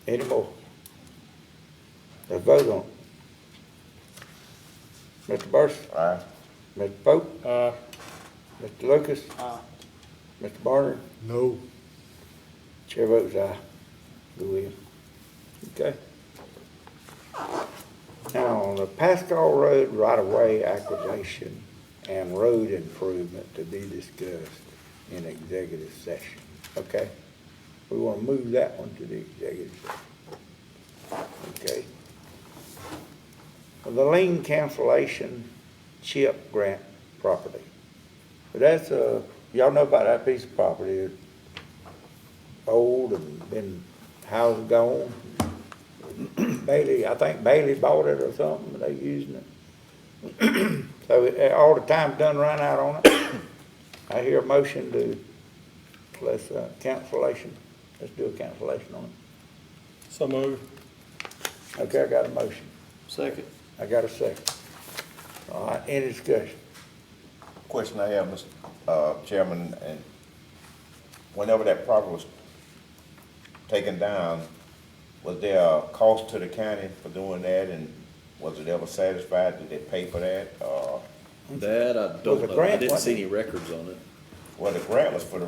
Any more? Let's vote on it. Mr. Burson? Aye. Mr. Pope? Aye. Mr. Lucas? Aye. Mr. Barner? No. Chair votes aye. Go in. Okay. Now, on the Pascal Road right-of-way acquisition and road improvement to be discussed in executive session. Okay? We want to move that one to the executive session. Okay? The lien cancellation chip grant property. But that's, y'all know about that piece of property. It's old and been houses gone. Bailey, I think Bailey bought it or something, they using it. So all the time's done run out on it. I hear a motion to, let's, cancellation. Let's do a cancellation on it. So move. Okay, I got a motion. Second. I got a second. All right, any discussion? Question I have, Mr. Chairman, and whenever that property was taken down, was there a cost to the county for doing that, and was it ever satisfied? Did they pay for that? That I Was don't the know. I grant, didn't wasn't see it? any records on it. Well, the grant was for the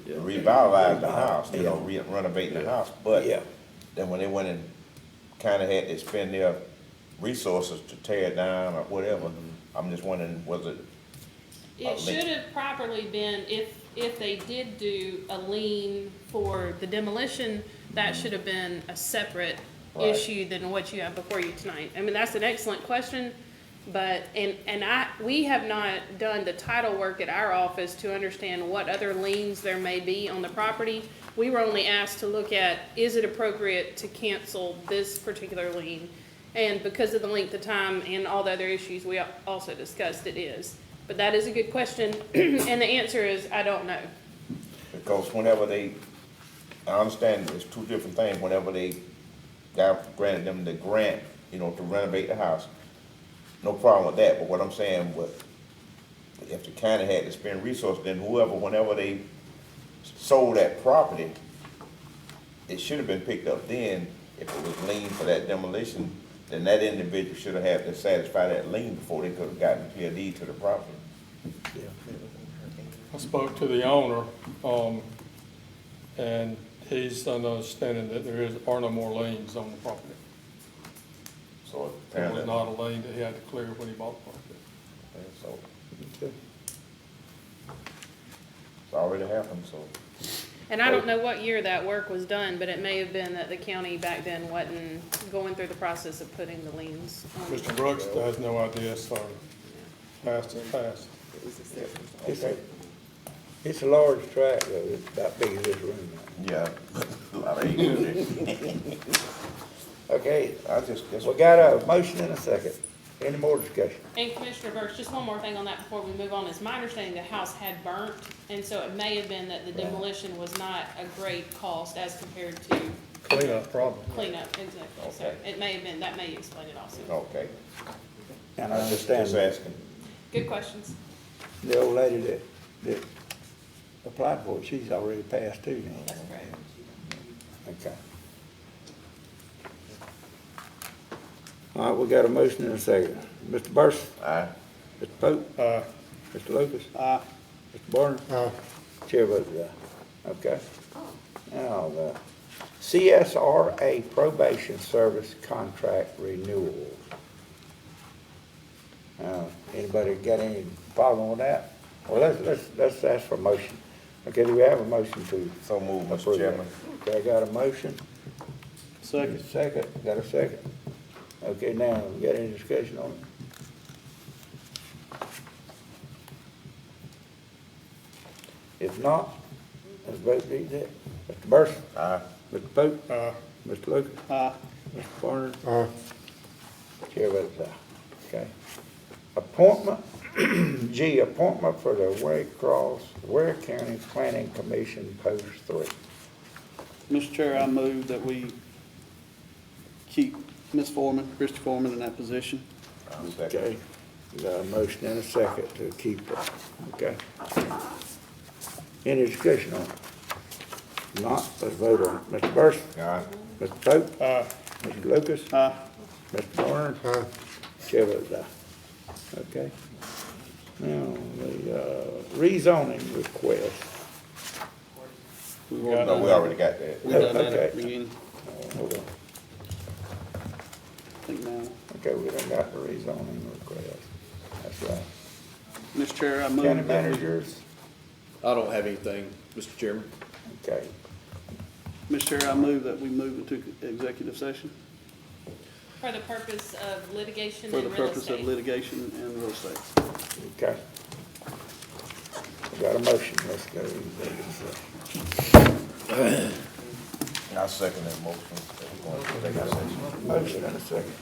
Yeah. revitalize the house, you know, Yeah. renovating the house. But Yeah. then when they went and kinda had to spend their resources to tear it down or whatever, I'm just wondering, was it? It should have properly been, if they did do a lien for the demolition, that should have been a separate Right. issue than what you have before you tonight. I mean, that's an excellent question, but, we have not done the title work at our office to understand what other liens there may be on the property. We were only asked to look at, is it appropriate to cancel this particular lien? And because of the length of time and all the other issues we also discussed, it is. But that is a good question, and the answer is, I don't know. Because whenever they, I understand there's two different things, whenever they granted them the grant, you know, to renovate the house, no problem with that, but what I'm saying, if the county had to spend resources, then whenever they sold that property, it should have been picked up then, if it was lien for that demolition, then that individual should have had to satisfy that lien before they could have gotten a clear deed to the property. I spoke to the owner, and he's understanding that are no more liens on the property. So There apparently, was not a lien that he had to clear when he bought the property. so Okay. it's already happened, so. And I don't know what year that work was done, but it may have been that the county back then wasn't going through the process of putting the liens on. Mr. Brooks has no idea, so past is past. It's a large tract though, it's about big as this room. Yeah, a lot of acres. Okay, I just, we got a motion and a second. Any more discussion? And Commissioner Burks, just one more thing on that before we move on. It's my understanding the house had burnt, and so it may have been that the demolition was not a great cost as compared to Cleanup problem. cleanup, exactly. So it may have been, that may explain it also. Okay. And I understand Just asking. Good questions. the old lady that applied for it, she's already passed too. That's correct. Okay. All right, we got a motion and a second. Mr. Burson? Aye. Mr. Pope? Aye. Mr. Lucas? Aye. Mr. Barner? Aye. Chair votes aye. Okay. Now, the CSRA probation service contract renewals. Anybody got any problem with that? Well, let's ask for a motion. Okay, do we have a motion to? So move, Mr. approve that? Chairman. Okay, I got a motion. Second. Second, got a second. Okay, now, we got any discussion on it? If not, let's vote these in. Mr. Burson? Aye. Mr. Pope? Aye. Mr. Lucas? Aye. Mr. Barner? Aye. Chair votes aye. Okay. Appointment, G, appointment for the Ware County Planning Commission, Post 3. Mr. Chair, I move that we keep Ms. Foreman, Christy Foreman in that position. I'll second. Okay. We got a motion and a second to keep it, okay? Any discussion on it? Not, let's vote on it. Mr. Burson? Aye. Mr. Pope? Aye. Mr. Lucas? Aye. Mr. Warner? Aye. Chair votes aye. Okay. Now, the rezoning request. No, we already got that. We done that at Okay. the beginning, Hold on. I think now. Okay, we done got the rezoning request. That's right. Mr. Chair, I move County that we, managers? I don't have anything, Mr. Chairman. Okay. Mr. Chair, I move that we move into executive session For the purpose of litigation for and the real purpose of estate. litigation and real estate. Okay. We got a motion, let's go. Executive I second that motion. We're going to executive session. session. Motion and a second.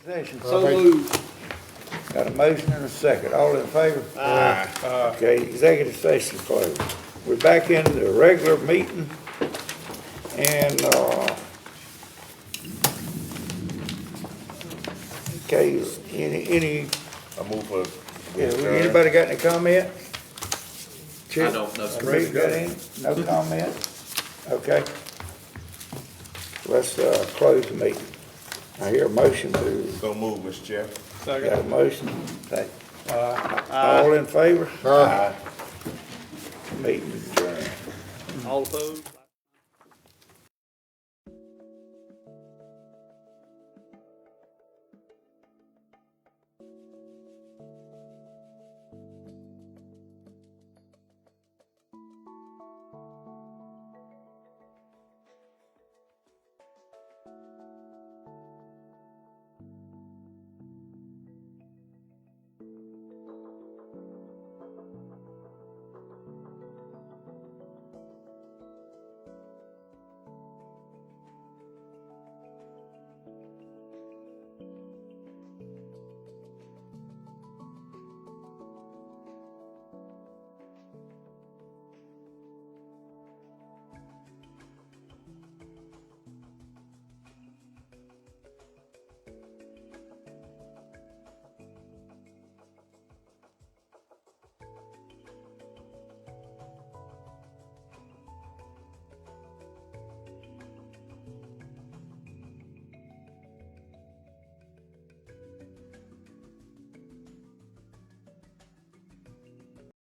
Session. So moved. Got a motion and a second. All in favor? Okay, executive session closed. We're back in the regular meeting and, okay, any, I move for. yeah, anybody got any comment? I don't know, sir. Rick, got any? No comment? Okay. Let's, close the meeting. I hear a motion to, So move, Mr. Chair. got a motion? Thank you. All in favor? Meeting adjourned. All opposed?